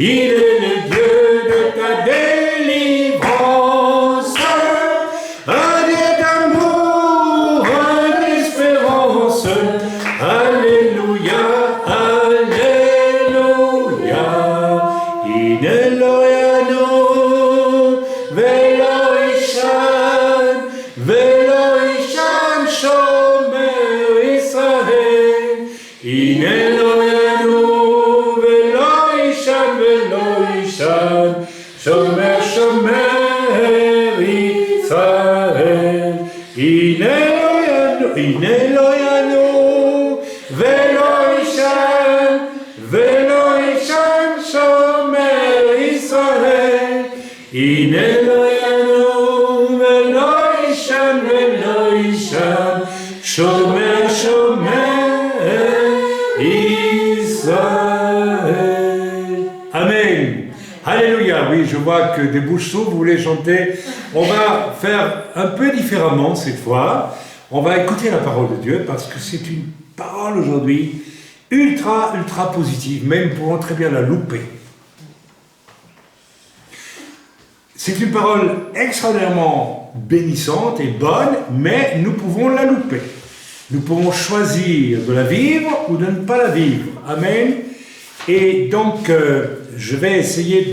Il est le Dieu de ta délivrance, un Dieu d'amour, un d'espérance. Alléluia, Alléluia. In Eloheinu, velo ishan shomer Israel. In Eloheinu, velo ishan shomer Israel. In Eloheinu, velo ishan shomer Israel. In Eloheinu, velo ishan shomer Israël. Amen. Alléluia. Oui, je vois que des bouches s'ouvrent, vous voulez chanter. On va faire un peu différemment cette fois. On va écouter la parole de Dieu parce que c'est une parole aujourd'hui ultra positive. Même nous pourrons très bien la louper. C'est une parole extraordinairement bénissante et bonne, mais nous pouvons la louper. Nous pouvons choisir de la vivre ou de ne pas la vivre. Amen. Et donc, je vais essayer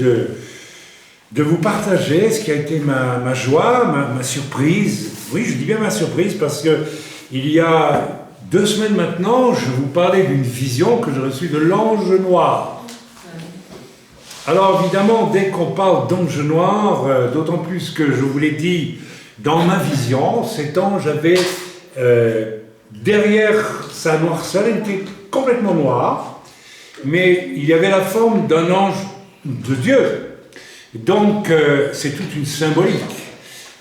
de vous partager ce qui a été ma joie, ma surprise. Oui, je dis bien ma surprise parce que il y a 2 semaines maintenant, je vous parlais d'une vision que j'ai reçue de l'ange noir. Alors évidemment, dès qu'on parle d'ange noir, d'autant plus que je vous l'ai dit, dans ma vision, cet ange avait derrière sa noirceur, il était complètement noir, mais il y avait la forme d'un ange de Dieu. Donc c'est toute une symbolique,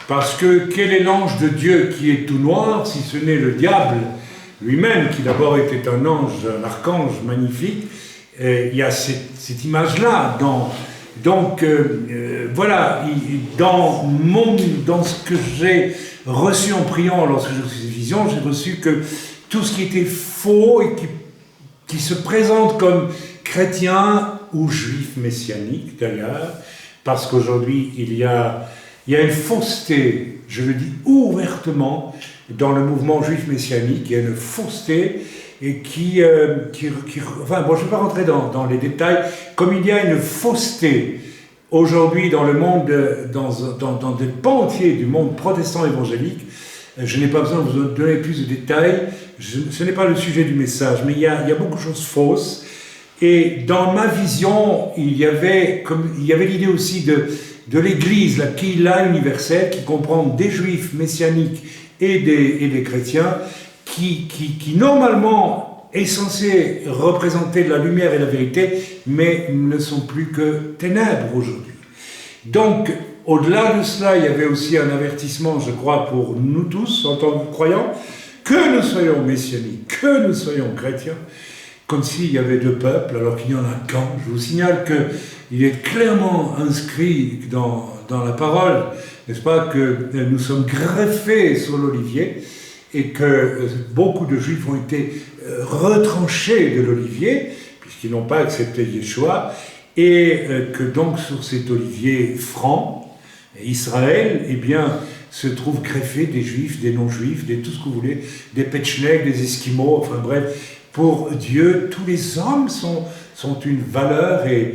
parce que quel est l'ange de Dieu qui est tout noir, si ce n'est le diable lui-même, qui d'abord était un ange, un archange magnifique. Il y a cette image-là. Donc, voilà, dans ce que j'ai reçu en priant lorsque j'ai reçu ces visions, j'ai reçu que tout ce qui était faux et qui se présente comme chrétien ou juif messianique d'ailleurs, parce qu'aujourd'hui il y a une fausseté, je le dis ouvertement, dans le mouvement juif messianique, il y a une fausseté et enfin, bon, je ne vais pas rentrer dans les détails, comme il y a une fausseté aujourd'hui dans le monde, dans des pans entiers du monde protestant évangélique. Je n'ai pas besoin de vous donner plus de détails, ce n'est pas le sujet du message, mais il y a beaucoup de choses fausses. Et dans ma vision, il y avait l'idée aussi de l'Église, la Kehila universelle, qui comprend des juifs messianiques et des chrétiens, qui normalement est censé représenter la lumière et la vérité, mais ne sont plus que ténèbres aujourd'hui. Donc, au-delà de cela, il y avait aussi un avertissement, je crois, pour nous tous, en tant que croyants, que nous soyons messianiques, que nous soyons chrétiens, comme s'il y avait 2 peuples, alors qu'il n'y en a qu'un. Je vous signale qu'il est clairement inscrit dans la parole, n'est-ce pas, que nous sommes greffés sur l'olivier, et que beaucoup de Juifs ont été retranchés de l'olivier, puisqu'ils n'ont pas accepté Yeshua, et que donc sur cet olivier franc, Israël, eh bien, se trouvent greffés des Juifs, des non-Juifs, tout ce que vous voulez, des Petchneks, des Esquimaux, enfin bref, pour Dieu, tous les hommes sont une valeur, et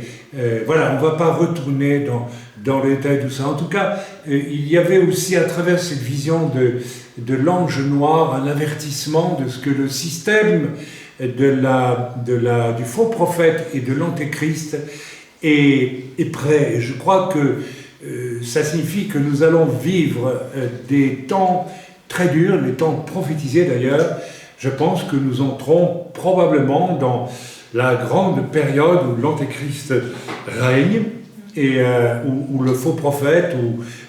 voilà, on ne va pas retourner dans le détail de tout ça. En tout cas, il y avait aussi à travers cette vision de l'ange noir un avertissement de ce que le système du faux prophète et de l'antéchrist est prêt. Et je crois que ça signifie que nous allons vivre des temps très durs, des temps prophétisés d'ailleurs. Je pense que nous entrons probablement dans la grande période où l'antéchrist règne, et où le faux prophète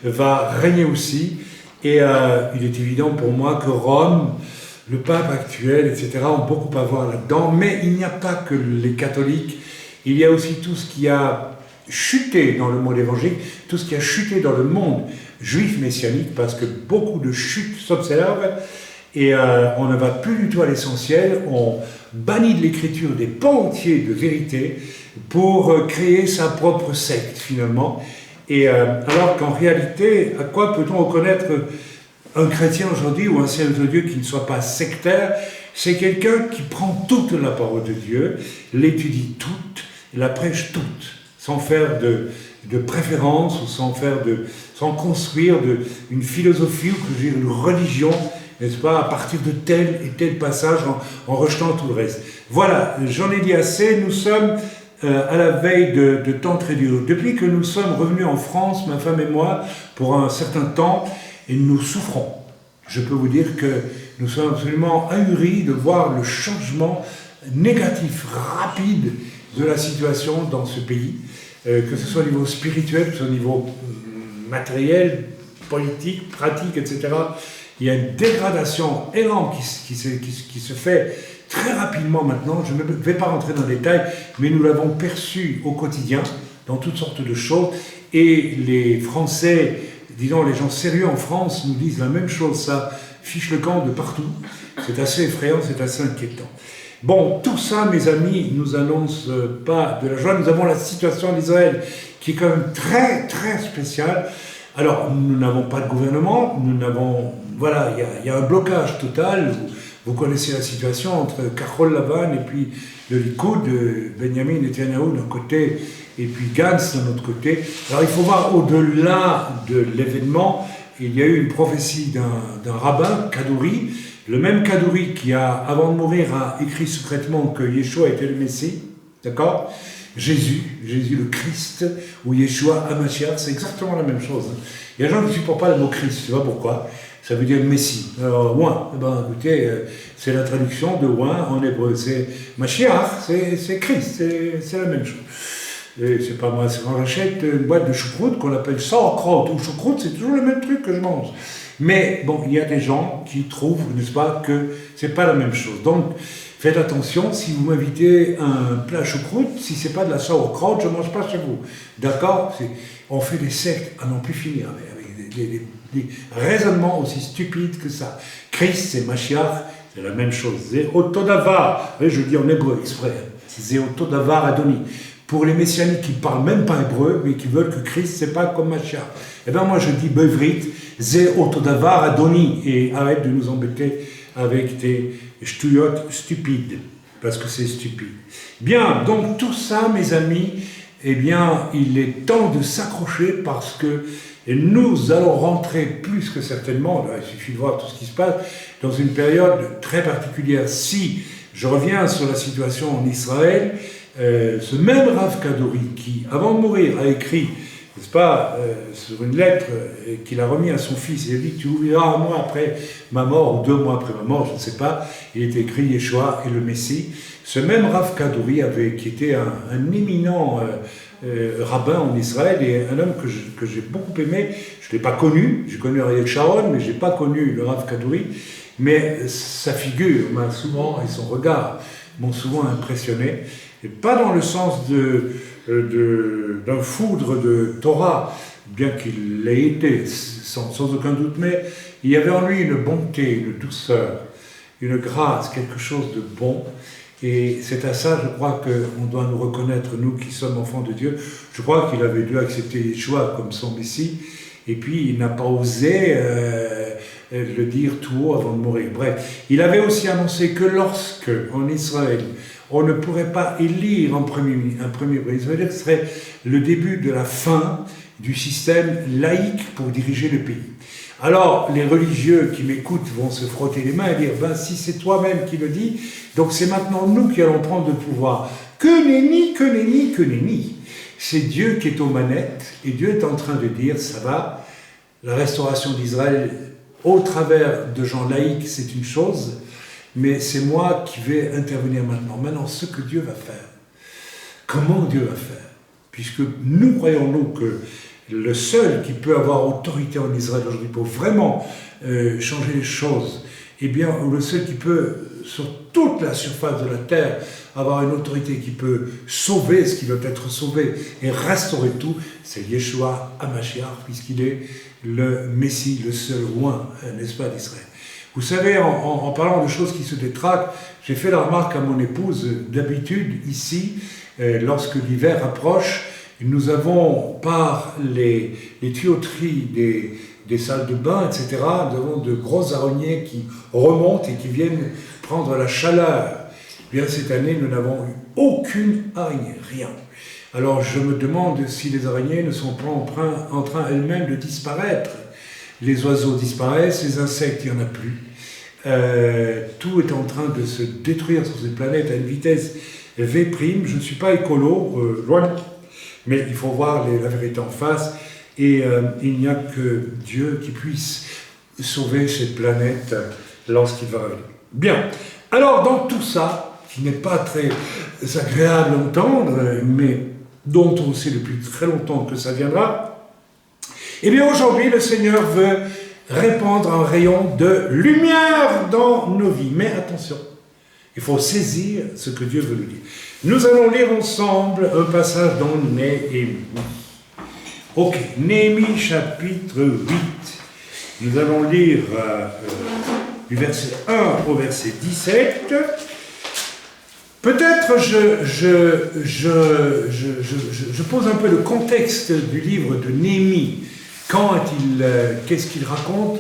va régner aussi. Et il est évident pour moi que Rome, le pape actuel, etc., ont beaucoup à voir là-dedans. Mais il n'y a pas que les catholiques, il y a aussi tout ce qui a chuté dans le monde évangélique, tout ce qui a chuté dans le monde juif messianique, parce que beaucoup de chutes s'observent. Et on ne va plus du tout à l'essentiel, on bannit de l'écriture des pans entiers de vérité pour créer sa propre secte finalement. Et alors qu'en réalité, à quoi peut-on reconnaître un chrétien aujourd'hui ou un serviteur de Dieu qui ne soit pas sectaire? C'est quelqu'un qui prend toute la parole de Dieu, l'étudie toute, la prêche toute, sans faire de préférence ou sans construire une philosophie ou que dire, une religion, n'est-ce pas, à partir de tel et tel passage en rejetant tout le reste. Voilà, j'en ai dit assez, nous sommes à la veille de temps très durs. Depuis que nous sommes revenus en France, ma femme et moi, pour un certain temps, et nous souffrons. Je peux vous dire que nous sommes absolument ahuris de voir le changement négatif, rapide de la situation dans ce pays, que ce soit au niveau spirituel, que ce soit au niveau matériel, politique, pratique, etc. Il y a une dégradation énorme qui se fait très rapidement maintenant. Je ne vais pas rentrer dans les détails, mais nous l'avons perçu au quotidien, dans toutes sortes de choses. Et les Français, disons les gens sérieux en France, nous disent la même chose, ça fiche le camp de partout. C'est assez effrayant, c'est assez inquiétant. Bon, tout ça, mes amis, nous annonce pas de la joie. Nous avons la situation d'Israël qui est quand même très, très spéciale. Alors, nous n'avons pas de gouvernement, voilà, il y a un blocage total. Vous connaissez la situation entre Kahol Lavan et puis le Likoud, Benjamin Netanyahu d'un côté et puis Gantz d'un autre côté. Alors, il faut voir au-delà de l'événement, il y a eu une prophétie d'un rabbin, Kadouri, le même Kadouri qui, avant de mourir, a écrit secrètement que Yeshua était le Messie, d'accord ? Jésus le Christ, ou Yeshua Hamashiach, c'est exactement la même chose. Il y a des gens qui ne supportent pas le mot Christ, tu vois pourquoi ? Ça veut dire Messie. Alors, ouin, eh ben, écoutez, c'est la traduction de ouin en hébreu. C'est Mashiach, c'est Christ, c'est la même chose. Et c'est pas moi, c'est quand j'achète une boîte de choucroute qu'on appelle sauerkraut ou choucroute, c'est toujours le même truc que je mange. Mais bon, il y a des gens qui trouvent, n'est-ce pas, que c'est pas la même chose. Donc, faites attention, si vous m'invitez un plat choucroute, si c'est pas de la sauerkraut, je mange pas chez vous. D'accord ? On fait des sectes à n'en plus finir, avec des raisonnements aussi stupides que ça. Christ, c'est Mashiach, c'est la même chose. Zéotodavar, je le dis en hébreu exprès, Zéotodavar Adoni. Pour les messianiques qui ne parlent même pas hébreu, mais qui veulent que Christ, c'est pas comme Mashiach. Eh bien moi je dis Bevrit, Zéotodavar Adoni, et arrête de nous embêter avec tes shtuyot stupides, parce que c'est stupide. Bien, donc tout ça, mes amis, eh bien, il est temps de s'accrocher parce que nous allons rentrer plus que certainement, là, il suffit de voir tout ce qui se passe, dans une période très particulière. Si je reviens sur la situation en Israël, ce même Rav Kadouri qui, avant de mourir, a écrit, n'est-ce pas, sur une lettre qu'il a remis à son fils, il a dit « Tu oublieras un mois après ma mort, ou 2 mois après ma mort, je ne sais pas », il est écrit « Yeshua et le Messie ». Ce même Rav Kadouri, qui était un éminent rabbin en Israël, et un homme que j'ai beaucoup aimé, je ne l'ai pas connu, j'ai connu Ariel Sharon, mais je n'ai pas connu le Rav Kadouri, mais sa figure m'a souvent, et son regard m'ont souvent impressionné, et pas dans le sens d'un foudre de Torah, bien qu'il l'ait été, sans aucun doute, mais il y avait en lui une bonté, une douceur, une grâce, quelque chose de bon. Et c'est à ça, je crois, qu'on doit nous reconnaître, nous qui sommes enfants de Dieu. Je crois qu'il avait dû accepter Yeshua comme son Messie, et puis il n'a pas osé le dire tout haut avant de mourir. Bref, il avait aussi annoncé que lorsque, en Israël, on ne pourrait pas élire un premier ministre, ça veut dire que ce serait le début de la fin du système laïque pour diriger le pays. Alors, les religieux qui m'écoutent vont se frotter les mains et dire « Ben, si c'est toi-même qui le dis, donc c'est maintenant nous qui allons prendre le pouvoir. » Que nenni, que nenni, que nenni. C'est Dieu qui est aux manettes, et Dieu est en train de dire « Ça va, la restauration d'Israël, au travers de gens laïcs, c'est une chose, mais c'est moi qui vais intervenir maintenant. Maintenant, ce que Dieu va faire, comment Dieu va faire, puisque nous croyons-nous que le seul qui peut avoir autorité en Israël aujourd'hui pour vraiment changer les choses, eh bien, ou le seul qui peut, sur toute la surface de la terre, avoir une autorité qui peut sauver ce qui doit être sauvé et restaurer tout, c'est Yeshua Hamashiach, puisqu'il est le Messie, le seul roi, n'est-ce pas, d'Israël. Vous savez, en parlant de choses qui se détraquent, j'ai fait la remarque à mon épouse, d'habitude, ici, lorsque l'hiver approche, nous avons, par les tuyauteries des salles de bain, etc., nous avons de gros araignées qui remontent et qui viennent prendre la chaleur. Bien, cette année, nous n'avons eu aucune araignée, rien. Alors, je me demande si les araignées ne sont pas en train elles-mêmes de disparaître. Les oiseaux disparaissent, les insectes, il n'y en a plus. Tout est en train de se détruire sur cette planète à une vitesse V'. Je ne suis pas écolo, loin, mais il faut voir la vérité en face. Et il n'y a que Dieu qui puisse sauver cette planète lorsqu'il va revenir. Bien. Alors, dans tout ça, qui n'est pas très agréable à entendre, mais dont on sait depuis très longtemps que ça viendra, eh bien aujourd'hui, le Seigneur veut répandre un rayon de lumière dans nos vies. Mais attention, il faut saisir ce que Dieu veut nous dire. Nous allons lire ensemble un passage dans Néhémie. Ok, Néhémie chapitre 8. Nous allons lire du verset 1 au verset 17. Peut-être je pose un peu le contexte du livre de Néhémie. Qu'est-ce qu'il raconte,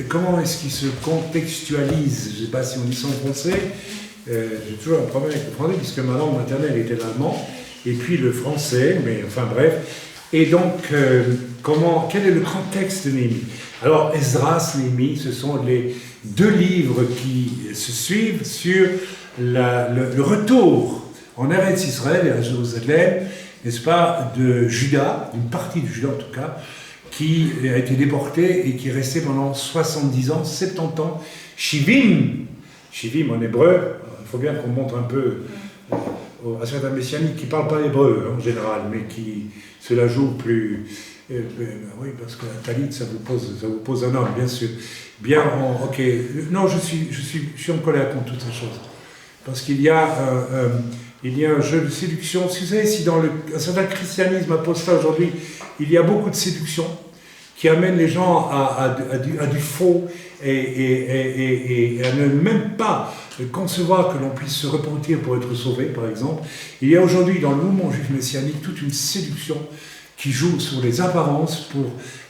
comment est-ce qu'il se contextualise? Je ne sais pas si on dit ça en français. J'ai toujours un problème avec le français, puisque ma langue maternelle était l'allemand, et puis le français, mais enfin bref. Et donc, quel est le contexte de Néhémie? Alors, Esdras, Néhémie, ce sont les deux livres qui se suivent sur le retour en Eretz Israël et à Jérusalem, n'est-ce pas, de Juda, d'une partie de Juda en tout cas, qui a été déportée et qui est restée pendant 70 ans, 70 ans, Shivim en hébreu, il faut bien qu'on montre un peu à certains messianiques qui ne parlent pas hébreu en général, mais qui se la jouent plus... oui, parce que la talit, ça vous pose un homme, bien sûr. Bien, ok. Non, je suis en colère contre toutes ces choses. Parce qu'il y a un jeu de séduction. Vous savez, si dans un certain christianisme apostat aujourd'hui, il y a beaucoup de séduction qui amène les gens à du faux et à ne même pas concevoir que l'on puisse se repentir pour être sauvé, par exemple. Il y a aujourd'hui dans le mouvement juif messianique toute une séduction qui joue sur les apparences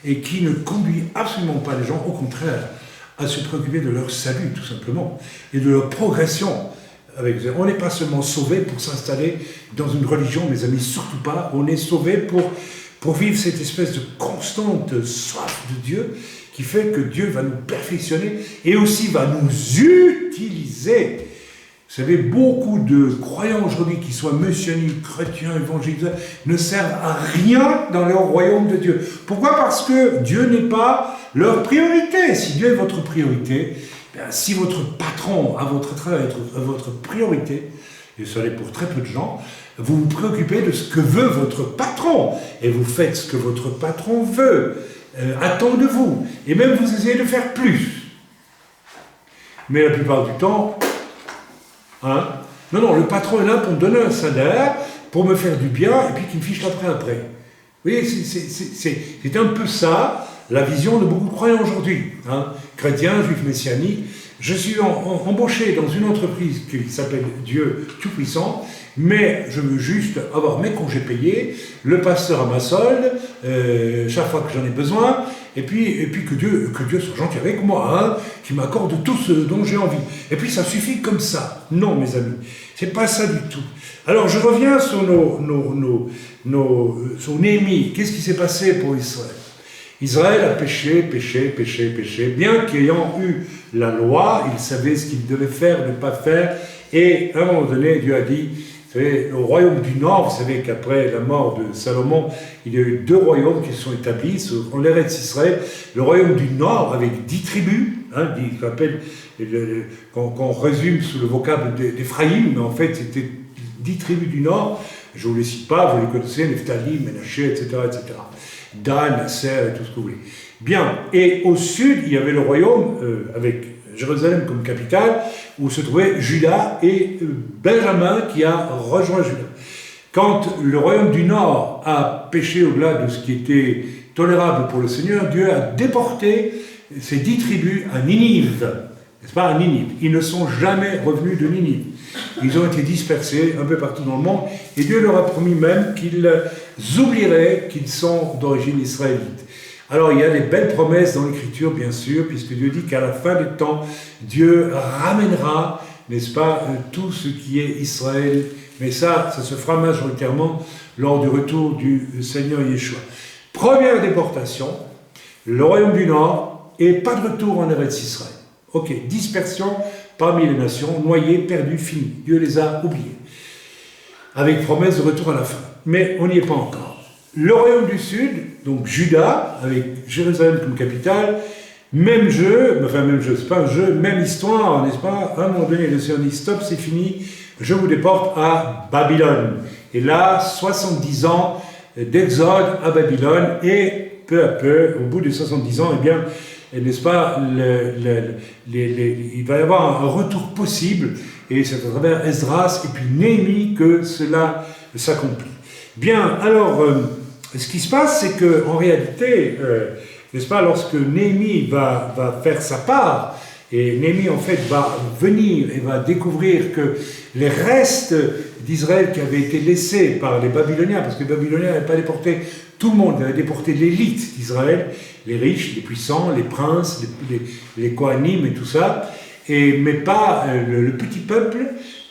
et qui ne conduit absolument pas les gens, au contraire, à se préoccuper de leur salut, tout simplement, et de leur progression. On n'est pas seulement sauvé pour s'installer dans une religion, mes amis, surtout pas. On est sauvé pour vivre cette espèce de constante soif de Dieu qui fait que Dieu va nous perfectionner et aussi va nous utiliser. Vous savez, beaucoup de croyants aujourd'hui, qui soient messianiques, chrétiens, évangélistes, ne servent à rien dans le royaume de Dieu. Pourquoi? Parce que Dieu n'est pas leur priorité. Si Dieu est votre priorité, si votre patron à votre travail est votre priorité, et ça l'est pour très peu de gens, vous vous préoccupez de ce que veut votre patron, et vous faites ce que votre patron attend de vous, et même vous essayez de faire plus. Mais la plupart du temps, non, le patron est là pour me donner un salaire, pour me faire du bien, et puis qu'il me fiche après. Vous voyez, c'est un peu ça, la vision de beaucoup de croyants aujourd'hui, chrétiens, juifs messianiques. Je suis embauché dans une entreprise qui s'appelle Dieu Tout-Puissant, mais je veux juste avoir mes congés payés, le pasteur à ma solde, chaque fois que j'en ai besoin, et puis que Dieu soit gentil avec moi, qu'il m'accorde tout ce dont j'ai envie. Et puis ça suffit comme ça. Non, mes amis, c'est pas ça du tout. Alors je reviens sur sur Néhémie. Qu'est-ce qui s'est passé pour Israël? Israël a péché, bien qu'ayant eu la loi, il savait ce qu'il devait faire, ne pas faire, et à un moment donné, Dieu a dit, vous savez, au royaume du Nord, vous savez qu'après la mort de Salomon, il y a eu 2 royaumes qui se sont établis, en l'Eretz Israël, le royaume du Nord avec 10 tribus, qu'on résume sous le vocable d'Éphraïm, mais en fait c'était 10 tribus du Nord, je ne vous les cite pas, vous les connaissez, Nephtali, Ménaché, etc., Dan, Nasser, et tout ce que vous voulez. Bien, et au sud, il y avait le royaume, avec Jérusalem comme capitale, où se trouvaient Juda et Benjamin qui a rejoint Juda. Quand le royaume du Nord a péché au-delà de ce qui était tolérable pour le Seigneur, Dieu a déporté ces 10 tribus à Ninive, n'est-ce pas, à Ninive. Ils ne sont jamais revenus de Ninive. Ils ont été dispersés un peu partout dans le monde, et Dieu leur a promis même qu'ils oublieraient qu'ils sont d'origine israélite. Alors il y a des belles promesses dans l'Écriture, bien sûr, puisque Dieu dit qu'à la fin des temps, Dieu ramènera, n'est-ce pas, tout ce qui est Israël. Mais ça se fera majoritairement lors du retour du Seigneur Yeshua. Première déportation, le royaume du Nord, et pas de retour en Eretz Israël. Ok, dispersion parmi les nations, noyés, perdus, finis. Dieu les a oubliés. Avec promesse de retour à la fin. Mais on n'y est pas encore. Le royaume du Sud, donc Juda, avec Jérusalem comme capitale, même jeu, enfin même jeu, c'est pas un jeu, même histoire, n'est-ce pas? À un moment donné, le Seigneur dit stop, c'est fini, je vous déporte à Babylone. Et là, 70 ans d'exode à Babylone, et peu à peu, au bout de 70 ans, eh bien, n'est-ce pas, il va y avoir un retour possible, et c'est à travers Esdras et puis Néhémie que cela s'accomplit. Bien, alors, ce qui se passe, c'est qu'en réalité, n'est-ce pas, lorsque Néhémie va faire sa part, et Néhémie, en fait, va venir et va découvrir que les restes d'Israël qui avaient été laissés par les Babyloniens, parce que les Babyloniens n'avaient pas déporté tout le monde, ils avaient déporté l'élite d'Israël, les riches, les puissants, les princes, les Kohanim et tout ça, mais pas le petit peuple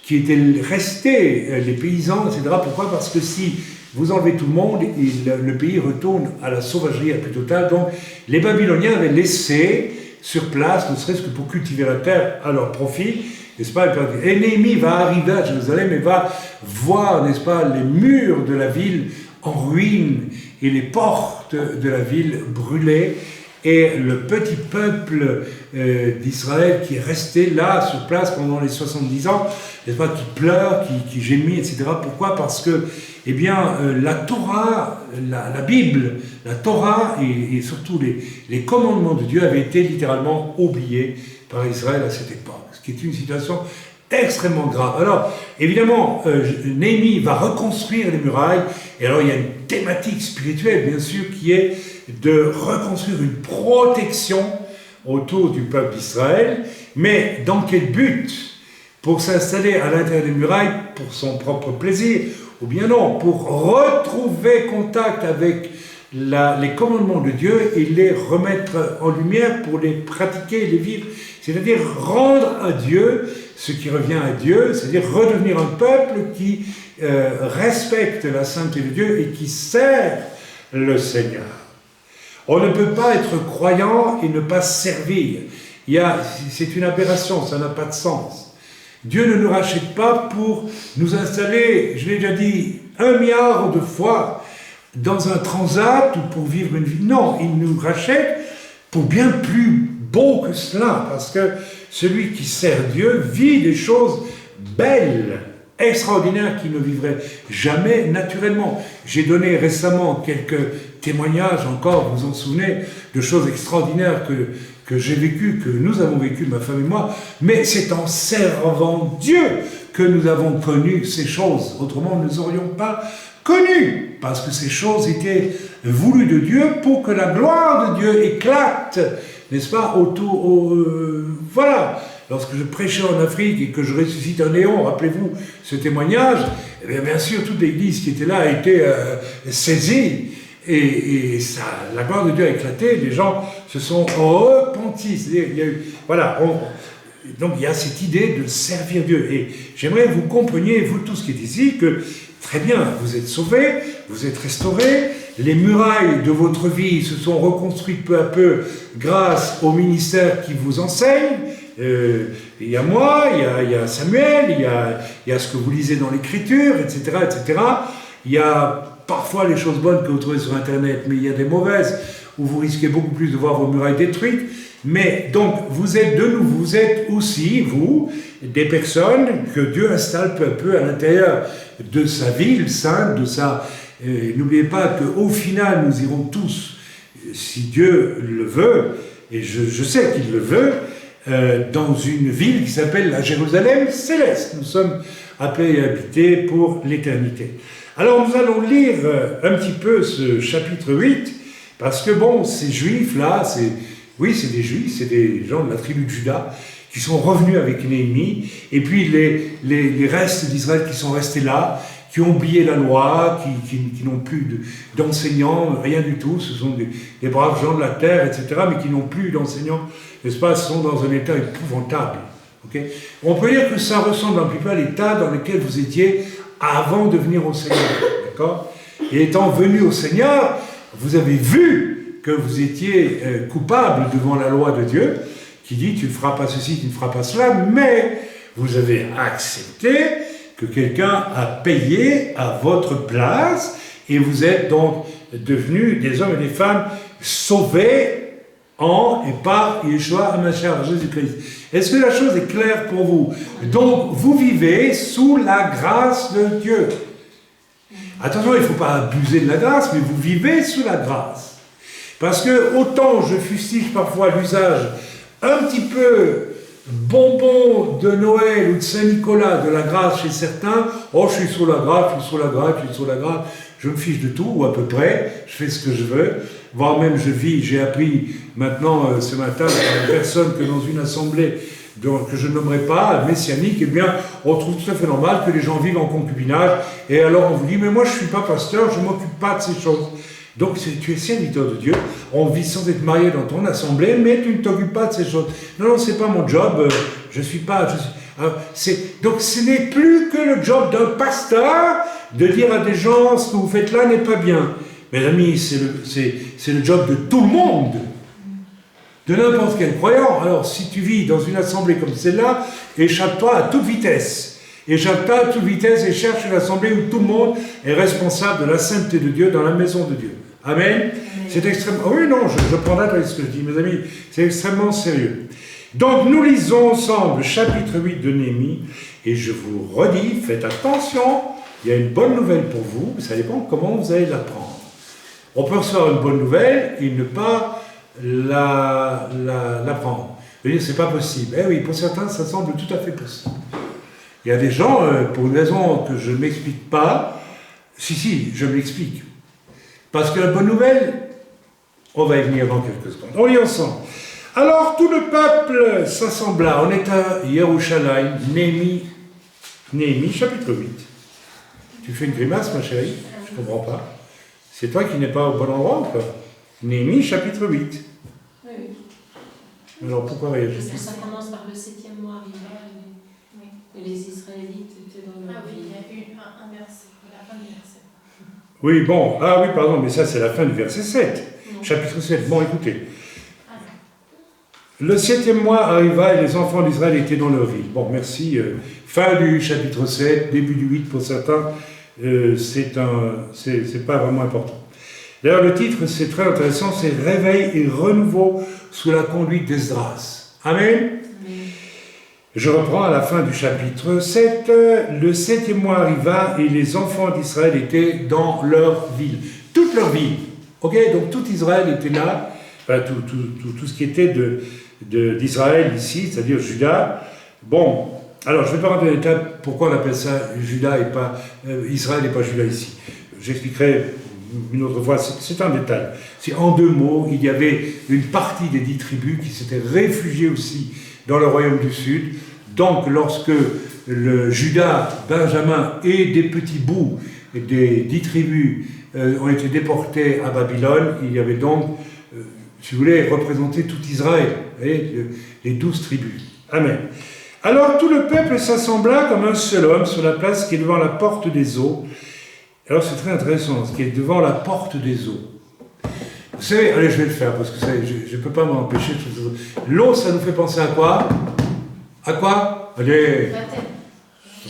qui était resté, les paysans, etc. Pourquoi? Parce que si vous enlevez tout le monde, le pays retourne à la sauvagerie la plus totale. Donc les Babyloniens avaient laissé sur place, ne serait-ce que pour cultiver la terre à leur profit, n'est-ce pas? Et Néhémie va arriver à Jérusalem et va voir, n'est-ce pas, les murs de la ville en ruine et les portes de la ville brûlées, et le petit peuple d'Israël qui est resté là, sur place, pendant les 70 ans, n'est-ce pas, qui pleure, qui gémit, etc. Pourquoi? Parce que, eh bien, la Torah, la Bible, la Torah et surtout les commandements de Dieu avaient été littéralement oubliés par Israël à cette époque, ce qui est une situation extrêmement grave. Alors, évidemment, Néhémie va reconstruire les murailles, et alors il y a une thématique spirituelle, bien sûr, qui est de reconstruire une protection autour du peuple d'Israël, mais dans quel but? Pour s'installer à l'intérieur des murailles pour son propre plaisir, ou bien non, pour retrouver contact avec les commandements de Dieu et les remettre en lumière pour les pratiquer et les vivre, c'est-à-dire rendre à Dieu ce qui revient à Dieu, c'est-à-dire redevenir un peuple qui respecte la sainteté de Dieu et qui sert le Seigneur. On ne peut pas être croyant et ne pas servir. C'est une aberration, ça n'a pas de sens. Dieu ne nous rachète pas pour nous installer, je l'ai déjà dit 1 milliard de fois, dans un transat ou pour vivre une vie. Non, il nous rachète pour bien plus beau que cela, parce que celui qui sert Dieu vit des choses belles, extraordinaires, qu'il ne vivrait jamais naturellement. J'ai donné récemment quelques témoignages encore, vous vous en souvenez, de choses extraordinaires que j'ai vécues, que nous avons vécues, ma femme et moi, mais c'est en servant Dieu que nous avons connu ces choses. Autrement, nous ne les aurions pas connues, parce que ces choses étaient voulues de Dieu pour que la gloire de Dieu éclate, n'est-ce pas, autour, voilà. Lorsque je prêchais en Afrique et que je ressuscite un néon, rappelez-vous ce témoignage, eh bien sûr, toute l'église qui était là a été saisie, et ça, la gloire de Dieu a éclaté, les gens se sont repentis. Voilà, donc il y a cette idée de servir Dieu. Et j'aimerais que vous compreniez, vous tous qui êtes ici, que très bien, vous êtes sauvés, vous êtes restaurés, les murailles de votre vie se sont reconstruites peu à peu grâce au ministère qui vous enseigne. Il y a moi, il y a Samuel, il y a ce que vous lisez dans l'Écriture, etc., etc. Il y a parfois les choses bonnes que vous trouvez sur Internet, mais il y a des mauvaises, où vous risquez beaucoup plus de voir vos murailles détruites. Mais donc, vous êtes aussi, vous, des personnes que Dieu installe peu à peu à l'intérieur de sa ville sainte, de sa... N'oubliez pas qu'au final, nous irons tous, si Dieu le veut, et je sais qu'il le veut, dans une ville qui s'appelle la Jérusalem céleste. Nous sommes appelés à habiter pour l'éternité. Alors nous allons lire un petit peu ce chapitre 8, parce que bon, ces Juifs-là, Oui, c'est des Juifs, c'est des gens de la tribu de Juda qui sont revenus avec Néhémie, et puis les restes d'Israël qui sont restés là, qui ont oublié la loi, qui n'ont plus d'enseignants, rien du tout, ce sont des braves gens de la terre, etc., mais qui n'ont plus d'enseignants, n'est-ce pas, sont dans un état épouvantable. Okay. On peut dire que ça ressemble un petit peu à l'état dans lequel vous étiez avant de venir au Seigneur, d'accord? Et étant venu au Seigneur, vous avez vu que vous étiez coupable devant la loi de Dieu, qui dit tu ne feras pas ceci, tu ne feras pas cela, mais vous avez accepté que quelqu'un a payé à votre place, et vous êtes donc devenus des hommes et des femmes sauvés en et par Yeshua HaMashiach, Jésus-Christ. Est-ce que la chose est claire pour vous? Donc, vous vivez sous la grâce de Dieu. Attention, il ne faut pas abuser de la grâce, mais vous vivez sous la grâce. Parce que, autant je fustige parfois l'usage un petit peu bonbon de Noël ou de Saint-Nicolas, de la grâce chez certains, oh, je suis sous la grâce, je suis sous la grâce, je suis sous la grâce, je me fiche de tout, ou à peu près, je fais ce que je veux, voire même j'ai appris maintenant, ce matin, à une personne que dans une assemblée que je ne nommerai pas, messianique, eh bien, on trouve tout à fait normal que les gens vivent en concubinage, et alors on vous dit, mais moi je ne suis pas pasteur, je ne m'occupe pas de ces choses. Donc tu es serviteur de Dieu, on vit sans être marié dans ton assemblée, mais tu ne t'occupes pas de ces choses. Non, non, c'est pas mon job, je suis pas... donc ce n'est plus que le job d'un pasteur de dire à des gens, ce que vous faites là n'est pas bien. Mes amis, c'est le job de tout le monde, de n'importe quel croyant. Alors si tu vis dans une assemblée comme celle-là, échappe-toi à toute vitesse. Échappe-toi à toute vitesse et cherche une assemblée où tout le monde est responsable de la sainteté de Dieu dans la maison de Dieu. Amen. Amen. C'est extrêmement... Oh oui, non, je prends date avec ce que je dis, mes amis. C'est extrêmement sérieux. Donc, nous lisons ensemble le chapitre 8 de Néhémie, et je vous redis, faites attention, il y a une bonne nouvelle pour vous, ça dépend comment vous allez l'apprendre. On peut recevoir une bonne nouvelle et ne pas l'apprendre. Je veux dire, c'est pas possible. Eh oui, pour certains, ça semble tout à fait possible. Il y a des gens, pour une raison que je ne m'explique pas, si, je m'explique. Parce que la bonne nouvelle, on va y venir dans quelques secondes. On lit ensemble. Alors tout le peuple s'assembla. On est à Yerushalayim, Néhémie, chapitre 8. Tu fais une grimace, ma chérie? Je ne comprends pas. C'est toi qui n'es pas au bon endroit ou quoi? Néhémie, chapitre 8. Oui. Alors pourquoi réagir? Parce que ça commence par le 7e mois arriva et les Israélites étaient dans leur oui, vie. il y a eu un verset, la fin du verset. Oui, bon, oui, pardon, mais ça c'est la fin du verset 7. Non. Chapitre 7. Bon, écoutez. Le 7e mois arriva et les enfants d'Israël étaient dans leur ville. Bon, merci. Fin du chapitre 7, début du 8 pour certains, c'est pas vraiment important. D'ailleurs, le titre, c'est très intéressant, c'est « Réveil et renouveau sous la conduite d'Esdras ». Amen. Je reprends à la fin du chapitre 7. Le 7e mois arriva et les enfants d'Israël étaient dans leur ville. Toute leur ville. Ok, donc tout Israël était là. Enfin, tout ce qui était d'Israël ici, c'est-à-dire Juda. Bon, alors je ne vais pas rentrer dans les détails pourquoi on appelle ça Juda et pas Israël et pas Juda ici. J'expliquerai une autre fois, c'est un détail. C'est en 2 mots, il y avait une partie des 10 tribus qui s'étaient réfugiées aussi dans le royaume du Sud. Donc lorsque le Juda, Benjamin et des petits bouts des 10 tribus ont été déportés à Babylone, il y avait donc, si vous voulez, représenté tout Israël, vous voyez, les 12 tribus. Amen. Alors tout le peuple s'assembla comme un seul homme sur la place qui est devant la porte des eaux. Alors c'est très intéressant, ce qui est devant la porte des eaux. Vous savez, allez, je vais le faire parce que je ne peux pas m'empêcher. L'eau, ça nous fait penser à quoi? À quoi? Allez.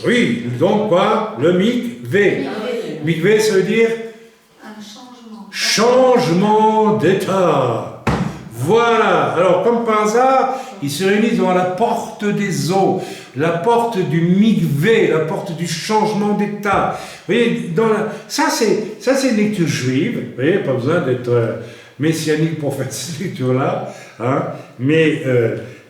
Oui, donc quoi? Le mikvé. Mikvé, ça veut dire? Un changement. Changement d'état. Voilà. Alors, comme par hasard, ils se réunissent devant la porte des eaux, la porte du mikvé, la porte du changement d'état. Vous voyez, ça c'est une lecture juive. Vous voyez, pas besoin d'être messianique pour faire cette lecture-là. Hein, mais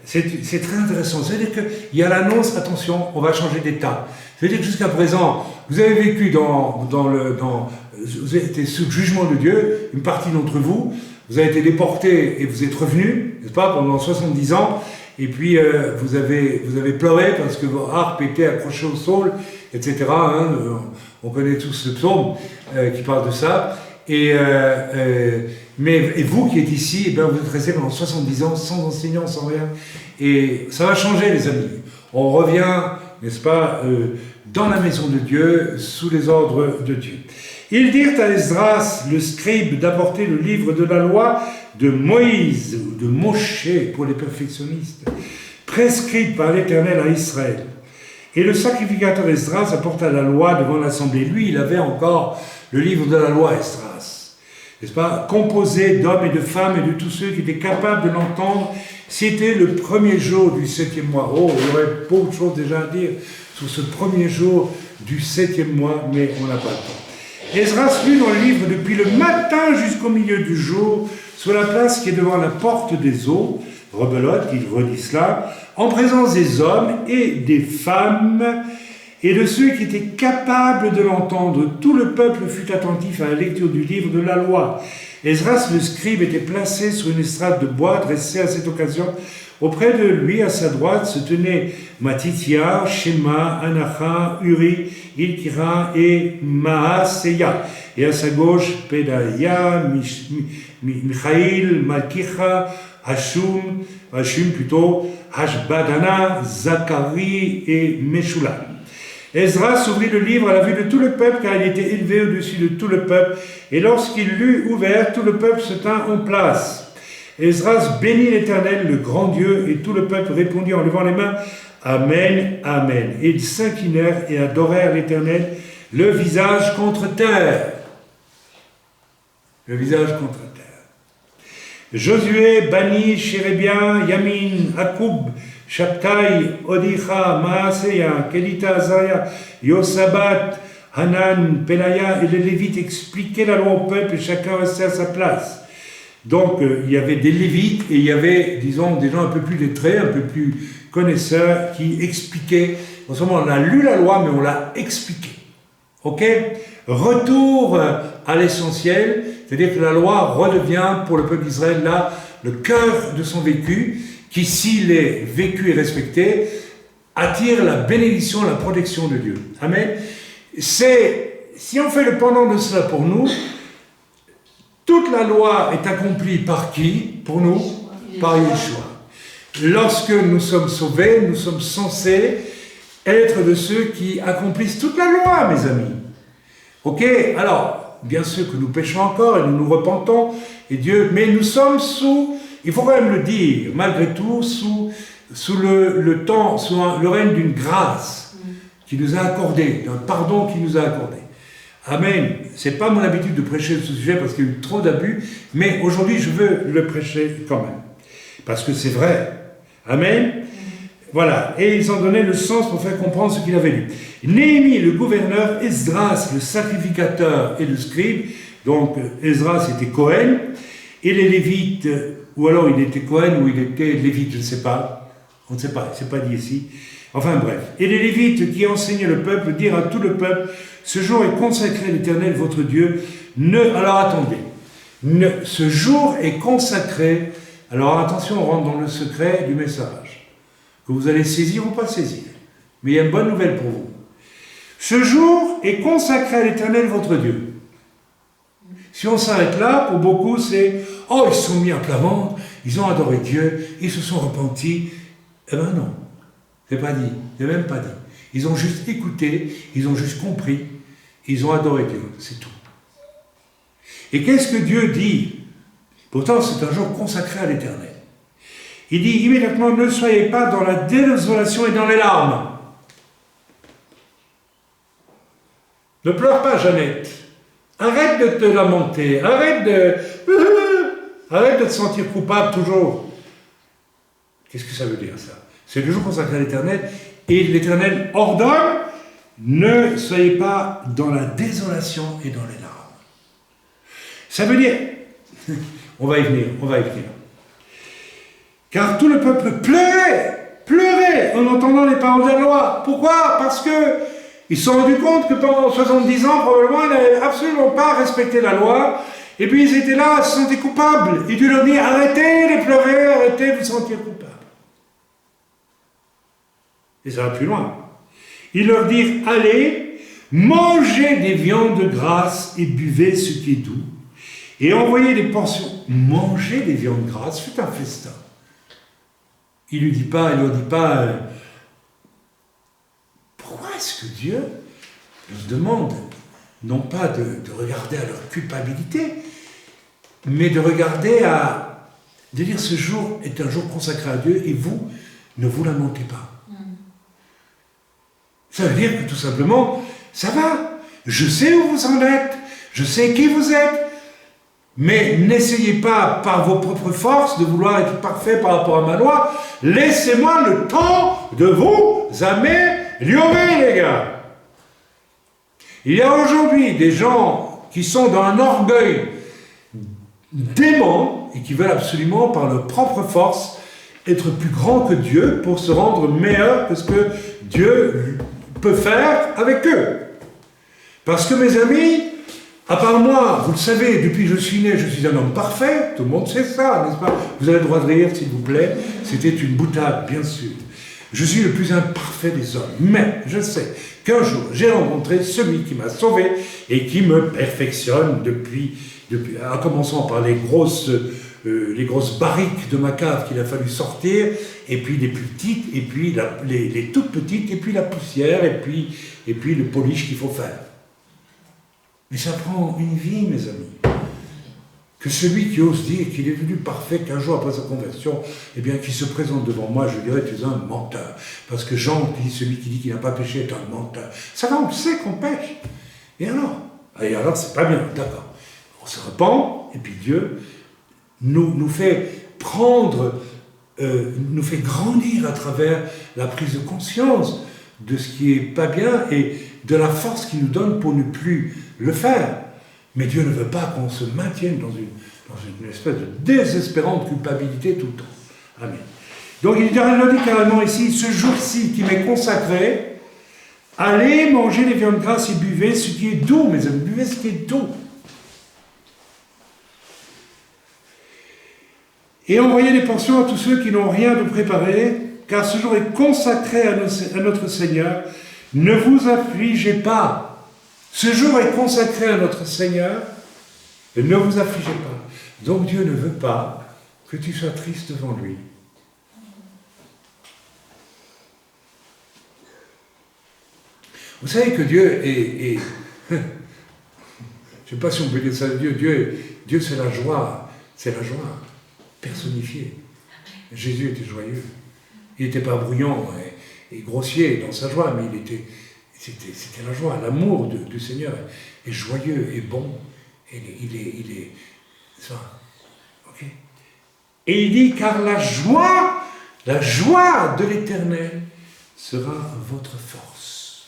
c'est très intéressant. C'est-à-dire qu'il y a l'annonce, attention, on va changer d'état. C'est-à-dire que jusqu'à présent, vous avez vécu vous avez été sous le jugement de Dieu, une partie d'entre vous, vous avez été déportés et vous êtes revenus, n'est-ce pas, pendant 70 ans, et puis vous avez pleuré parce que vos harpes étaient accrochées au sol, etc. Hein, on connaît tous le psaume qui parle de ça. Et vous qui êtes ici, eh bien, vous êtes restés pendant 70 ans sans enseignant, sans rien. Et ça va changer, les amis. On revient, n'est-ce pas, dans la maison de Dieu, sous les ordres de Dieu. Ils dirent à Esdras, le scribe, d'apporter le livre de la loi de Moïse, ou de Moshe pour les perfectionnistes, prescrite par l'Éternel à Israël. Et le sacrificateur Esdras apporta la loi devant l'assemblée. Lui, il avait encore le livre de la loi, Esdras, n'est-ce pas, composé d'hommes et de femmes et de tous ceux qui étaient capables de l'entendre. C'était le premier jour du 7e mois. Oh, il y aurait beaucoup de choses déjà à dire sur ce premier jour du 7e mois, mais on n'a pas le temps. Esdras lut dans le livre depuis le matin jusqu'au milieu du jour, sur la place qui est devant la porte des eaux, rebelote, il redit cela, en présence des hommes et des femmes, et de ceux qui étaient capables de l'entendre. Tout le peuple fut attentif à la lecture du livre de la loi. Esdras le scribe était placé sur une estrade de bois dressée à cette occasion. Auprès de lui, à sa droite, se tenaient Matithia, Shema, Anacha, Uri, Ilkira et Maaseya. Et à sa gauche, Pedaya, Michaïl, Malkicha, Hashum plutôt, Hashbadana, Zacharie et Meshulam. Esdras ouvrit le livre à la vue de tout le peuple, car il était élevé au-dessus de tout le peuple. Et lorsqu'il l'eut ouvert, tout le peuple se tint en place. Esdras bénit l'Éternel, le grand Dieu, et tout le peuple répondit en levant les mains, Amen, Amen. Et ils s'inclinèrent et adorèrent l'Éternel, le visage contre terre. Le visage contre terre. Josué, Bani, Chérébien, Yamin, Akoub, Shabtai, Odicha, Maaseya, Kelita, Azaya, Yosabat, Hanan, Pelaya, et les Lévites expliquaient la loi au peuple et chacun restait à sa place. Donc, il y avait des Lévites et il y avait, disons, des gens un peu plus lettrés, un peu plus connaisseurs qui expliquaient. En ce moment, on a lu la loi, mais on l'a expliquée. Ok ? Retour à l'essentiel, c'est-à-dire que la loi redevient pour le peuple d'Israël là le cœur de son vécu, qui, s'il est vécu et respecté, attire la bénédiction, la protection de Dieu. Amen. Si on fait le pendant de cela pour nous, toute la loi est accomplie par qui? Pour nous? Par Yeshua. Lorsque nous sommes sauvés, nous sommes censés être de ceux qui accomplissent toute la loi, mes amis. Ok? Alors, bien sûr que nous péchons encore et nous nous repentons, et Dieu, mais nous sommes sous, il faut quand même le dire, malgré tout, sous le temps, sous le règne d'une grâce qui nous a accordé, d'un pardon qui nous a accordé. Amen. C'est pas mon habitude de prêcher ce sujet parce qu'il y a eu trop d'abus, mais aujourd'hui je veux le prêcher quand même. Parce que c'est vrai. Amen. Voilà. Et ils ont donné le sens pour faire comprendre ce qu'il avait lu. Néhémie, le gouverneur, Esdras, le sacrificateur et le scribe, donc Esdras était Cohen, et les Lévites, ou alors il était Cohen ou il était Lévite, je ne sais pas. On ne sait pas, c'est pas dit ici. Enfin bref. Et les Lévites qui enseignaient le peuple dirent à tout le peuple, ce jour est consacré à l'Éternel, votre Dieu. Alors attendez. Ce jour est consacré. Alors attention, on rentre dans le secret du message. Que vous allez saisir ou pas saisir. Mais il y a une bonne nouvelle pour vous. Ce jour est consacré à l'Éternel, votre Dieu. Si on s'arrête là, pour beaucoup, c'est « Oh, ils se sont mis à plat ventre, ils ont adoré Dieu, ils se sont repentis. » Eh bien non, c'est pas dit, c'est même pas dit. Ils ont juste écouté, ils ont juste compris, ils ont adoré Dieu, c'est tout. Et qu'est-ce que Dieu dit? Pourtant, c'est un jour consacré à l'Éternel. Il dit immédiatement, ne soyez pas dans la désolation et dans les larmes. Ne pleure pas, Jeannette. Arrête de te lamenter, arrête de te sentir coupable toujours. Qu'est-ce que ça veut dire, ça? C'est le jour consacré à l'Éternel, et l'Éternel ordonne, ne soyez pas dans la désolation et dans les larmes. Ça veut dire, on va y venir. Car tout le peuple pleurait en entendant les paroles de la loi. Pourquoi? Parce que ils se sont rendus compte que pendant 70 ans, probablement, ils n'avaient absolument pas respecté la loi, Et puis ils étaient là, se sentaient coupables. Et Dieu leur dit, arrêtez de pleurer, arrêtez de vous sentir coupables. Et ça va plus loin. Il leur dit, allez, mangez des viandes grasses et buvez ce qui est doux. Et envoyez des portions. Mangez des viandes grasses, faites un festin. Il ne leur dit pas, pourquoi est-ce que Dieu nous demande, non pas de regarder à leur culpabilité, mais de regarder de dire ce jour est un jour consacré à Dieu et vous, ne vous lamentez pas. Ça veut dire que tout simplement, ça va, je sais où vous en êtes, je sais qui vous êtes, mais n'essayez pas par vos propres forces de vouloir être parfait par rapport à ma loi, laissez-moi le temps de vous améliorer, les gars. Il y a aujourd'hui des gens qui sont dans un orgueil dément et qui veulent absolument, par leur propre force, être plus grands que Dieu pour se rendre meilleurs que ce que Dieu peut faire avec eux. Parce que, mes amis, à part moi, vous le savez, depuis que je suis né, je suis un homme parfait, tout le monde sait ça, n'est-ce pas? Vous avez le droit de rire, s'il vous plaît, c'était une boutade, bien sûr. Je suis le plus imparfait des hommes, mais je sais qu'un jour, j'ai rencontré celui qui m'a sauvé et qui me perfectionne depuis en commençant par les grosses barriques de ma cave qu'il a fallu sortir, et puis les plus petites, et puis les toutes petites, et puis la poussière, et puis le polish qu'il faut faire. Mais ça prend une vie, mes amis. Que celui qui ose dire qu'il est devenu parfait qu'un jour après sa conversion, eh bien, qui se présente devant moi, je dirais, tu es un menteur. Parce que Jean dit, celui qui dit qu'il n'a pas péché est un menteur. Ça va, on le sait qu'on pêche. Et alors, c'est pas bien, d'accord. On se repent, et puis Dieu nous fait prendre, nous fait grandir à travers la prise de conscience de ce qui est pas bien et de la force qu'il nous donne pour ne plus le faire. Mais Dieu ne veut pas qu'on se maintienne dans une espèce de désespérante culpabilité tout le temps. Amen. Donc il dit carrément ici, ce jour-ci qui m'est consacré, allez manger les viandes grasses et buvez ce qui est doux, mes amis, buvez ce qui est doux. Et envoyez des portions à tous ceux qui n'ont rien de préparé, car ce jour est consacré à notre Seigneur. Ne vous affligez pas. Ce jour est consacré à notre Seigneur, et ne vous affligez pas. Donc Dieu ne veut pas que tu sois triste devant lui. Vous savez que Dieu est je ne sais pas si on peut dire ça de Dieu. Dieu c'est la joie personnifiée. Jésus était joyeux. Il n'était pas bruyant et grossier dans sa joie, mais c'était la joie, l'amour du Seigneur est joyeux et bon. Il est ça. Ok. Et il dit, car la joie de l'Éternel sera votre force.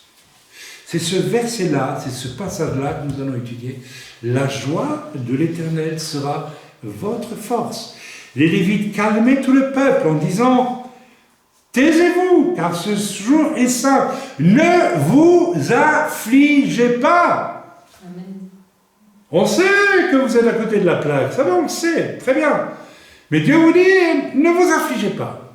C'est ce verset-là, c'est ce passage-là que nous allons étudier. La joie de l'Éternel sera votre force. Les Lévites calmaient tout le peuple en disant, taisez-vous, car ce jour est saint. Ne vous affligez pas. Amen. On sait que vous êtes à côté de la plague, ça va, on le sait, très bien. Mais Dieu vous dit, ne vous affligez pas.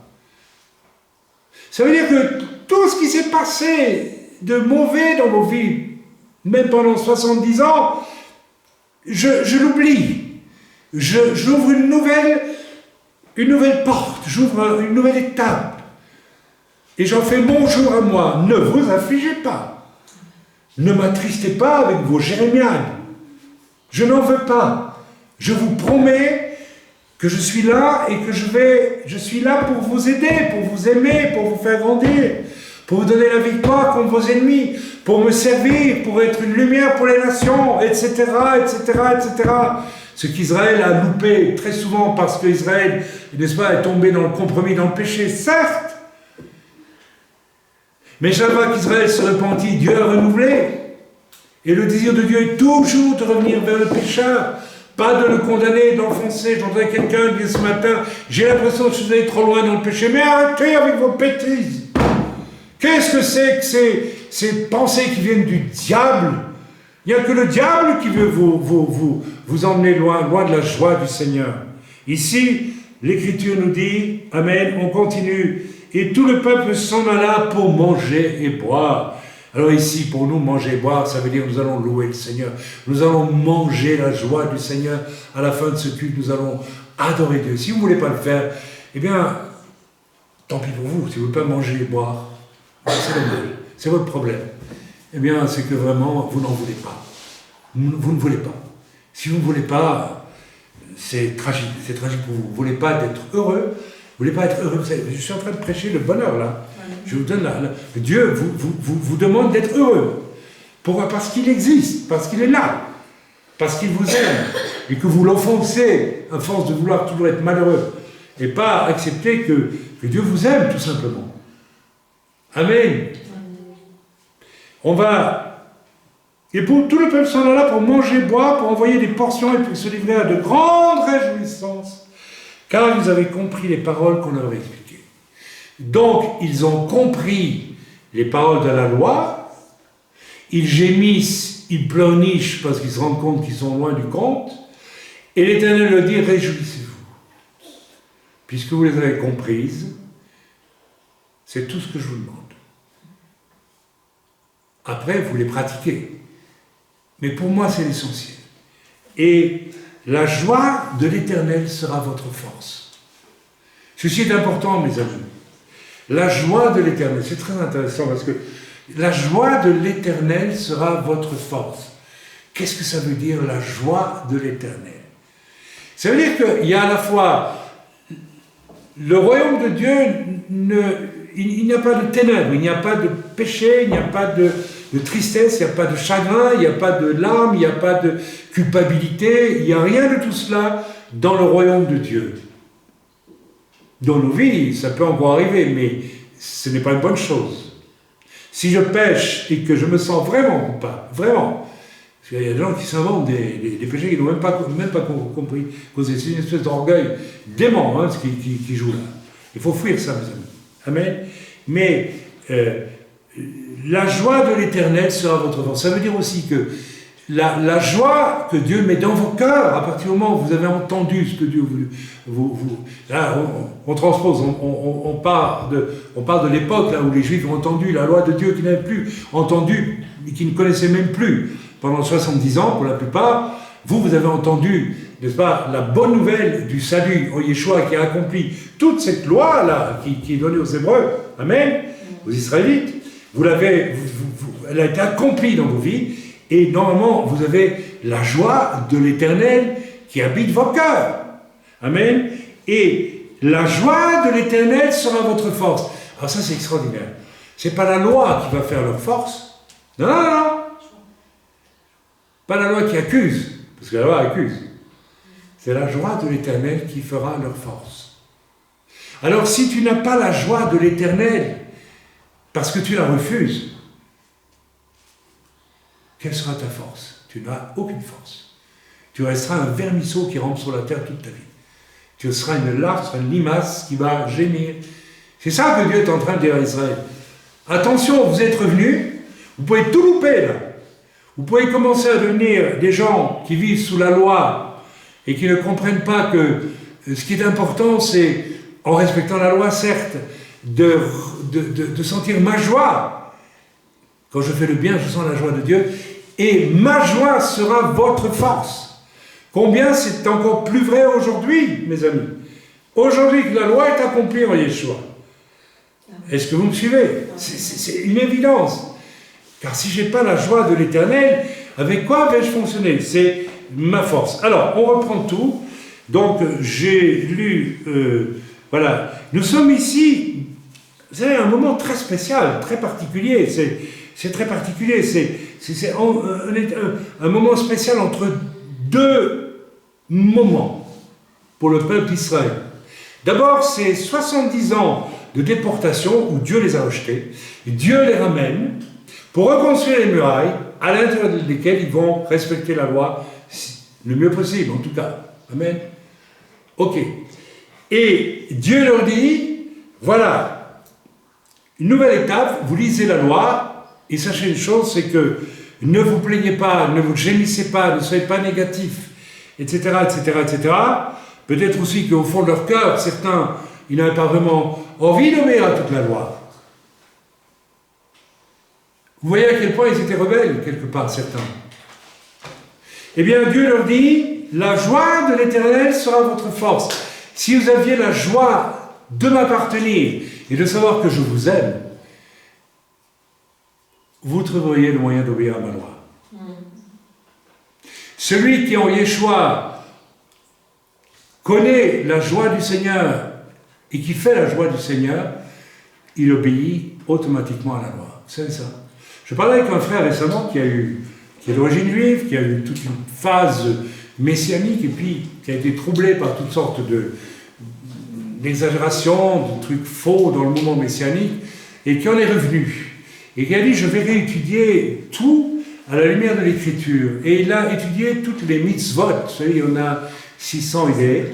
Ça veut dire que tout ce qui s'est passé de mauvais dans vos vies, même pendant 70 ans, je l'oublie. J'ouvre une nouvelle porte, j'ouvre une nouvelle étape. Et j'en fais mon jour à moi. Ne vous affligez pas. Ne m'attristez pas avec vos jérémiades. Je n'en veux pas. Je vous promets que je suis là et que je suis là pour vous aider, pour vous aimer, pour vous faire grandir, pour vous donner la victoire contre vos ennemis, pour me servir, pour être une lumière pour les nations, etc., etc., etc. Ce qu'Israël a loupé très souvent parce qu'Israël, n'est-ce pas, est tombé dans le compromis, dans le péché, certes. Mais chaque fois qu'Israël se repentit, Dieu a renouvelé. Et le désir de Dieu est toujours de revenir vers le pécheur, pas de le condamner, d'enfoncer. J'entendais quelqu'un dire ce matin, j'ai l'impression que je suis allé trop loin dans le péché. Mais arrêtez avec vos bêtises. Qu'est-ce que c'est que ces pensées qui viennent du diable? Il n'y a que le diable qui veut vous emmener loin de la joie du Seigneur. Ici, l'Écriture nous dit, Amen, on continue, et tout le peuple s'en alla pour manger et boire. Alors ici, pour nous, manger et boire, ça veut dire nous allons louer le Seigneur. Nous allons manger la joie du Seigneur. À la fin de ce culte, nous allons adorer Dieu. Si vous ne voulez pas le faire, eh bien, tant pis pour vous. Si vous ne voulez pas manger et boire, c'est dommage. C'est votre problème. Eh bien, c'est que vraiment, vous n'en voulez pas. Vous ne voulez pas. Si vous ne voulez pas, c'est tragique. C'est tragique pour vous. Vous ne voulez pas être heureux. Vous ne voulez pas être heureux. Je suis en train de prêcher le bonheur, là. Je vous donne Dieu vous demande d'être heureux. Pourquoi? Parce qu'il existe, parce qu'il est là, parce qu'il vous aime, et que vous l'offensez à force de vouloir toujours être malheureux, et pas accepter que Dieu vous aime, tout simplement. Amen. On va... Et pour tout le peuple s'en alla pour manger, boire, pour envoyer des portions et pour se livrer à de grandes réjouissances, car ils avaient compris les paroles qu'on leur expliquait. Donc, ils ont compris les paroles de la loi, ils gémissent, ils pleurnichent parce qu'ils se rendent compte qu'ils sont loin du compte, et l'Éternel leur dit, réjouissez-vous, puisque vous les avez comprises, c'est tout ce que je vous demande. Après, vous les pratiquez. Mais pour moi, c'est l'essentiel. Et la joie de l'Éternel sera votre force. Ceci est important, mes amis. La joie de l'Éternel, c'est très intéressant parce que la joie de l'Éternel sera votre force. Qu'est-ce que ça veut dire, la joie de l'Éternel? Ça veut dire qu'il y a à la fois le royaume de Dieu, il n'y a pas de ténèbres, il n'y a pas de péché, il n'y a pas de tristesse, il n'y a pas de chagrin, il n'y a pas de larmes, il n'y a pas de culpabilité, il n'y a rien de tout cela dans le royaume de Dieu. Dans nos vies, ça peut encore arriver, mais ce n'est pas une bonne chose. Si je pêche et que je me sens vraiment coupable, vraiment, parce qu'il y a des gens qui s'inventent des péchés qu'ils n'ont même pas compris, c'est une espèce d'orgueil dément ce qui joue là. Il faut fuir ça, mes amis. Amen. Mais la joie de l'Éternel sera votre force. Ça veut dire aussi que la joie que Dieu met dans vos cœurs, à partir du moment où vous avez entendu ce que Dieu là, on transpose, on part de l'époque là où les Juifs ont entendu la loi de Dieu qu'ils n'avaient plus entendu et qu'ils ne connaissaient même plus pendant 70 ans pour la plupart. Vous avez entendu, n'est-ce pas, la bonne nouvelle du salut en Yeshua qui a accompli toute cette loi là qui est donnée aux Hébreux, amen, aux Israélites. Elle a été accomplie dans vos vies. Et normalement, vous avez la joie de l'Éternel qui habite vos cœurs. Amen. Et la joie de l'Éternel sera votre force. Alors ça, c'est extraordinaire. Ce n'est pas la loi qui va faire leur force. Non, non, non. Pas la loi qui accuse, parce que la loi accuse. C'est la joie de l'Éternel qui fera leur force. Alors, si tu n'as pas la joie de l'Éternel, parce que tu la refuses, quelle sera ta force? Tu n'as aucune force. Tu resteras un vermisseau qui rampe sur la terre toute ta vie. Tu seras une larve, tu seras une limace qui va gémir. C'est ça que Dieu est en train de dire à Israël. Attention, vous êtes revenus, vous pouvez tout louper là. Vous pouvez commencer à devenir des gens qui vivent sous la loi et qui ne comprennent pas que ce qui est important, c'est, en respectant la loi, certes, de sentir ma joie. Quand je fais le bien, je sens la joie de Dieu. Et ma joie sera votre force. Combien c'est encore plus vrai aujourd'hui, mes amis. Aujourd'hui que la loi est accomplie en Yeshua. Est-ce que vous me suivez? C'est une évidence. Car si je n'ai pas la joie de l'Éternel, avec quoi vais-je fonctionner? C'est ma force. Alors, on reprend tout. Donc, j'ai lu... voilà. Nous sommes ici... C'est un moment très spécial, très particulier. C'est très particulier. C'est un moment spécial entre deux moments pour le peuple d'Israël. D'abord, c'est 70 ans de déportation où Dieu les a rejetés. Dieu les ramène pour reconstruire les murailles à l'intérieur desquelles ils vont respecter la loi le mieux possible, en tout cas. Amen. Ok. Et Dieu leur dit, voilà, une nouvelle étape, vous lisez la loi, et sachez une chose, c'est que ne vous plaignez pas, ne vous gémissez pas, ne soyez pas négatifs, etc., etc., etc. Peut-être aussi qu'au fond de leur cœur, certains, ils n'avaient pas vraiment envie d'obéir à toute la loi. Vous voyez à quel point ils étaient rebelles, quelque part, certains. Eh bien, Dieu leur dit, la joie de l'Éternel sera votre force. Si vous aviez la joie de m'appartenir et de savoir que je vous aime, vous trouveriez le moyen d'obéir à ma loi. Celui qui en Yeshua connaît la joie du Seigneur et qui fait la joie du Seigneur, il obéit automatiquement à la loi. Vous savez ça? Je parlais avec un frère récemment qui est d'origine juive, qui a eu toute une phase messianique et puis qui a été troublé par toutes sortes d'exagérations, de trucs faux dans le mouvement messianique, et qui en est revenu. Et qui a dit, je vais réétudier tout à la lumière de l'Écriture. Et il a étudié toutes les mitzvot, vous savez, il y en a 600 idées,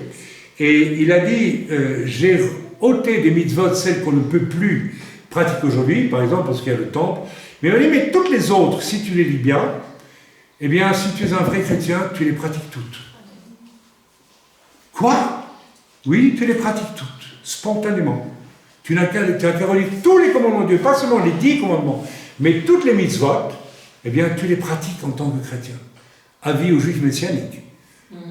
et il a dit, j'ai ôté des mitzvot, celles qu'on ne peut plus pratiquer aujourd'hui, par exemple parce qu'il y a le temple, mais il m'a dit, mais toutes les autres, si tu les lis bien, eh bien, si tu es un vrai chrétien, tu les pratiques toutes. Quoi? Oui, tu les pratiques toutes, spontanément. Tu n'as qu'à relire tous les commandements de Dieu, pas seulement les 10 commandements, mais toutes les mitzvot, eh bien, tu les pratiques en tant que chrétien. Avis aux juifs messianiques,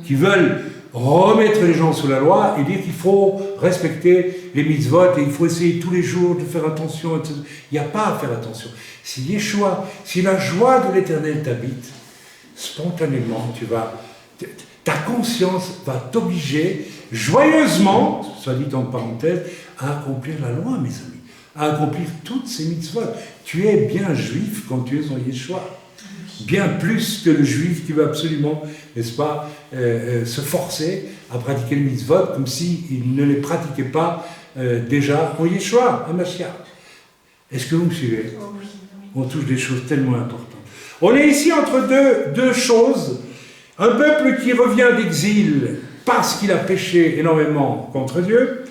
qui veulent remettre les gens sous la loi et dire qu'il faut respecter les mitzvot et il faut essayer tous les jours de faire attention, etc. Il n'y a pas à faire attention. Si Yeshua, si la joie de l'Éternel t'habite, spontanément, ta conscience va t'obliger joyeusement, soit dit en parenthèse, à accomplir la loi, mes amis, à accomplir toutes ces mitzvot. Tu es bien juif quand tu es en Yeshua. Bien plus que le juif qui veut absolument, n'est-ce pas, se forcer à pratiquer les mitzvot comme s'il ne les pratiquait pas déjà en Yeshua, à Mashiach. Est-ce que vous me suivez? On touche des choses tellement importantes. On est ici entre deux choses. Un peuple qui revient d'exil parce qu'il a péché énormément contre Dieu.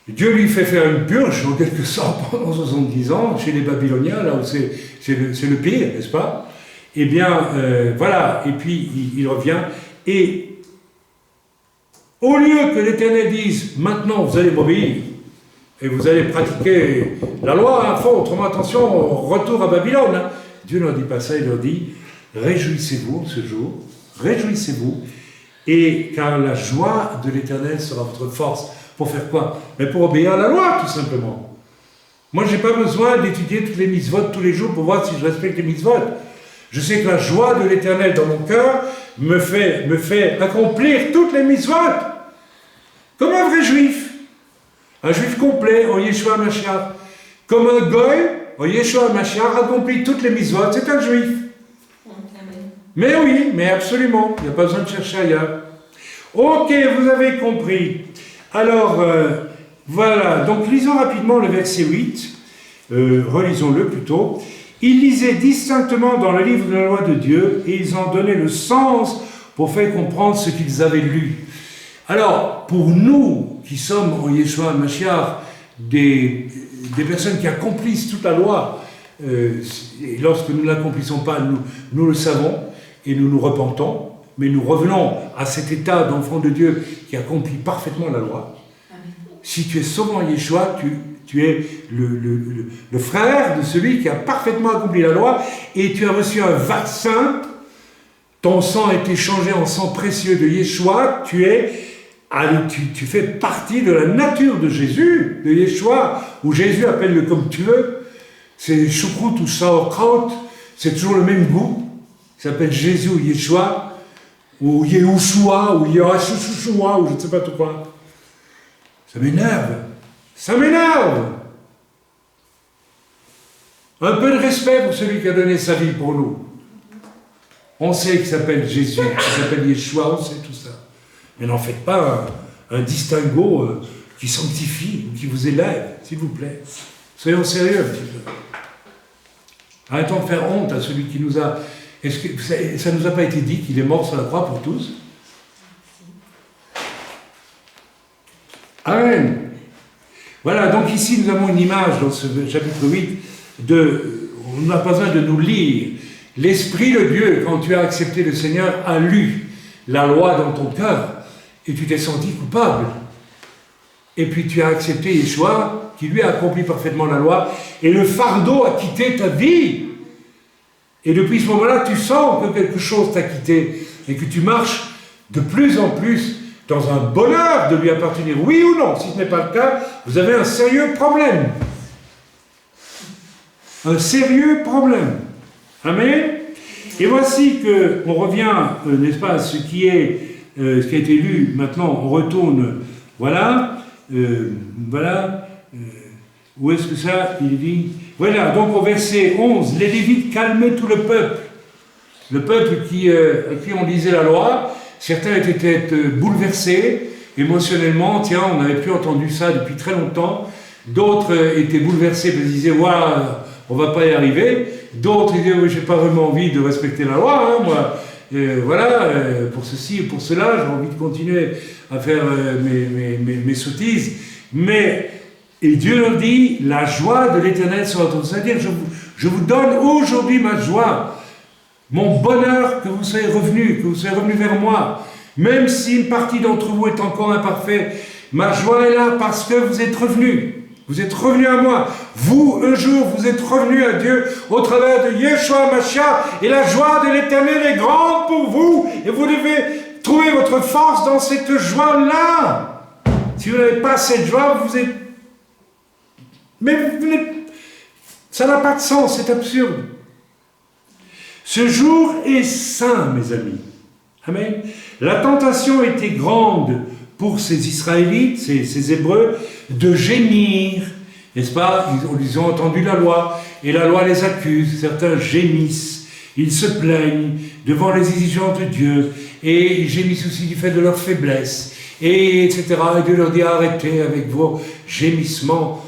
Dieu lui fait faire une purge, en quelque sorte, pendant 70 ans, chez les Babyloniens, là où c'est le pire, n'est-ce pas? Eh bien, voilà, et puis il revient, et au lieu que l'Éternel dise, maintenant vous allez m'obéir, et vous allez pratiquer la loi à fond, autrement attention, retour à Babylone, hein. Dieu ne leur dit pas ça, il leur dit, réjouissez-vous ce jour, réjouissez-vous, et car la joie de l'Éternel sera votre force. Pour faire quoi? Mais pour obéir à la loi, tout simplement. Moi, je n'ai pas besoin d'étudier toutes les mitzvot tous les jours pour voir si je respecte les mitzvot. Je sais que la joie de l'Éternel dans mon cœur me fait accomplir toutes les mitzvot. Comme un vrai juif. Un juif complet, en Yeshua Mashiach. Comme un goy, en Yeshua Mashiach, accomplit toutes les mitzvot. C'est un juif. Mais oui, mais absolument. Il n'y a pas besoin de chercher ailleurs. Ok, vous avez compris. Alors, voilà. Donc, lisons rapidement le verset 8. Relisons-le plutôt. Ils lisaient distinctement dans le livre de la loi de Dieu et ils en donnaient le sens pour faire comprendre ce qu'ils avaient lu. Alors, pour nous qui sommes en Yeshua Mashiach, des personnes qui accomplissent toute la loi, et lorsque nous ne l'accomplissons pas, nous le savons et nous nous repentons, mais nous revenons à cet état d'enfant de Dieu qui accomplit parfaitement la loi. Si tu es sauvé en Yeshua, tu es le frère de celui qui a parfaitement accompli la loi et tu as reçu un vaccin. Ton sang a été changé en sang précieux de Yeshua. Tu fais partie de la nature de Jésus, de Yeshua, ou Jésus, appelle-le comme tu veux. C'est choucroute ou sauerkraut, c'est toujours le même goût. Il s'appelle Jésus ou Yeshua, ou Yehoshua, ou Yahashua, ou je ne sais pas tout quoi. Ça m'énerve. Ça m'énerve. Un peu de respect pour celui qui a donné sa vie pour nous. On sait qu'il s'appelle Jésus, qu'il s'appelle Yeshua, on sait tout ça. Mais n'en faites pas un distinguo qui sanctifie ou qui vous élève, s'il vous plaît. Soyons sérieux un petit peu. Arrêtons de faire honte à celui qui nous a... Est-ce que ça ne nous a pas été dit qu'il est mort sur la croix pour tous? Amen. Voilà, donc ici nous avons une image dans ce chapitre 8 on n'a pas besoin de nous lire L'Esprit de Dieu, quand tu as accepté le Seigneur, a lu la loi dans ton cœur et tu t'es senti coupable. Et puis tu as accepté Yeshua, qui lui a accompli parfaitement la loi, et le fardeau a quitté ta vie. Et depuis ce moment-là, tu sens que quelque chose t'a quitté et que tu marches de plus en plus dans un bonheur de lui appartenir. Oui ou non? Si ce n'est pas le cas, vous avez un sérieux problème. Un sérieux problème. Amen. Et voici qu'on revient, n'est-ce pas, à ce qui a été lu. Maintenant, on retourne. Voilà. Où est-ce que ça, il dit? Voilà, donc au verset 11, les Lévites calmaient tout le peuple. Le peuple à qui on lisait la loi, certains étaient bouleversés émotionnellement. Tiens, on n'avait plus entendu ça depuis très longtemps. D'autres étaient bouleversés parce qu'ils disaient, waouh, on ne va pas y arriver. D'autres disaient, oui, je n'ai pas vraiment envie de respecter la loi, hein, moi. Pour ceci et pour cela, j'ai envie de continuer à faire mes sottises. Et Dieu leur dit, la joie de l'Éternel sera ton. C'est-à-dire, je vous donne aujourd'hui ma joie, mon bonheur que vous soyez revenus vers moi. Même si une partie d'entre vous est encore imparfaite, ma joie est là parce que vous êtes revenus. Vous êtes revenus à moi. Vous, un jour, vous êtes revenus à Dieu au travers de Yeshua Mashiach, et la joie de l'Éternel est grande pour vous, et vous devez trouver votre force dans cette joie-là. Si vous n'avez pas cette joie, vous êtes... Mais ça n'a pas de sens, c'est absurde. Ce jour est saint, mes amis. Amen. La tentation était grande pour ces Israélites, ces Hébreux, de gémir, n'est-ce pas? Ils ont entendu la loi, et la loi les accuse. Certains gémissent, ils se plaignent devant les exigences de Dieu, et ils gémissent aussi du fait de leur faiblesse, et etc. Et Dieu leur dit, arrêtez avec vos gémissements.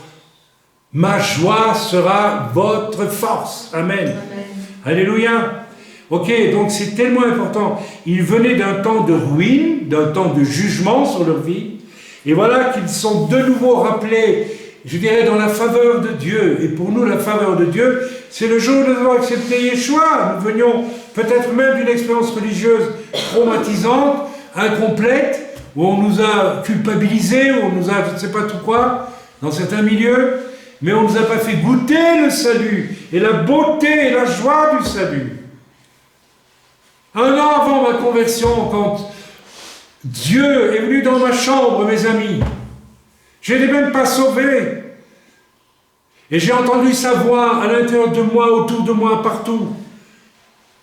Ma joie sera votre force. Amen. Amen. Alléluia. Ok, donc c'est tellement important. Ils venaient d'un temps de ruine, d'un temps de jugement sur leur vie, et voilà qu'ils sont de nouveau rappelés, je dirais, dans la faveur de Dieu. Et pour nous, la faveur de Dieu, c'est le jour où nous avons accepté Yeshua. Nous venions peut-être même d'une expérience religieuse traumatisante, incomplète, où on nous a culpabilisés, où on nous a, je ne sais pas tout quoi, dans certains milieux, mais on ne nous a pas fait goûter le salut, et la beauté et la joie du salut. Un an avant ma conversion, quand Dieu est venu dans ma chambre, mes amis, je n'étais même pas sauvé. Et j'ai entendu sa voix à l'intérieur de moi, autour de moi, partout,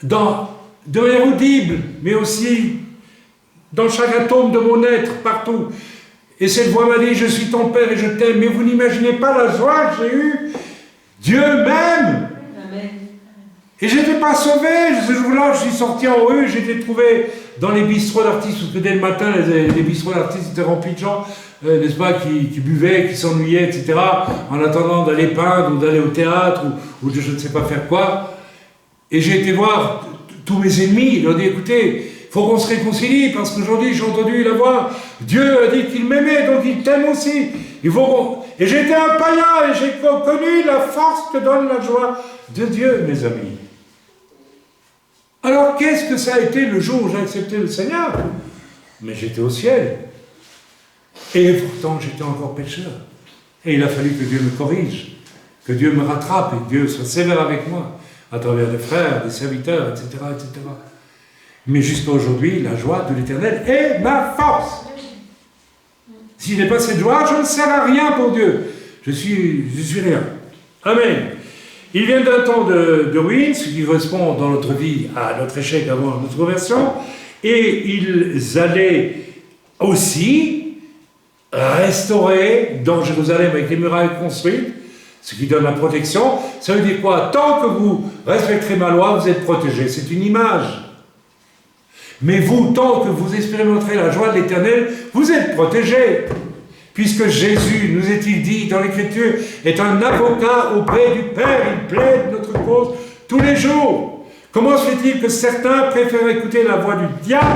de manière audible, mais aussi dans chaque atome de mon être, partout. Et cette voix m'a dit, je suis ton Père et je t'aime. Mais vous n'imaginez pas la joie que j'ai eue. Dieu m'aime. Et je n'étais pas sauvé. Ce jour-là, je suis sorti en rue, j'étais trouvé dans les bistrots d'artistes, parce que dès le matin, les bistrots d'artistes étaient remplis de gens, n'est-ce pas, qui buvaient, qui s'ennuyaient, etc., en attendant d'aller peindre, ou d'aller au théâtre, ou de je ne sais pas faire quoi. Et j'ai été voir tous mes ennemis, ils leur dit, écoutez, il faut qu'on se réconcilie, parce qu'aujourd'hui, j'ai entendu la voix, Dieu a dit qu'il m'aimait, donc il t'aime aussi. Et j'étais un païen, et j'ai connu la force que donne la joie de Dieu, mes amis. Alors, qu'est-ce que ça a été le jour où j'ai accepté le Seigneur? Mais j'étais au ciel. Et pourtant, j'étais encore pécheur. Et il a fallu que Dieu me corrige, que Dieu me rattrape, et que Dieu soit sévère avec moi, à travers des frères, des serviteurs, etc., etc. Mais jusqu'à aujourd'hui, la joie de l'Éternel est ma force. Si je n'ai pas cette joie, je ne sers à rien pour Dieu. Je suis rien. Amen. Ils viennent d'un temps de ruine, ce qui correspond dans notre vie à notre échec avant notre conversion, et ils allaient aussi restaurer dans Jérusalem avec les murailles construites, ce qui donne la protection. Ça veut dire quoi? Tant que vous respecterez ma loi, vous êtes protégés. C'est une image. Mais vous, tant que vous expérimenterez la joie de l'Éternel, vous êtes protégés. Puisque Jésus, nous est-il dit dans l'Écriture, est un avocat auprès du Père, il plaide notre cause tous les jours. Comment se fait-il que certains préfèrent écouter la voix du diable,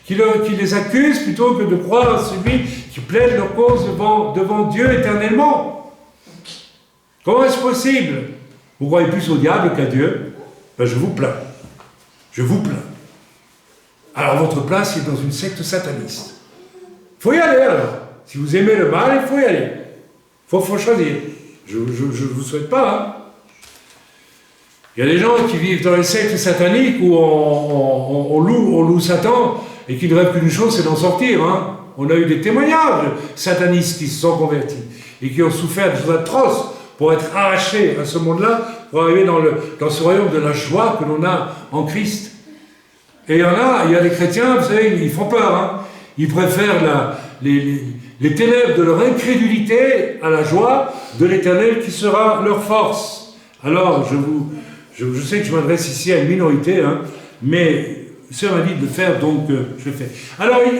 qui les accuse, plutôt que de croire à celui qui plaide leur cause devant Dieu éternellement? Comment est-ce possible? Vous croyez plus au diable qu'à Dieu? Ben, je vous plains. Je vous plains. Alors votre place est dans une secte sataniste. Il faut y aller alors. Si vous aimez le mal, il faut y aller. Il faut choisir. Je ne vous souhaite pas. Hein. Il y a des gens qui vivent dans les sectes sataniques où on loue Satan et qui ne rêvent qu'une chose, c'est d'en sortir. Hein. On a eu des témoignages satanistes qui se sont convertis et qui ont souffert de choses atroces pour être arrachés à ce monde-là, pour arriver dans ce royaume de la joie que l'on a en Christ. Et il y a des chrétiens, vous savez, ils font peur. Hein. Ils préfèrent les ténèbres de leur incrédulité à la joie de l'Éternel qui sera leur force. Alors, je sais que je m'adresse ici à une minorité, hein, mais le Seigneur m'a dit de le faire, donc je le fais. Alors, il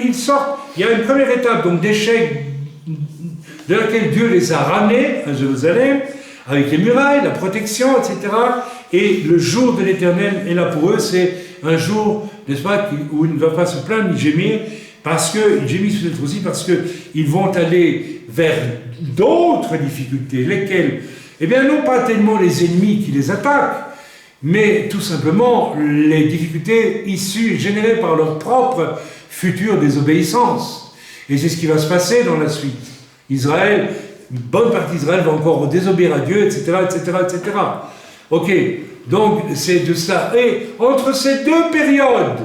y a une première étape donc d'échec de laquelle Dieu les a ramenés à Jérusalem, avec les murailles, la protection, etc. Et le jour de l'Éternel est là pour eux, c'est un jour, n'est-ce pas, où il ne va pas se plaindre ni gémir, parce qu'ils gémissent peut-être aussi parce qu'ils vont aller vers d'autres difficultés, lesquelles, eh bien, non pas tellement les ennemis qui les attaquent, mais tout simplement les difficultés issues, générées par leur propre future désobéissance. Et c'est ce qui va se passer dans la suite. Israël, une bonne partie d'Israël va encore désobéir à Dieu, etc., etc., etc. Ok, donc c'est de ça. Et entre ces deux périodes,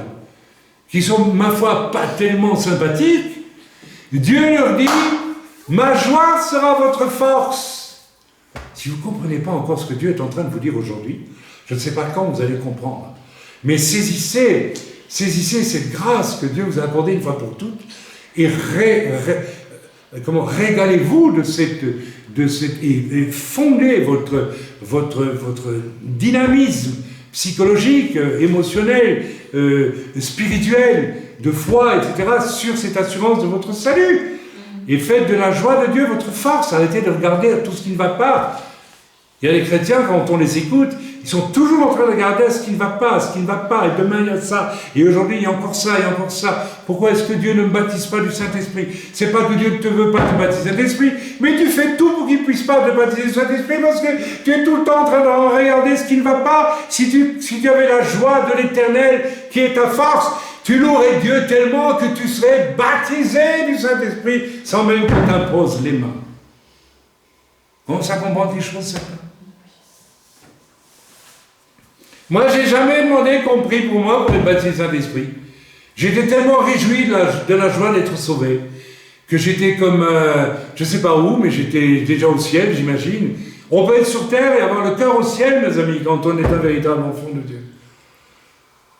qui sont, ma foi, pas tellement sympathiques, Dieu leur dit, ma joie sera votre force. Si vous ne comprenez pas encore ce que Dieu est en train de vous dire aujourd'hui, je ne sais pas quand vous allez comprendre, mais saisissez cette grâce que Dieu vous a accordée une fois pour toutes, et régalez-vous de cette et fondez votre dynamisme psychologique, émotionnel, spirituel, de foi, etc., sur cette assurance de votre salut. Et faites de la joie de Dieu votre force. Arrêtez de regarder à tout ce qui ne va pas. Il y a des chrétiens, quand on les écoute, ils sont toujours en train de regarder à ce qui ne va pas, et demain il y a ça, et aujourd'hui il y a encore ça, et encore ça. Pourquoi est-ce que Dieu ne me baptise pas du Saint-Esprit? C'est pas que Dieu ne te veut pas te baptiser de l'Esprit, mais tu fais tout pour qu'il ne puisse pas te baptiser du Saint-Esprit, parce que tu es tout le temps en train de regarder ce qui ne va pas. Si tu avais la joie de l'Éternel qui est ta force, tu louerais Dieu tellement que tu serais baptisé du Saint-Esprit sans même qu'on t'impose les mains. Bon, ça comprend des choses, certaines. Moi, j'ai jamais demandé qu'on prie pour moi pour être baptisé Saint-Esprit. J'étais tellement réjoui de la joie d'être sauvé, que j'étais comme, je ne sais pas où, mais j'étais déjà au ciel, j'imagine. On peut être sur terre et avoir le cœur au ciel, mes amis, quand on est un véritable enfant de Dieu.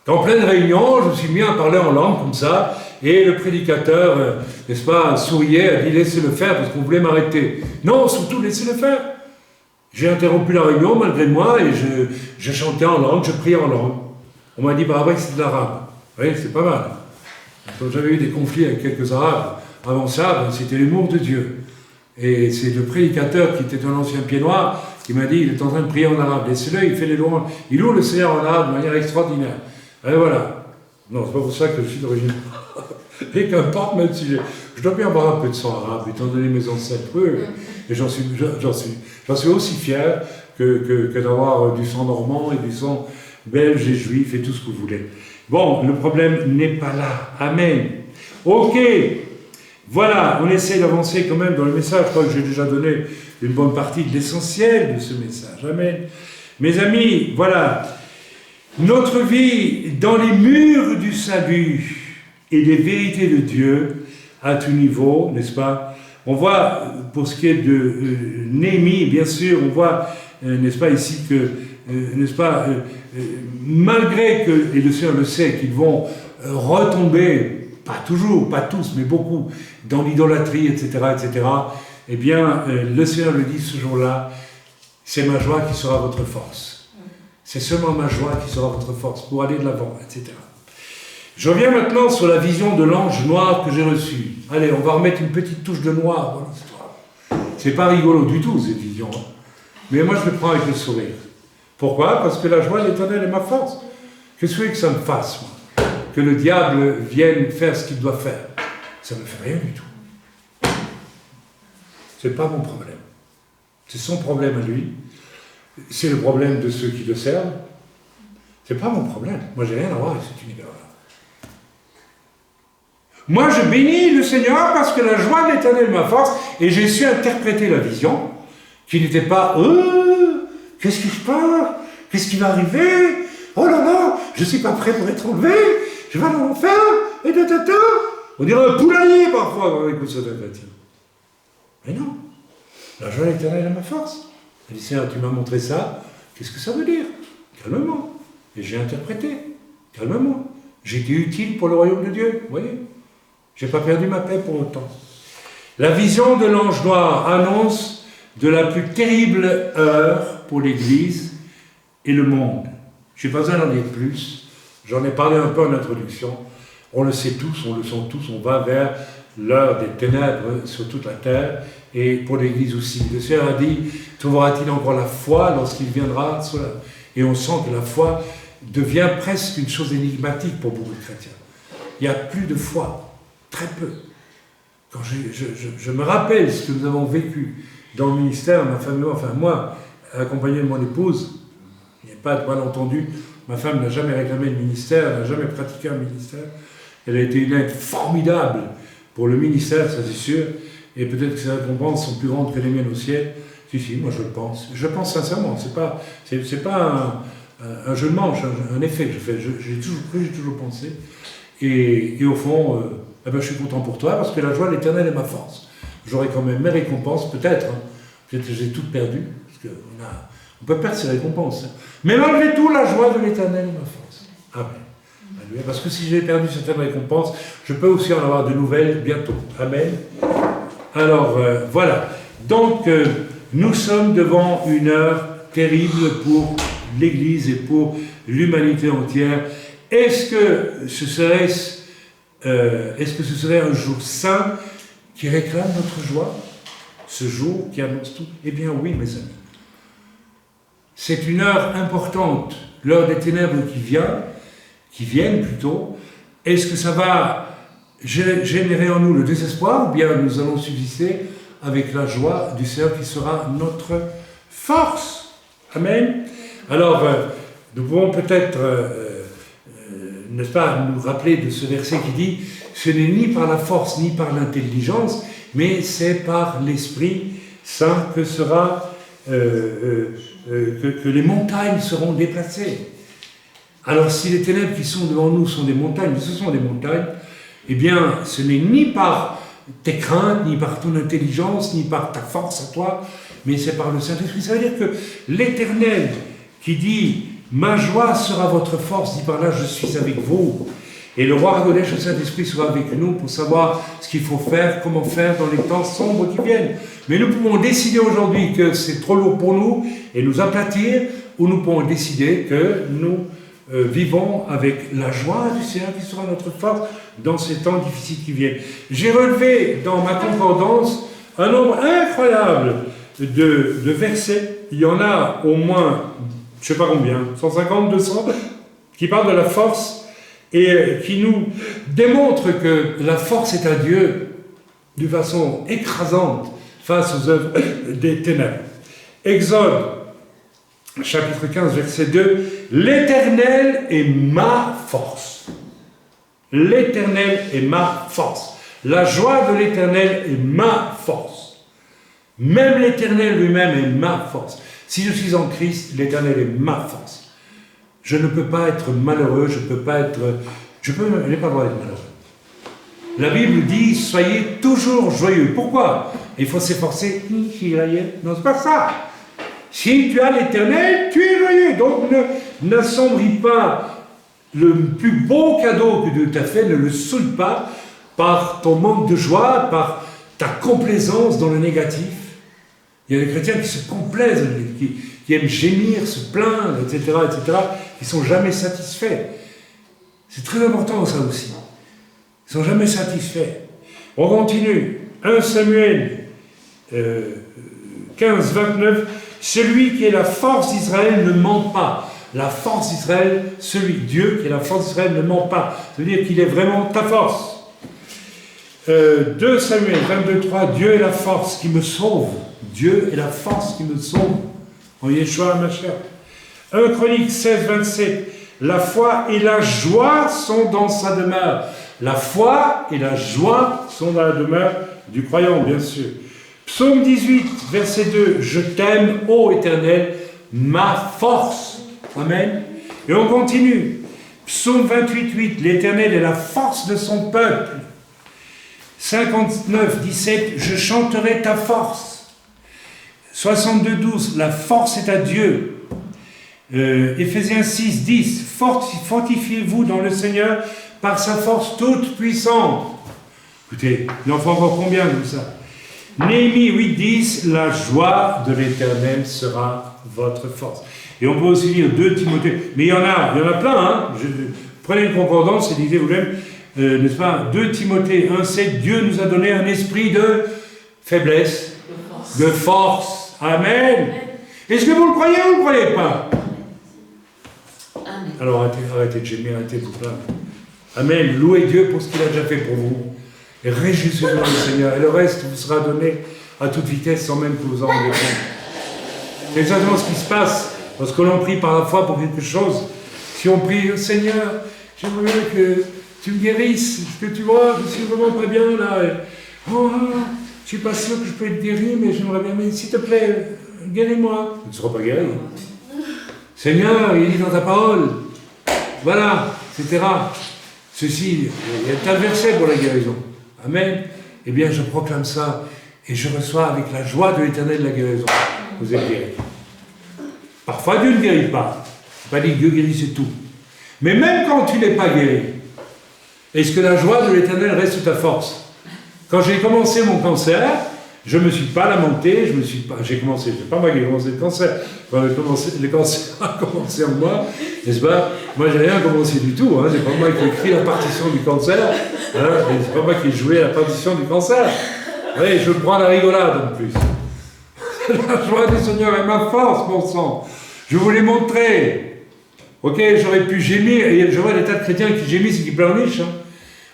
En pleine réunion, je me suis mis à parler en langue comme ça, et le prédicateur, n'est-ce pas, souriait, a dit « laissez-le faire » parce qu'on voulait m'arrêter. Non, surtout laissez-le faire. J'ai interrompu la réunion malgré moi et je chantais en langue, je priais en langue. On m'a dit, bah après c'est de l'arabe. Oui, c'est pas mal. Quand j'avais eu des conflits avec quelques arabes, avant ça, ben, c'était l'humour de Dieu. Et c'est le prédicateur qui était un ancien pied noir qui m'a dit, il est en train de prier en arabe. Laissez-le, il fait les louanges. Il loue le Seigneur en arabe de manière extraordinaire. Et voilà. Non, c'est pas pour ça que je suis d'origine. Et qu'importe, même si je dois bien avoir un peu de sang arabe, étant donné mes ancêtres, et j'en suis aussi fier que d'avoir du sang normand et du sang belge et juif et tout ce que vous voulez. Bon, le problème n'est pas là. Amen. Ok. Voilà, on essaie d'avancer quand même dans le message. Je crois que j'ai déjà donné une bonne partie de l'essentiel de ce message. Amen. Mes amis, voilà. Notre vie dans les murs du salut et des vérités de Dieu à tout niveau, n'est-ce pas? On voit, pour ce qui est de Néhémie, bien sûr, on voit, n'est-ce pas, ici que, n'est-ce pas, malgré que, et le Seigneur le sait, qu'ils vont retomber, pas toujours, pas tous, mais beaucoup, dans l'idolâtrie, etc., etc., eh bien, le Seigneur le dit ce jour-là, c'est ma joie qui sera votre force. C'est seulement ma joie qui sera votre force pour aller de l'avant, etc. Je reviens maintenant sur la vision de l'ange noir que j'ai reçue. Allez, on va remettre une petite touche de noir dans l'histoire. C'est pas rigolo du tout, cette vision. Hein. Mais moi, je le prends avec le sourire. Pourquoi? Parce que la joie de l'Éternel est ma force. Qu'est-ce que vous voulez que ça me fasse, moi? Que le diable vienne faire ce qu'il doit faire. Ça ne me fait rien du tout. C'est pas mon problème. C'est son problème à lui. C'est le problème de ceux qui le servent. C'est pas mon problème. Moi, j'ai rien à voir avec cet univers-là. Moi, je bénis le Seigneur parce que la joie de l'Éternel est ma force, et j'ai su interpréter la vision, qui n'était pas « qu'est-ce qui se passe? Qu'est-ce qui va arriver? Oh là là, je ne suis pas prêt pour être enlevé, je vais dans l'enfer, et tatata !» On dirait un poulailler parfois quand on écoute cette chrétien. Mais non, la joie de l'Éternel est ma force. Elle dit « Seigneur, tu m'as montré ça, qu'est-ce que ça veut dire? Calme-moi. » Et j'ai interprété. Calme-moi. J'ai été utile pour le royaume de Dieu, vous voyez? Je n'ai pas perdu ma paix pour autant. La vision de l'ange noir annonce de la plus terrible heure pour l'Église et le monde. Je n'ai pas besoin d'en dire plus. J'en ai parlé un peu en introduction. On le sait tous, on le sent tous, on va vers l'heure des ténèbres sur toute la terre, et pour l'Église aussi. Le Seigneur a dit, trouvera-t-il encore la foi lorsqu'il viendra sur la... Et on sent que la foi devient presque une chose énigmatique pour beaucoup de chrétiens. Il n'y a plus de foi, très peu. Quand je me rappelle ce que nous avons vécu dans le ministère, ma femme et moi, enfin moi, accompagné de mon épouse, il n'y a pas de malentendu, ma femme n'a jamais réclamé le ministère, n'a jamais pratiqué un ministère. Elle a été une aide formidable pour le ministère, ça c'est sûr, et peut-être que ses récompenses sont plus grandes que les miennes au ciel. Si, moi je le pense. Je le pense sincèrement, c'est pas un jeu de manche, un effet que je fais. J'ai toujours cru, j'ai toujours pensé. Et au fond, je suis content pour toi, parce que la joie de l'Éternel est ma force. J'aurai quand même mes récompenses, peut-être. Peut-être que j'ai tout perdu, parce qu'on peut perdre ses récompenses. Mais malgré tout, la joie de l'Éternel est ma force. Amen. Parce que si j'ai perdu certaines récompenses, je peux aussi en avoir de nouvelles bientôt. Amen. Alors, voilà. Donc, nous sommes devant une heure terrible pour l'Église et pour l'humanité entière. Est-ce que ce serait un jour saint qui réclame notre joie? Ce jour qui annonce tout? Eh bien oui, mes amis. C'est une heure importante, l'heure des ténèbres qui viennent plutôt. Est-ce que ça va générer en nous le désespoir, ou bien nous allons subsister avec la joie du Seigneur qui sera notre force? Amen. Alors, nous pouvons peut-être, n'est-ce pas, nous rappeler de ce verset qui dit « Ce n'est ni par la force ni par l'intelligence, mais c'est par l'Esprit Saint que les montagnes seront déplacées. » Alors, si les ténèbres qui sont devant nous sont des montagnes, ce sont des montagnes, eh bien, ce n'est ni par tes craintes, ni par ton intelligence, ni par ta force à toi, mais c'est par le Saint-Esprit. Ça veut dire que l'Éternel qui dit « Ma joie sera votre force », dit par là « Je suis avec vous ». Et le roi Ragonesh, le Saint-Esprit, sera avec nous pour savoir ce qu'il faut faire, comment faire dans les temps sombres qui viennent. Mais nous pouvons décider aujourd'hui que c'est trop lourd pour nous et nous aplatir, ou nous pouvons décider que nous vivons avec la joie du Seigneur qui sera notre force dans ces temps difficiles qui viennent. J'ai relevé dans ma concordance un nombre incroyable de versets. Il y en a au moins, je ne sais pas combien, 150, 200, qui parlent de la force et qui nous démontrent que la force est à Dieu d'une façon écrasante face aux œuvres des ténèbres. Exode, chapitre 15, verset 2, « L'Éternel est ma force. » L'Éternel est ma force. La joie de l'Éternel est ma force. Même l'Éternel lui-même est ma force. Si je suis en Christ, l'Éternel est ma force. Je ne peux pas être malheureux, je n'ai pas le droit d'être malheureux. La Bible dit, soyez toujours joyeux. Pourquoi? Il faut s'efforcer. Non, c'est pas ça. Si tu as l'Éternel, tu es joyeux. Donc n'assombris pas le plus beau cadeau que Dieu t'a fait, ne le souille pas par ton manque de joie, par ta complaisance dans le négatif. Il y a des chrétiens qui se complaisent, qui aiment gémir, se plaindre, etc., qui ne sont jamais satisfaits. C'est très important ça aussi. Ils ne sont jamais satisfaits. On continue. 1 Samuel 15, 29. Celui qui est la force d'Israël ne ment pas. La force d'Israël, Dieu qui est la force d'Israël ne ment pas. Ça veut dire qu'il est vraiment ta force. 2 Samuel 22, 3. Dieu est la force qui me sauve. Dieu est la force qui me sauve. En Yeshua Mashiach. 1 Chronique 16, 27. La foi et la joie sont dans sa demeure. La foi et la joie sont dans la demeure du croyant, bien sûr. Psaume 18, verset 2. Je t'aime, ô Éternel, ma force. Amen. Et on continue. Psaume 28, 8. L'Éternel est la force de son peuple. 59, 17. Je chanterai ta force. 62, 12. La force est à Dieu. Éphésiens 6, 10. Fortifiez-vous dans le Seigneur par sa force toute puissante. Écoutez, il en faut encore combien de ça? Néhémie 8, 10. La joie de l'Éternel sera votre force. Et on peut aussi lire 2 Timothée. Mais il y en a plein. Hein. Prenez une concordance et lisez vous-même, n'est-ce pas? 2 Timothée 1, 7. Dieu nous a donné un esprit de faiblesse, de force. Amen. Est-ce que vous le croyez ou vous ne le croyez pas? Amen. Alors arrêtez de gémir, arrêtez de vous plaindre. Amen. Louez Dieu pour ce qu'il a déjà fait pour vous. Et réjouissez-vous dans le Seigneur. Et le reste vous sera donné à toute vitesse sans même que vous en rendiez compte. C'est exactement ce qui se passe lorsque l'on prie par la foi pour quelque chose. Si on prie, Seigneur, j'aimerais bien que tu me guérisses, que tu vois, je suis vraiment pas bien là. Et, je suis pas sûr que je peux être guéri, mais j'aimerais bien, mais s'il te plaît, guéris-moi. Tu ne seras pas guéri. Seigneur, il est dans ta parole. Voilà, etc. Ceci, il y a un verset pour la guérison. Amen. Eh bien, je proclame ça et je reçois avec la joie de l'Éternel la guérison. Vous êtes guéris. Parfois, Dieu ne guérit pas. Je ne pas dit que Dieu guérissait tout. Mais même quand tu n'es pas guéri, est-ce que la joie de l'Éternel reste ta force? Quand j'ai commencé mon cancer, je ne me suis pas lamenté, j'ai commencé, c'est pas moi qui ai commencé le cancer. Quand le cancer a commencé en moi, n'est-ce pas? Moi, j'ai rien commencé du tout, hein. C'est pas moi qui ai écrit la partition du cancer, hein. C'est pas moi qui ai joué la partition du cancer. Oui, je prends la rigolade en plus. La joie du Seigneur est ma force, mon sang. Je vous l'ai montré. Ok, j'aurais pu gémir, et je vois des tas de chrétiens qui gémissent et qui pleurnichent. Hein.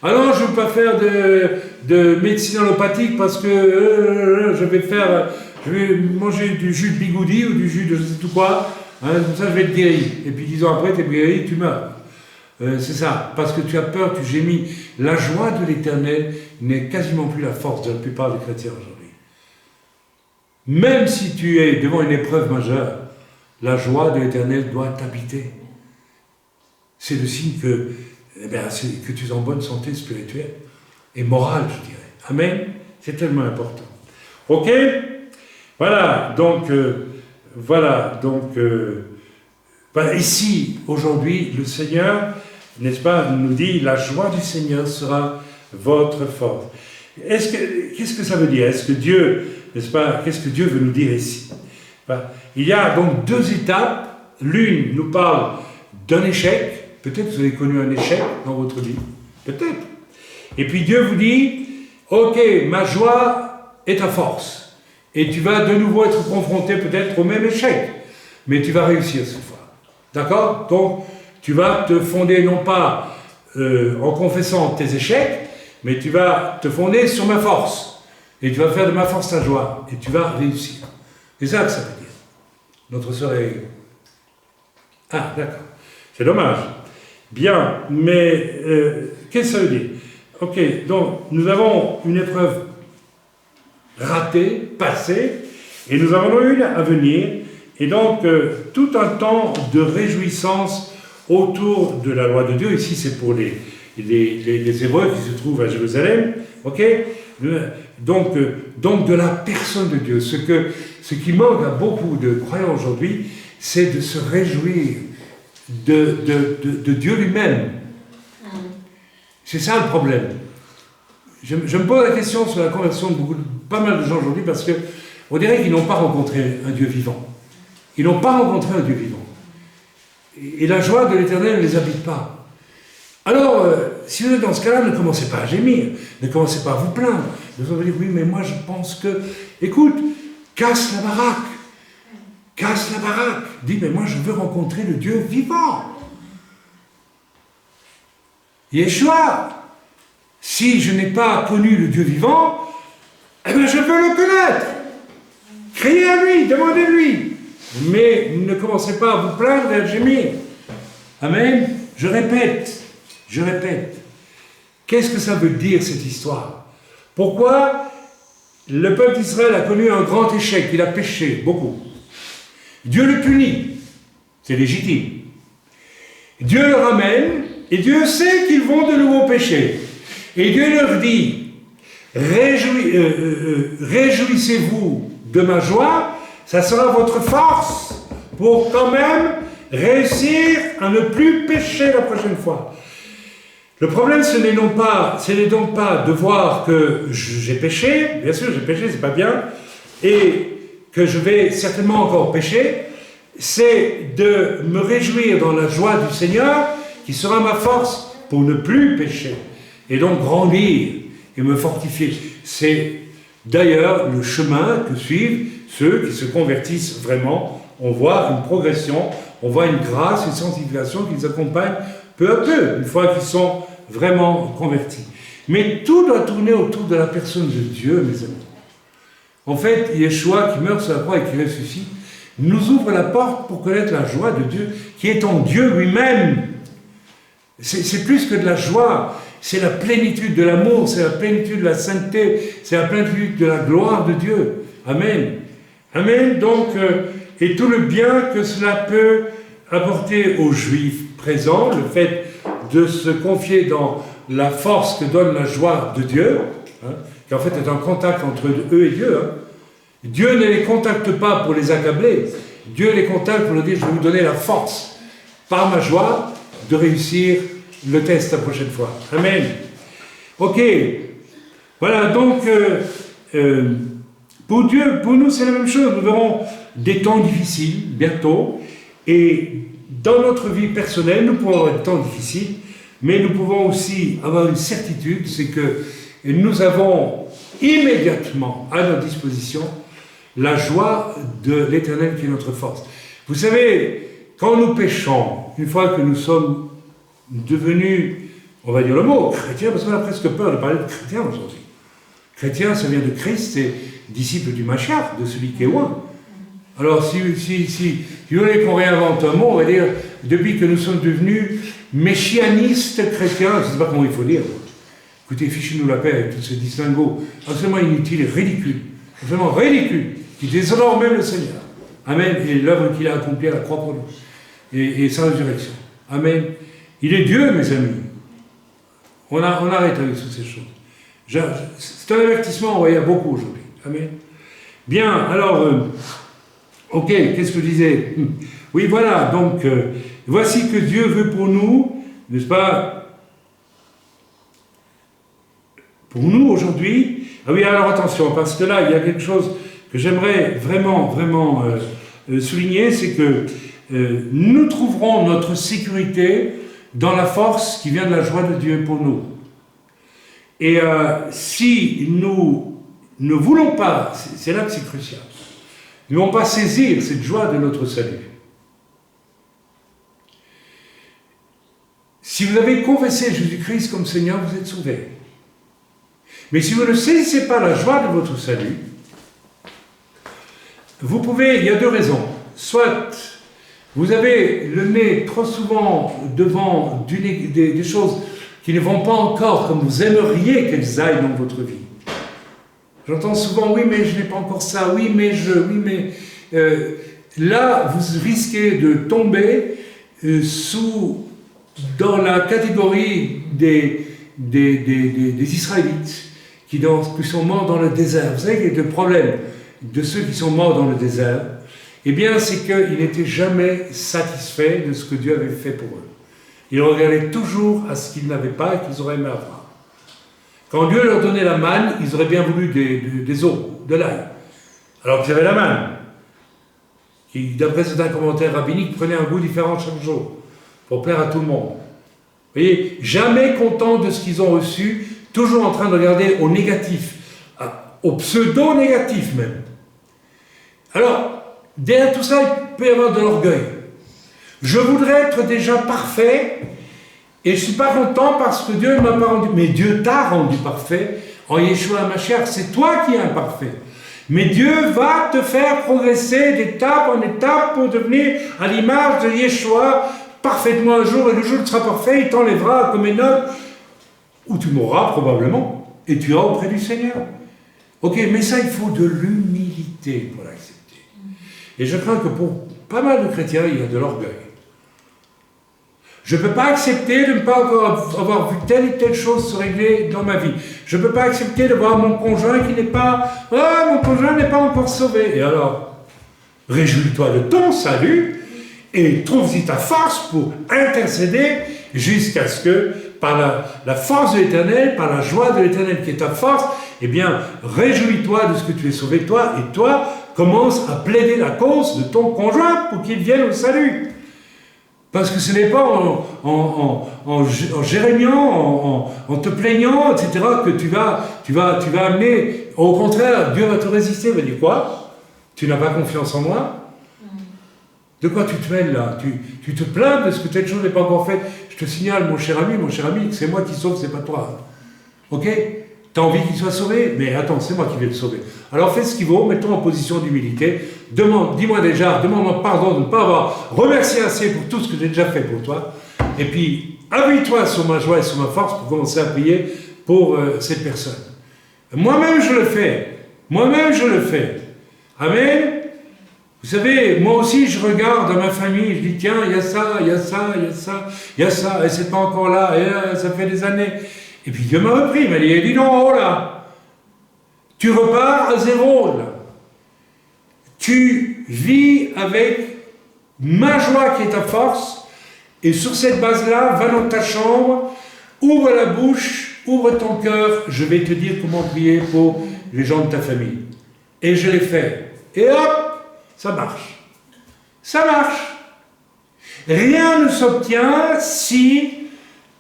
Ah non, je ne veux pas faire de médecine allopathique parce que je vais manger du jus de bigoudi ou du jus de je sais tout quoi, hein, comme ça je vais être guéri. Et puis 10 ans après, tu es guéri, tu meurs. C'est ça, parce que tu as peur, tu gémis. La joie de l'Éternel n'est quasiment plus la force de la plupart des chrétiens aujourd'hui. Même si tu es devant une épreuve majeure, la joie de l'Éternel doit t'habiter. C'est le signe que tu es en bonne santé spirituelle et morale, je dirais. Amen. C'est tellement important. Ok? Voilà, donc, ici, aujourd'hui, le Seigneur, n'est-ce pas, nous dit, la joie du Seigneur sera votre force. Qu'est-ce que ça veut dire? Est-ce que Dieu, n'est-ce pas, qu'est-ce que Dieu veut nous dire ici? Il y a donc 2 étapes. L'une nous parle d'un échec. Peut-être vous avez connu un échec dans votre vie. Peut-être. Et puis Dieu vous dit, ok, ma joie est ta force. Et tu vas de nouveau être confronté peut-être au même échec. Mais tu vas réussir cette fois. D'accord? Donc, tu vas te fonder non pas en confessant tes échecs, mais tu vas te fonder sur ma force. Et tu vas faire de ma force ta joie. Et tu vas réussir. C'est ça que ça veut dire. Notre sœur est... Ah, d'accord. C'est dommage. Bien, mais qu'est-ce que ça veut dire? Ok, donc nous avons une épreuve ratée, passée, et nous avons une à venir, et donc tout un temps de réjouissance autour de la loi de Dieu. Ici, c'est pour les Hébreux qui se trouvent à Jérusalem, ok? Donc de la personne de Dieu. Ce qui manque à beaucoup de croyants aujourd'hui, c'est de se réjouir de Dieu lui-même. C'est ça le problème. Je me pose la question sur la conversion de pas mal de gens aujourd'hui parce qu'on dirait qu'ils n'ont pas rencontré un Dieu vivant. Ils n'ont pas rencontré un Dieu vivant. Et la joie de l'Éternel ne les habite pas. Alors, si vous êtes dans ce cas-là, ne commencez pas à gémir, ne commencez pas à vous plaindre. Vous allez dire, oui, mais moi je pense que... Écoute, casse la baraque. Casse la baraque. Dis, mais moi je veux rencontrer le Dieu vivant. Yeshua. Si je n'ai pas connu le Dieu vivant, eh bien je veux le connaître. Criez à lui, demandez-lui. Mais ne commencez pas à vous plaindre et à gémir. Amen. Je répète. Qu'est-ce que ça veut dire cette histoire? Pourquoi le peuple d'Israël a connu un grand échec? Il a péché, beaucoup. Dieu le punit. C'est légitime. Dieu le ramène, et Dieu sait qu'ils vont de nouveau pécher. Et Dieu leur dit, réjouissez-vous de ma joie, ça sera votre force pour quand même réussir à ne plus pécher la prochaine fois. Le problème, ce n'est donc pas de voir que j'ai péché, bien sûr j'ai péché, c'est pas bien, et que je vais certainement encore pécher, c'est de me réjouir dans la joie du Seigneur, qui sera ma force pour ne plus pécher, et donc grandir et me fortifier. C'est d'ailleurs le chemin que suivent ceux qui se convertissent vraiment. On voit une progression, on voit une grâce, une sanctification qui les accompagne peu à peu, une fois qu'ils sont vraiment convertis. Mais tout doit tourner autour de la personne de Dieu, mes amis. En fait, Yeshua qui meurt sur la croix et qui ressuscite, nous ouvre la porte pour connaître la joie de Dieu, qui est en Dieu lui-même. C'est plus que de la joie, c'est la plénitude de l'amour, c'est la plénitude de la sainteté, c'est la plénitude de la gloire de Dieu. Amen. Amen. Donc, et tout le bien que cela peut apporter aux Juifs présents, le fait de se confier dans la force que donne la joie de Dieu, qui en fait est un contact entre eux et Dieu. Dieu ne les contacte pas pour les accabler, Dieu les contacte pour leur dire, je vais vous donner la force, par ma joie, de réussir le test la prochaine fois. Amen. Ok. Voilà, donc, pour Dieu, pour nous, c'est la même chose. Nous verrons des temps difficiles, bientôt, et dans notre vie personnelle, nous pouvons avoir des temps difficiles, mais nous pouvons aussi avoir une certitude, c'est que nous avons immédiatement à notre disposition la joie de l'Éternel qui est notre force. Vous savez, quand nous péchons, une fois que nous sommes devenus, on va dire le mot, chrétiens, parce qu'on a presque peur de parler de chrétiens aujourd'hui. Chrétien, ça vient de Christ, c'est disciple du Mashiach, de celui qui est loin. Alors, si vous voulez qu'on réinvente un mot, on va dire, depuis que nous sommes devenus méchianistes chrétiens, je ne sais pas comment il faut dire. Écoutez, fichez-nous la paix avec tous ces distinguos absolument inutiles et ridicules, absolument ridicules, qui déshonorent même le Seigneur. Amen. Et l'œuvre qu'il a accomplie à la croix pour nous. Et sa résurrection. Amen. Il est Dieu, mes amis. On arrête avec toutes ces choses. C'est un avertissement, il y a beaucoup aujourd'hui. Amen. Bien, alors, ok, qu'est-ce que je disais? Oui, voilà, donc, voici que Dieu veut pour nous, n'est-ce pas? Pour nous aujourd'hui. Ah oui, alors attention, parce que là, il y a quelque chose que j'aimerais vraiment souligner, c'est que nous trouverons notre sécurité dans la force qui vient de la joie de Dieu pour nous. Et si nous ne voulons pas, c'est là que c'est crucial, nous ne voulons pas saisir cette joie de notre salut. Si vous avez confessé Jésus-Christ comme Seigneur, vous êtes sauvés. Mais si vous ne saisissez pas la joie de votre salut, vous pouvez, il y a deux raisons. Soit vous avez le nez trop souvent devant des choses qui ne vont pas encore comme vous aimeriez qu'elles aillent dans votre vie. J'entends souvent, oui, mais je n'ai pas encore ça, oui, mais là, vous risquez de tomber dans la catégorie des Israélites qui sont morts dans le désert. Vous savez, le problème de ceux qui sont morts dans le désert, eh bien, c'est qu'ils n'étaient jamais satisfaits de ce que Dieu avait fait pour eux. Ils regardaient toujours à ce qu'ils n'avaient pas et qu'ils auraient aimé avoir. Quand Dieu leur donnait la manne, ils auraient bien voulu des os, de l'ail. Alors qu'ils avaient la manne, qui, d'après certains commentaires rabbiniques, prenait un goût différent chaque jour, pour plaire à tout le monde. Vous voyez, jamais contents de ce qu'ils ont reçu, toujours en train de regarder au négatif, au pseudo-négatif même. Alors, derrière tout ça, il peut y avoir de l'orgueil. Je voudrais être déjà parfait, et je ne suis pas content parce que Dieu ne m'a pas rendu. Mais Dieu t'a rendu parfait en Yeshua HaMashiach. C'est toi qui es imparfait. Mais Dieu va te faire progresser d'étape en étape pour devenir à l'image de Yeshua parfaitement un jour, et le jour sera parfait, il t'enlèvera comme Enoch, ou tu mourras probablement, et tu iras auprès du Seigneur. Ok, mais ça, il faut de l'humilité pour l'accepter. Et je crains que pour pas mal de chrétiens, il y a de l'orgueil. Je ne peux pas accepter de ne pas encore avoir vu telle ou telle chose se régler dans ma vie. Je ne peux pas accepter de voir mon conjoint qui n'est pas... Ah, mon conjoint n'est pas encore sauvé. Et alors, réjouis-toi de ton salut et trouve-y ta force pour intercéder jusqu'à ce que, par la force de l'Éternel, par la joie de l'Éternel qui est ta force, eh bien, réjouis-toi de ce que tu es sauvé, toi, et toi, commence à plaider la cause de ton conjoint pour qu'il vienne au salut. Parce que ce n'est pas en jérémiant, en te plaignant, etc., que tu vas amener. Au contraire, Dieu va te résister. Il va dire quoi? Tu n'as pas confiance en moi? De quoi tu te mêles là? Tu te plains de ce que telle chose n'est pas encore faite? Je te signale, mon cher ami, que c'est moi qui sauve, c'est pas toi. Ok? Tu as envie qu'il soit sauvé? Mais attends, c'est moi qui vais le sauver. Alors fais ce qu'il vaut, mets-toi en position d'humilité. Demande-moi pardon de ne pas avoir remercié assez pour tout ce que j'ai déjà fait pour toi. Et puis, appuie-toi sur ma joie et sur ma force pour commencer à prier pour cette personne. Moi-même, je le fais. Amen. Vous savez, moi aussi, je regarde dans ma famille, je dis, tiens, il y a ça, et c'est pas encore là, et ça fait des années. Et puis Dieu m'a repris, il m'a dit, dis donc, oh là, tu repars à zéro, là. Tu vis avec ma joie qui est ta force, et sur cette base-là, va dans ta chambre, ouvre la bouche, ouvre ton cœur, je vais te dire comment prier pour les gens de ta famille. Et je l'ai fait. Et hop, ça marche. Ça marche. Rien ne s'obtient si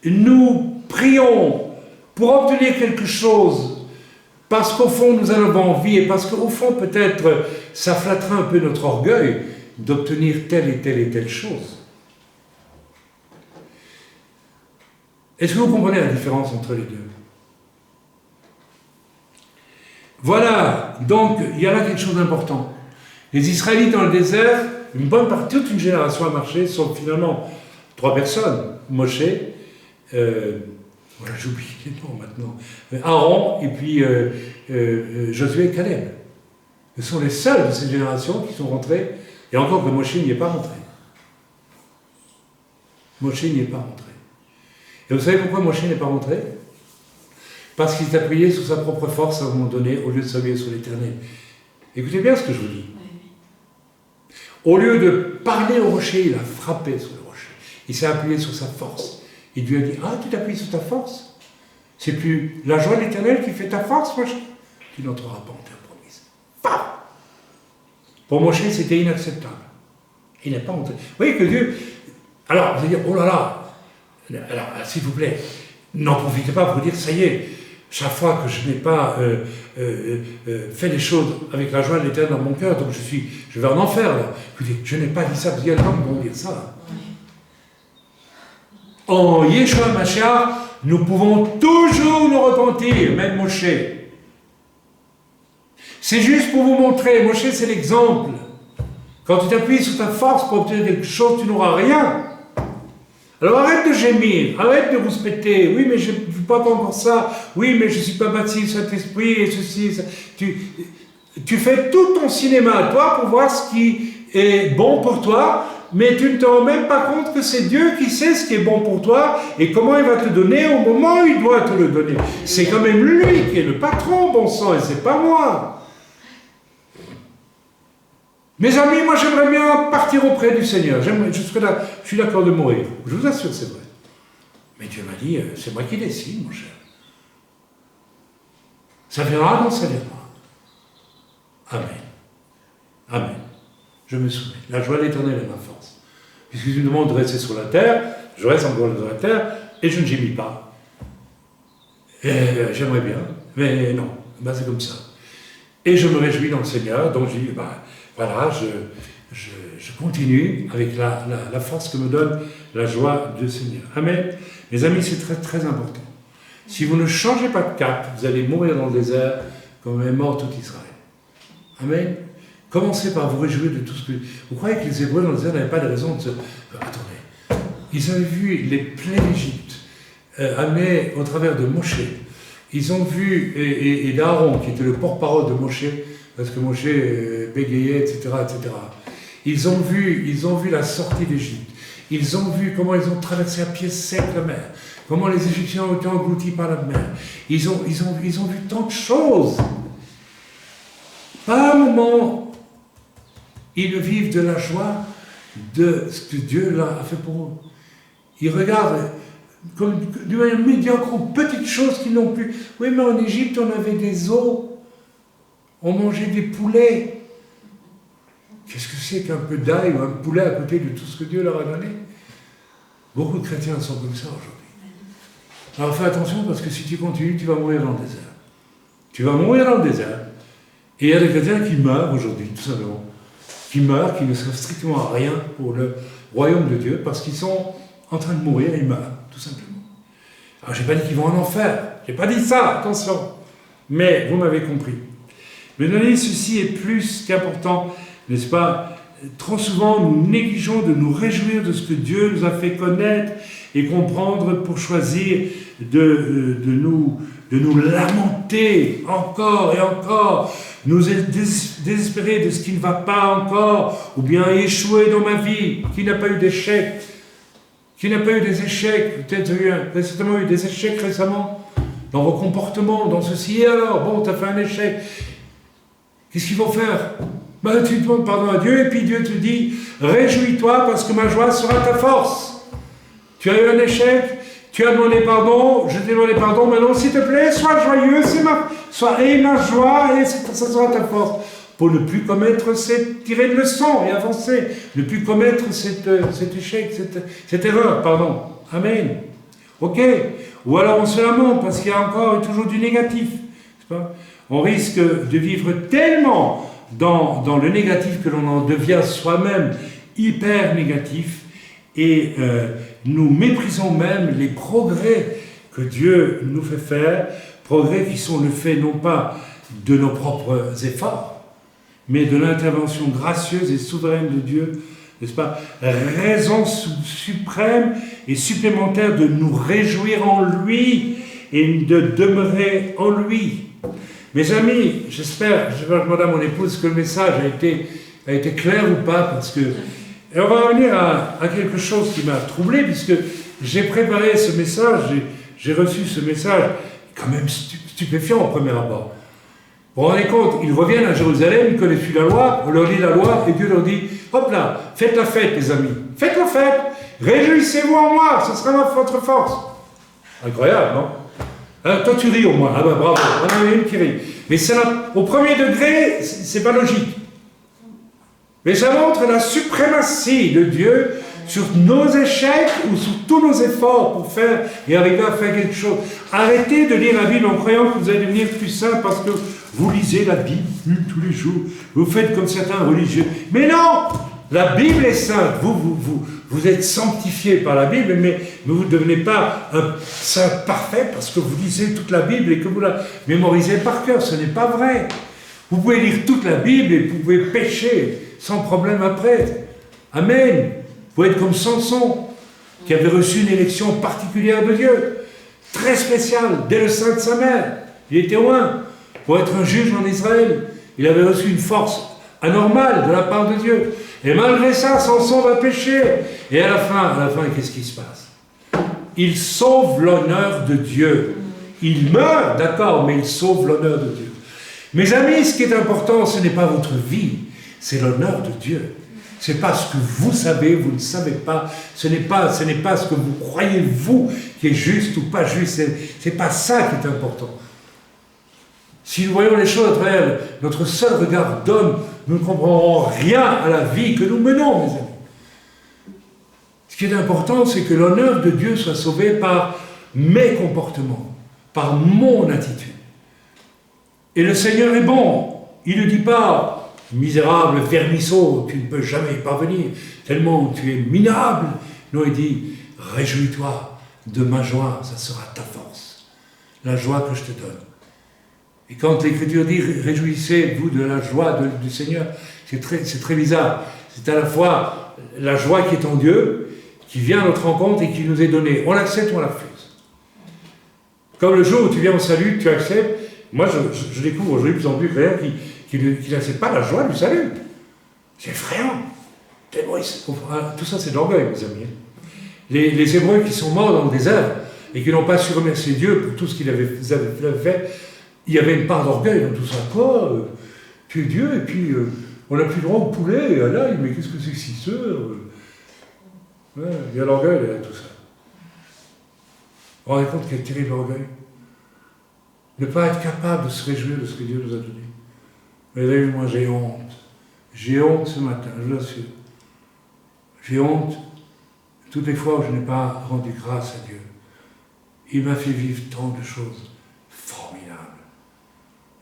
nous prions pour obtenir quelque chose, parce qu'au fond nous en avons envie, et parce qu'au fond peut-être ça flattera un peu notre orgueil d'obtenir telle et telle chose. Est-ce que vous comprenez la différence entre les deux? Voilà, donc il y a là quelque chose d'important. Les Israélites dans le désert, une bonne partie, toute une génération a marché, sauf finalement 3 personnes, Moshe, voilà, j'oublie les noms maintenant, Aaron et puis Josué et Caleb. Ce sont les seuls de cette génération qui sont rentrés, et encore que Moshe n'y est pas rentré. Moshe n'y est pas rentré. Et vous savez pourquoi Moshe n'est pas rentré? Parce qu'il s'est appuyé sur sa propre force à un moment donné, au lieu de s'appuyer sur l'Éternel. Écoutez bien ce que je vous dis. Au lieu de parler au rocher, il a frappé sur le rocher. Il s'est appuyé sur sa force. Et Dieu a dit, ah, tu t'appuies sur ta force? C'est plus la joie de l'Éternel qui fait ta force, Moshe? Tu n'entreras pas en terre promise. Paf! Pour Moshe, c'était inacceptable. Il n'est pas entré. Vous voyez que Dieu... Alors, vous allez dire, oh là là, alors, s'il vous plaît, n'en profitez pas pour dire, ça y est, chaque fois que je n'ai pas fait les choses avec la joie de l'Éternel dans mon cœur, donc je vais en enfer, là. Je n'ai pas dit ça, parce qu'il y a des gens qui vont dire ça. En Yeshua Mashiach, nous pouvons toujours nous repentir, même Moshe. C'est juste pour vous montrer, Moshe c'est l'exemple. Quand tu t'appuies sur ta force pour obtenir quelque chose, tu n'auras rien. Alors arrête de gémir, arrête de rouspéter. Oui, mais je ne veux pas encore ça. Oui, mais je ne suis pas baptisé du Saint-Esprit et ceci. Ça. Tu fais tout ton cinéma, toi, pour voir ce qui est bon pour toi, mais tu ne te rends même pas compte que c'est Dieu qui sait ce qui est bon pour toi et comment il va te le donner au moment où il doit te le donner. C'est quand même lui qui est le patron, bon sang, et c'est pas moi. Mes amis, moi j'aimerais bien partir auprès du Seigneur. Je suis d'accord de mourir. Je vous assure, c'est vrai. Mais Dieu m'a dit, c'est moi qui décide, mon cher. Ça viendra quand ça viendra. Amen. Amen. Je me soumets. La joie de l'Éternel est ma force. Puisque tu me demandes de rester sur la terre, je reste encore sur la terre et je ne gémis pas. J'aimerais bien, mais non. Ben, c'est comme ça. Et je me réjouis dans le Seigneur, donc je dis, voilà, je continue avec la force que me donne la joie du Seigneur. Amen. Mes amis, c'est très très important. Si vous ne changez pas de cap, vous allez mourir dans le désert comme est mort tout Israël. Amen. Commencez par vous réjouir de tout ce que... Vous croyez que les Hébreux dans le désert n'avaient pas de raison de se... Attendez, ils avaient vu les plaies d'Égypte amenées au travers de Moshe. Ils ont vu, et d'Aaron, qui était le porte-parole de Moshe, parce que Moshe bégayait, etc., etc. Ils ont vu la sortie d'Égypte. Ils ont vu comment ils ont traversé à pied sec la mer, comment les Égyptiens ont été engloutis par la mer. Ils ont vu tant de choses. Par un moment, ils vivent de la joie de ce que Dieu a fait pour eux. Ils regardent comme d'une manière médiocre aux petites choses qu'ils n'ont plus. Oui, mais en Égypte, on avait des os, on mangeait des poulets. Qu'est-ce que c'est qu'un peu d'ail ou un poulet à côté de tout ce que Dieu leur a donné? Beaucoup de chrétiens sont comme ça aujourd'hui. Alors fais attention parce que si tu continues, tu vas mourir dans le désert. Tu vas mourir dans le désert. Et il y a des chrétiens qui meurent aujourd'hui, tout simplement. Qui meurent, qui ne servent strictement à rien pour le royaume de Dieu parce qu'ils sont en train de mourir et ils meurent, tout simplement. Alors je n'ai pas dit qu'ils vont en enfer. Je n'ai pas dit ça, attention. Mais vous m'avez compris. Mais donner ceci est plus qu'important, n'est-ce pas? Trop souvent, nous négligeons de nous réjouir de ce que Dieu nous a fait connaître et comprendre pour choisir de nous lamenter encore et encore, nous désespérer de ce qui ne va pas encore, ou bien échouer dans ma vie. Qui n'a pas eu d'échec? Qui n'a pas eu des échecs? Peut-être certainement eu des échecs récemment dans vos comportements, dans ceci. Et alors, bon, tu as fait un échec. Qu'est-ce qu'il faut faire? Ben, tu demandes pardon à Dieu et puis Dieu te dit réjouis-toi parce que ma joie sera ta force. Tu as eu un échec, tu as demandé pardon, je t'ai demandé pardon, maintenant s'il te plaît, sois joyeux, aie ma joie et ça sera ta force. Pour ne plus commettre tirer de leçons et avancer, ne plus commettre cet échec, cette erreur, pardon. Amen. Ok. Ou alors on se lamente parce qu'il y a encore et toujours du négatif. On risque de vivre tellement dans le négatif que l'on en devient soi-même hyper négatif et nous méprisons même les progrès que Dieu nous fait faire, progrès qui sont le fait non pas de nos propres efforts, mais de l'intervention gracieuse et souveraine de Dieu, n'est-ce pas? Raison suprême et supplémentaire de nous réjouir en lui et de demeurer en lui. Mes amis, j'espère, je vais demander à mon épouse que le message a été clair ou pas, parce que... Et on va revenir à quelque chose qui m'a troublé, puisque j'ai préparé ce message, j'ai reçu ce message, quand même stupéfiant au premier abord. Vous vous rendez compte, ils reviennent à Jérusalem, ils connaissent plus la loi, on leur lit la loi, et Dieu leur dit, hop là, faites la fête les amis, faites la fête, réjouissez-vous en moi, ce sera votre force. Incroyable, non? Hein, toi tu ris au moins, ah bah bravo, on en a une qui rit. Mais au premier degré, c'est pas logique. Mais ça montre la suprématie de Dieu sur nos échecs ou sur tous nos efforts pour faire et arriver à faire quelque chose. Arrêtez de lire la Bible en croyant que vous allez devenir plus saint parce que vous lisez la Bible tous les jours. Vous faites comme certains religieux. Mais non! La Bible est sainte. Vous êtes sanctifiés par la Bible, mais vous ne devenez pas un saint parfait parce que vous lisez toute la Bible et que vous la mémorisez par cœur. Ce n'est pas vrai. Vous pouvez lire toute la Bible et vous pouvez pécher sans problème après. Amen. Vous pouvez être comme Samson, qui avait reçu une élection particulière de Dieu, très spéciale, dès le sein de sa mère. Il était loin pour être un juge en Israël. Il avait reçu une force anormale de la part de Dieu. Et malgré ça, Samson va pécher. Et à la fin, qu'est-ce qui se passe? Il sauve l'honneur de Dieu. Il meurt, d'accord, mais il sauve l'honneur de Dieu. Mes amis, ce qui est important, ce n'est pas votre vie, c'est l'honneur de Dieu. Ce n'est pas ce que vous savez, vous ne savez pas. Ce n'est pas ce que vous croyez, vous, qui est juste ou pas juste. Ce n'est pas ça qui est important. Si nous voyons les choses à travers notre seul regard d'homme, nous ne comprendrons rien à la vie que nous menons, mes amis. Ce qui est important, c'est que l'honneur de Dieu soit sauvé par mes comportements, par mon attitude. Et le Seigneur est bon. Il ne dit pas, misérable vermisseau, tu ne peux jamais y parvenir, tellement tu es minable. Non, il dit, réjouis-toi de ma joie, ça sera ta force. La joie que je te donne. Et quand l'Écriture dit « Réjouissez-vous de la joie du Seigneur », c'est très bizarre. C'est à la fois la joie qui est en Dieu, qui vient à notre rencontre et qui nous est donné. On l'accepte ou on la refuse. Comme le jour où tu viens au salut, tu acceptes. Moi, je découvre aujourd'hui de plus en plus qui n'acceptent pas la joie du salut. C'est effrayant. Tout ça, c'est de l'orgueil, mes amis. Les Hébreux qui sont morts dans le désert et qui n'ont pas su remercier Dieu pour tout ce qu'il avait fait, il y avait une part d'orgueil dans tout ça. Quoi tu es Dieu et puis on n'a plus le droit au poulet. Et là, mais qu'est-ce que c'est que cette sœur ouais, il y a l'orgueil derrière tout ça. Vous vous rendez compte quel terrible orgueil? Ne pas être capable de se réjouir de ce que Dieu nous a donné. Mais moi j'ai honte. J'ai honte ce matin, je l'assure. J'ai honte toutes les fois où je n'ai pas rendu grâce à Dieu. Il m'a fait vivre tant de choses formidables.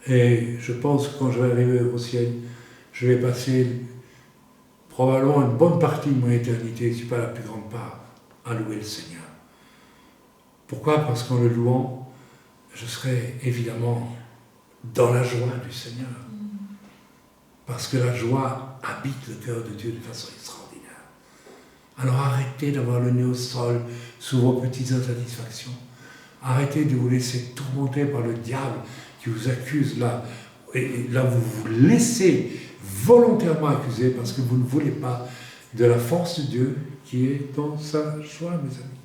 Et je pense que quand je vais arriver au ciel, je vais passer probablement une bonne partie de mon éternité, si pas la plus grande part, à louer le Seigneur. Pourquoi? Parce qu'en le louant, je serai évidemment dans la joie du Seigneur. Parce que la joie habite le cœur de Dieu de façon extraordinaire. Alors arrêtez d'avoir le nez au sol sous vos petites insatisfactions. Arrêtez de vous laisser tourmenter par le diable qui vous accuse là. Et là, vous vous laissez volontairement accuser parce que vous ne voulez pas de la force de Dieu qui est dans sa joie, mes amis.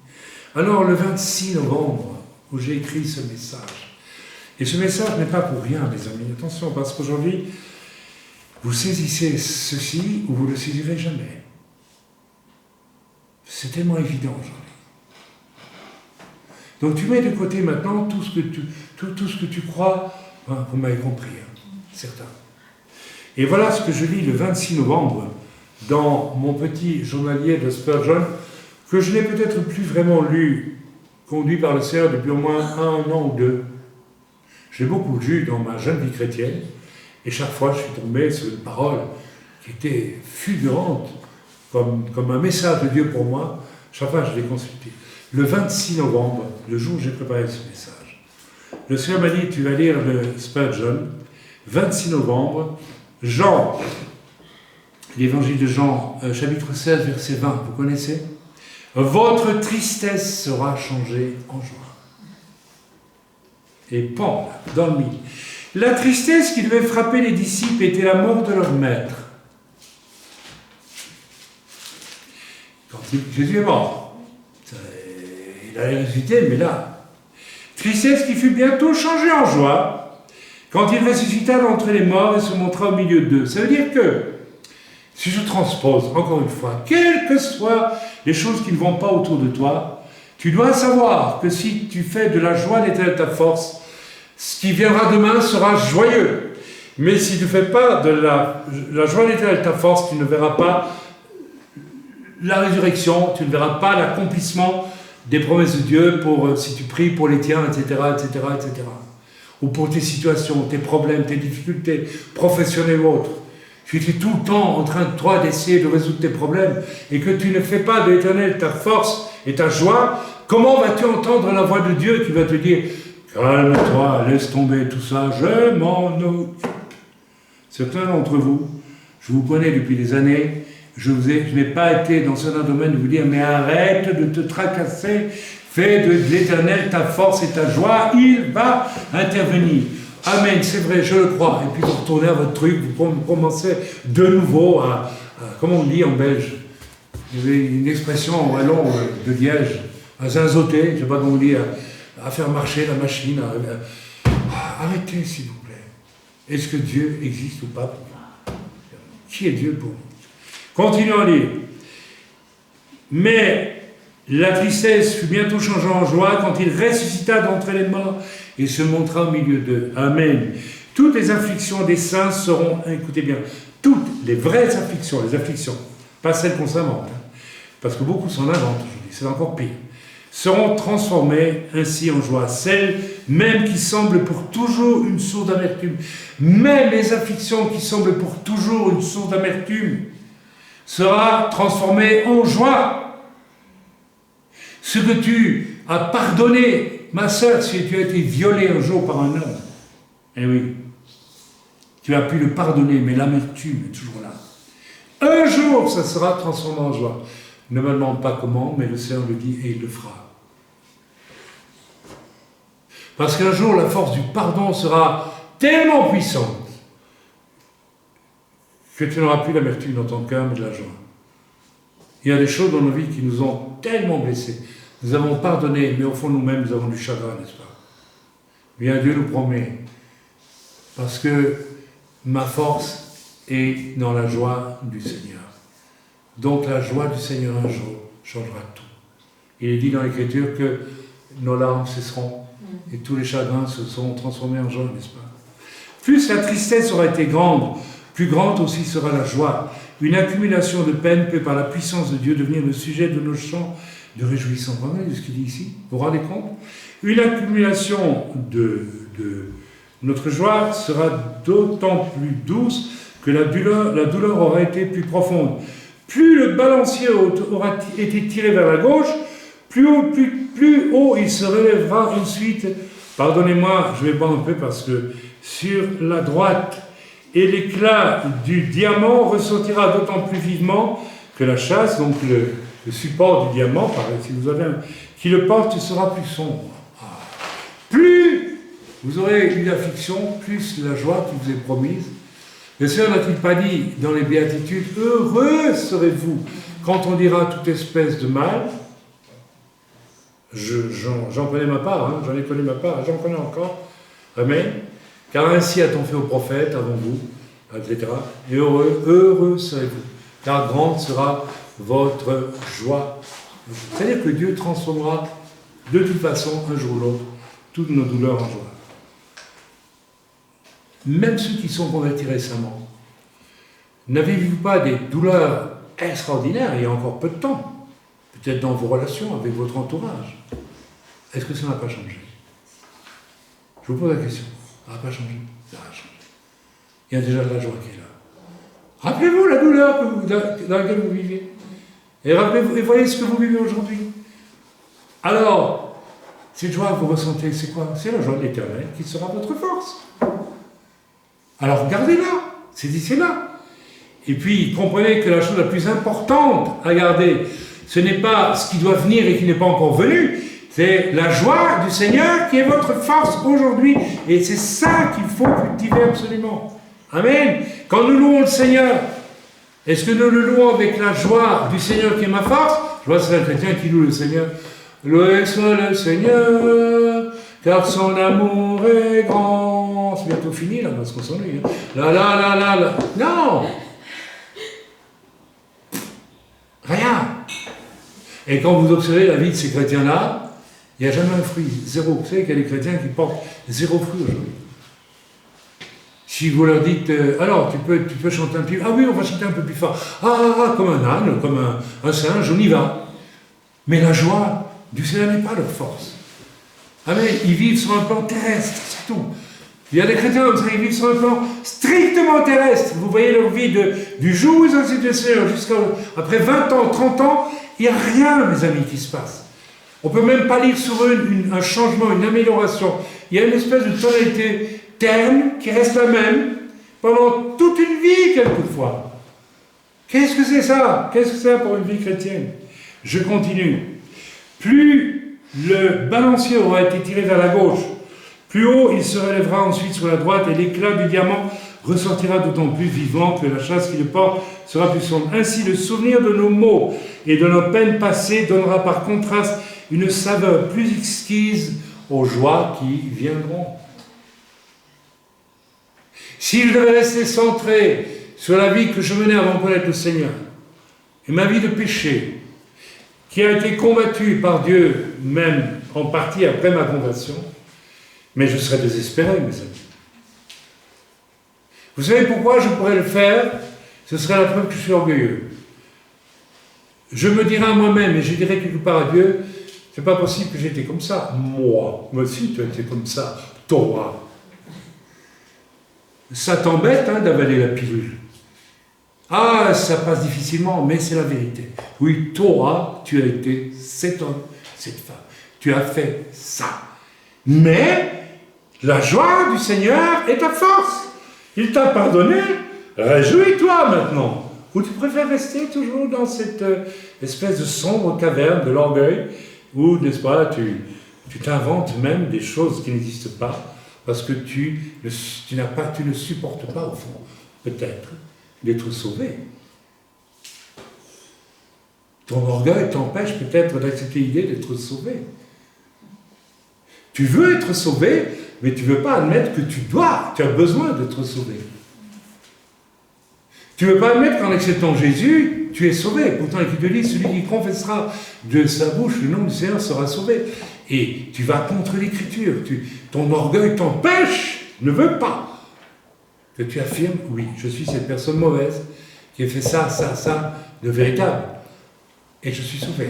Alors, le 26 novembre, où j'ai écrit ce message, et ce message n'est pas pour rien, mes amis, attention, parce qu'aujourd'hui, vous saisissez ceci ou vous ne le saisirez jamais. C'est tellement évident aujourd'hui. Donc tu mets de côté maintenant tout ce que tu crois, hein, vous m'avez compris, hein, certains. Et voilà ce que je lis le 26 novembre dans mon petit journalier de Spurgeon, que je n'ai peut-être plus vraiment lu, conduit par le Seigneur depuis au moins un an ou deux. J'ai beaucoup lu dans ma jeune vie chrétienne, et chaque fois je suis tombé sur une parole qui était fulgurante, comme un message de Dieu pour moi. Chaque fois je l'ai consulté. Le 26 novembre, le jour où j'ai préparé ce message, le Seigneur m'a dit, tu vas lire le Spurgeon, 26 novembre, Jean, l'évangile de Jean, chapitre 16, verset 20, vous connaissez? Votre tristesse sera changée en joie. Et pan, dans le mille. La tristesse qui devait frapper les disciples était la mort de leur maître. Quand Jésus est mort, il allait ressusciter, mais là, tristesse qui fut bientôt changée en joie quand il ressuscita d'entre les morts et se montra au milieu d'eux. Ça veut dire que, si je transpose, encore une fois, quelles que soient les choses qui ne vont pas autour de toi, tu dois savoir que si tu fais de la joie d'Éternel ta force, ce qui viendra demain sera joyeux. Mais si tu ne fais pas de la joie d'Éternel ta force, tu ne verras pas la résurrection, tu ne verras pas l'accomplissement des promesses de Dieu pour, si tu pries pour les tiens, etc., etc., etc. Ou pour tes situations, tes problèmes, tes difficultés professionnelles ou autres. Tu es tout le temps en train de toi d'essayer de résoudre tes problèmes et que tu ne fais pas de l'Éternel ta force et ta joie, comment vas-tu entendre la voix de Dieu qui va te dire « Calme-toi, laisse tomber tout ça, je m'en occupe ». Certains d'entre vous, je vous connais depuis des années, je n'ai pas été dans un domaine de vous dire « Mais arrête de te tracasser, fais de l'Éternel ta force et ta joie, il va intervenir ». Amen, c'est vrai, je le crois. Et puis vous retournez à votre truc, vous commencez de nouveau à comment on dit en belge? Il y avait une expression en wallon de Liège, à zinzoter, je ne sais pas comment on dit, à faire marcher la machine. Arrêtez, s'il vous plaît. Est-ce que Dieu existe ou pas pour vous? Qui est Dieu pour vous? Continuons à lire. Mais la tristesse fut bientôt changée en joie quand il ressuscita d'entre les morts et se montra au milieu d'eux. Amen. Toutes les afflictions des saints seront, écoutez bien, toutes les vraies afflictions, les afflictions, pas celles qu'on s'invente, hein, parce que beaucoup s'en inventent aujourd'hui, c'est encore pire, seront transformées ainsi en joie. Celles même qui semblent pour toujours une source d'amertume, même les afflictions qui semblent pour toujours une source d'amertume, sera transformée en joie. Ce que tu as pardonné, ma sœur, si tu as été violée un jour par un homme, eh oui, tu as pu le pardonner, mais l'amertume est toujours là. Un jour, ça sera transformé en joie. Ne me demande pas comment, mais le Seigneur le dit et il le fera. Parce qu'un jour, la force du pardon sera tellement puissante que tu n'auras plus l'amertume dans ton cœur, mais de la joie. Il y a des choses dans nos vies qui nous ont tellement blessés. Nous avons pardonné, mais au fond nous-mêmes, nous avons du chagrin, n'est-ce pas? Bien, Dieu nous promet, parce que ma force est dans la joie du Seigneur. Donc la joie du Seigneur un jour changera tout. Il est dit dans l'Écriture que nos larmes cesseront et tous les chagrins se seront transformés en joie, n'est-ce pas? Plus la tristesse aura été grande, plus grande aussi sera la joie. Une accumulation de peine peut par la puissance de Dieu devenir le sujet de nos chants de réjouissance. Vous voyez ce qu'il dit ici? Vous vous rendez compte? Une accumulation de notre joie sera d'autant plus douce que la douleur aura été plus profonde. Plus le balancier aura été tiré vers la gauche, plus haut il se relèvera ensuite. Pardonnez-moi, je vais boire un peu parce que sur la droite, et l'éclat du diamant ressortira d'autant plus vivement que la châsse, donc le support du diamant, pareil, si vous avez qui le porte, sera plus sombre. Plus vous aurez une affliction, plus la joie qui vous est promise. Le Seigneur n'a-t-il pas dit dans les béatitudes, heureux serez-vous quand on dira toute espèce de mal? J'en connais ma part, hein, j'en ai connu ma part, j'en connais encore. Amen. Car ainsi a-t-on fait aux prophètes avant vous, etc. Et heureux serez-vous, car grande sera votre joie. C'est-à-dire que Dieu transformera de toute façon, un jour ou l'autre, toutes nos douleurs en joie. Même ceux qui sont convertis récemment, n'avez-vous pas des douleurs extraordinaires il y a encore peu de temps? Peut-être dans vos relations avec votre entourage. Est-ce que ça n'a pas changé? Je vous pose la question. Ça n'a pas changé? Ça a changé. Il y a déjà de la joie qui est là. Rappelez-vous la douleur dans laquelle vous vivez. Et rappelez-vous, et voyez ce que vous vivez aujourd'hui. Alors, cette joie que vous ressentez, c'est quoi? C'est la joie de l'Éternel qui sera votre force. Alors gardez-la, c'est ici là. Et puis comprenez que la chose la plus importante à garder, ce n'est pas ce qui doit venir et qui n'est pas encore venu, c'est la joie du Seigneur qui est votre force aujourd'hui. Et c'est ça qu'il faut cultiver absolument. Amen. Quand nous louons le Seigneur, est-ce que nous le louons avec la joie du Seigneur qui est ma force? Je vois c'est un chrétien qui loue le Seigneur. Loué soit le Seigneur, car son amour est grand. C'est bientôt fini là, parce qu'on s'ennuie. Hein. Là. Non! Rien. Et quand vous observez la vie de ces chrétiens-là, il n'y a jamais un fruit, zéro. Vous savez qu'il y a des chrétiens qui portent zéro fruit aujourd'hui. Si vous leur dites, alors tu peux chanter un petit peu, ah oui, on va chanter un peu plus fort, comme un âne, comme un singe, on y va. Mais la joie du Seigneur n'est pas leur force. Amen. Ils vivent sur un plan terrestre, c'est tout. Il y a des chrétiens comme ça, ils vivent sur un plan strictement terrestre. Vous voyez leur vie du jour où ils ont été le Seigneur jusqu'à après 20 ans, 30 ans, il n'y a rien, mes amis, qui se passe. On ne peut même pas lire sur eux un changement, une amélioration. Il y a une espèce de tonalité terne qui reste la même pendant toute une vie, quelquefois. Qu'est-ce que c'est ça? Qu'est-ce que c'est pour une vie chrétienne? Je continue. Plus le balancier aura été tiré vers la gauche, plus haut il se relèvera ensuite sur la droite et l'éclat du diamant ressortira d'autant plus vivant que la châsse qui le porte sera plus sombre. Ainsi, le souvenir de nos maux et de nos peines passées donnera par contraste une saveur plus exquise aux joies qui viendront. Si je devais rester centré sur la vie que je menais avant de connaître le Seigneur, et ma vie de péché, qui a été combattue par Dieu, même en partie après ma conversion, mais je serais désespéré, mes amis. Vous savez pourquoi je pourrais le faire? Ce serait la preuve que je suis orgueilleux. Je me dirais à moi-même, et je dirais quelque part à Dieu, c'est pas possible que j'étais comme ça. Moi aussi, tu as été comme ça. Toi. Ça t'embête d'avaler la pilule. Ah, ça passe difficilement, mais c'est la vérité. Oui, toi, tu as été cet homme, cette femme. Tu as fait ça. Mais la joie du Seigneur est ta force. Il t'a pardonné. Réjouis-toi maintenant. Ou tu préfères rester toujours dans cette espèce de sombre caverne de l'orgueil, où, n'est-ce pas, tu t'inventes même des choses qui n'existent pas, parce que tu ne supportes pas, au fond, peut-être, d'être sauvé. Ton orgueil t'empêche peut-être d'accepter l'idée d'être sauvé. Tu veux être sauvé, mais tu ne veux pas admettre que tu as besoin d'être sauvé. Tu ne veux pas admettre qu'en acceptant Jésus, tu es sauvé. Pourtant, il te dit, celui qui confessera de sa bouche le nom du Seigneur sera sauvé. Et tu vas contre l'Écriture. Ton orgueil t'empêche, ne veut pas que tu affirmes, oui, je suis cette personne mauvaise qui a fait ça, de véritable. Et je suis sauvé.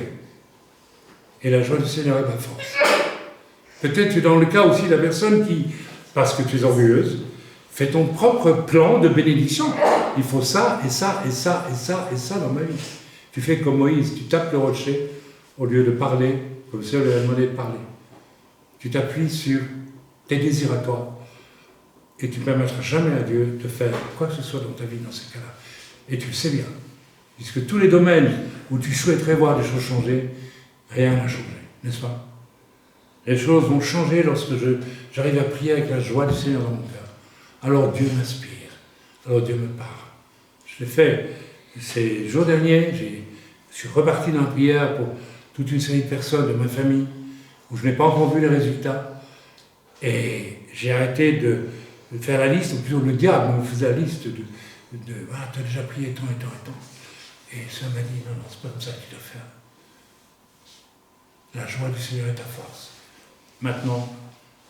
Et la joie du Seigneur est ma force. Peut-être tu es dans le cas aussi de la personne qui, parce que tu es orgueilleuse, fait ton propre plan de bénédiction. Il faut ça, et ça, et ça, et ça, et ça dans ma vie. Tu fais comme Moïse, tu tapes le rocher au lieu de parler, comme ça, lui a demandé de parler. Tu t'appuies sur tes désirs à toi, et tu ne permettras jamais à Dieu de faire quoi que ce soit dans ta vie dans ces cas-là. Et tu le sais bien, puisque tous les domaines où tu souhaiterais voir des choses changer, rien n'a changé, n'est-ce pas? Les choses vont changer lorsque j'arrive à prier avec la joie du Seigneur dans mon cœur. Alors Dieu m'inspire, alors Dieu me parle. Je l'ai fait ces jours derniers, je suis reparti dans la prière pour toute une série de personnes de ma famille, où je n'ai pas encore vu les résultats. Et j'ai arrêté de faire la liste, ou plutôt le diable me faisait la liste de voilà, tu as déjà prié tant et tant et tant. Et ça m'a dit, non, c'est pas comme ça que tu dois faire. La joie du Seigneur est ta force. Maintenant,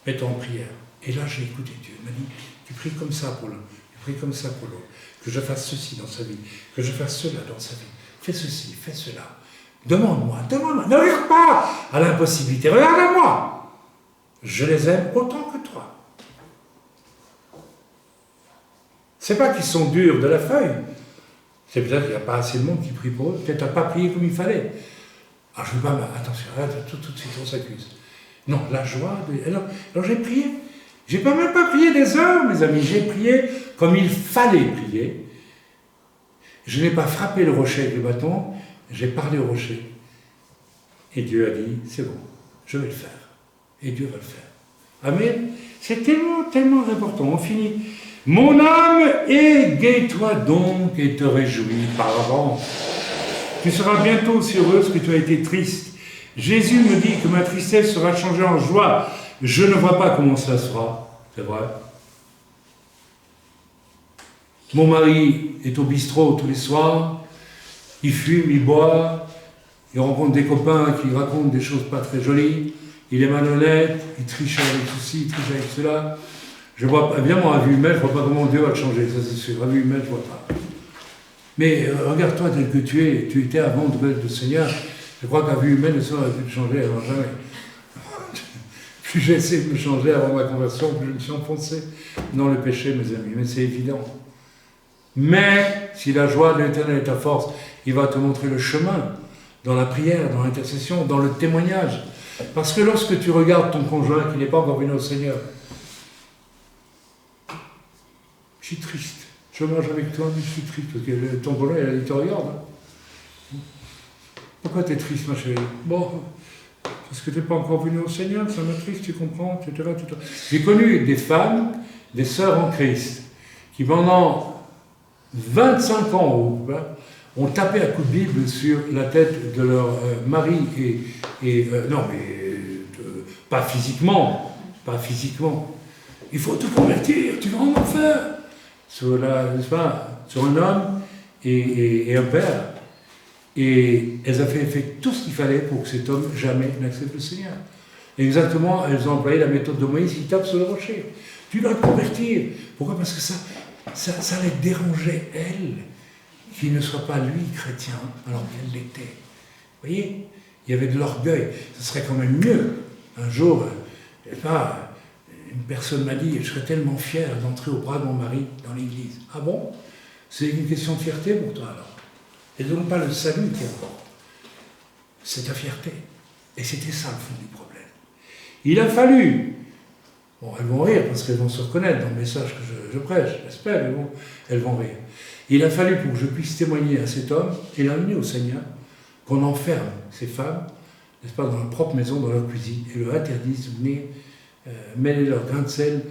mets-toi en prière. Et là, j'ai écouté Dieu. Il m'a dit, tu pries comme ça pour l'un, tu pries comme ça pour l'autre. Que je fasse ceci dans sa vie, que je fasse cela dans sa vie. Fais ceci, fais cela. Demande-moi. Ne regarde pas à l'impossibilité, regarde à moi. Je les aime autant que toi. C'est pas qu'ils sont durs de la feuille. C'est peut-être qu'il n'y a pas assez de monde qui prie pour eux. Peut-être tu n'as pas prié comme il fallait. Alors je ne veux pas, attention, tout de suite on s'accuse. Non, la joie. Alors j'ai prié. J'ai même pas prié des heures, mes amis. J'ai prié comme il fallait prier. Je n'ai pas frappé le rocher avec le bâton. J'ai parlé au rocher. Et Dieu a dit, c'est bon, je vais le faire. Et Dieu va le faire. Amen. C'est tellement, tellement important. On finit. Mon âme, égaie-toi donc et te réjouis par avance. Tu seras bientôt aussi heureuse que tu as été triste. Jésus me dit que ma tristesse sera changée en joie. Je ne vois pas comment ça sera. C'est vrai. Mon mari est au bistrot tous les soirs. Il fume, il boit. Il rencontre des copains qui racontent des choses pas très jolies. Il est malhonnête. Il triche avec ceci, il triche avec cela. Je vois pas, évidemment, à vue humaine, je ne vois pas comment Dieu va le changer, ça c'est sûr. À vue humaine, je ne vois pas. Mais regarde-toi tel que tu étais avant de connaître le Seigneur. Je crois qu'à vue humaine, le Seigneur aurait pu te changer avant jamais. Plus j'ai essayé de me changer avant ma conversion, plus je me suis enfoncé dans le péché, mes amis. Mais c'est évident. Mais si la joie de l'Éternel est ta force, il va te montrer le chemin dans la prière, dans l'intercession, dans le témoignage. Parce que lorsque tu regardes ton conjoint qui n'est pas encore venu au Seigneur, je suis triste. Je mange avec toi, mais je suis triste. Parce que ton conjoint, il te regarde. Pourquoi tu es triste, ma chérie? Bon, parce que tu n'es pas encore venu au Seigneur, ça m'attriste, tu comprends, etc. J'ai connu des femmes, des sœurs en Christ, qui pendant 25 ans ont tapé à coups de Bible sur la tête de leur mari non, mais pas physiquement. Il faut te convertir, tu vas en enfer. Sur un homme et un père. Et elles ont fait tout ce qu'il fallait pour que cet homme jamais n'accepte le Seigneur. Et exactement, elles ont employé la méthode de Moïse qui tape sur le rocher. Tu dois te convertir. Pourquoi? Parce que ça les dérangeait, elle, qu'il ne soit pas lui chrétien, alors qu'elle l'était. Vous voyez? Il y avait de l'orgueil. Ce serait quand même mieux. Un jour, une personne m'a dit, je serais tellement fier d'entrer au bras de mon mari dans l'église. Ah bon? C'est une question de fierté pour toi alors? Et donc pas le salut qui importe. C'est ta fierté. Et c'était ça le fond du problème. Il a fallu Bon, elles vont rire parce qu'elles vont se reconnaître dans le message que je prêche, j'espère, elles vont rire. Il a fallu pour que je puisse témoigner à cet homme et l'amener au Seigneur, qu'on enferme ces femmes, n'est-ce pas, dans leur propre maison, dans leur cuisine, et leur interdise de venir mêler leur grain de sel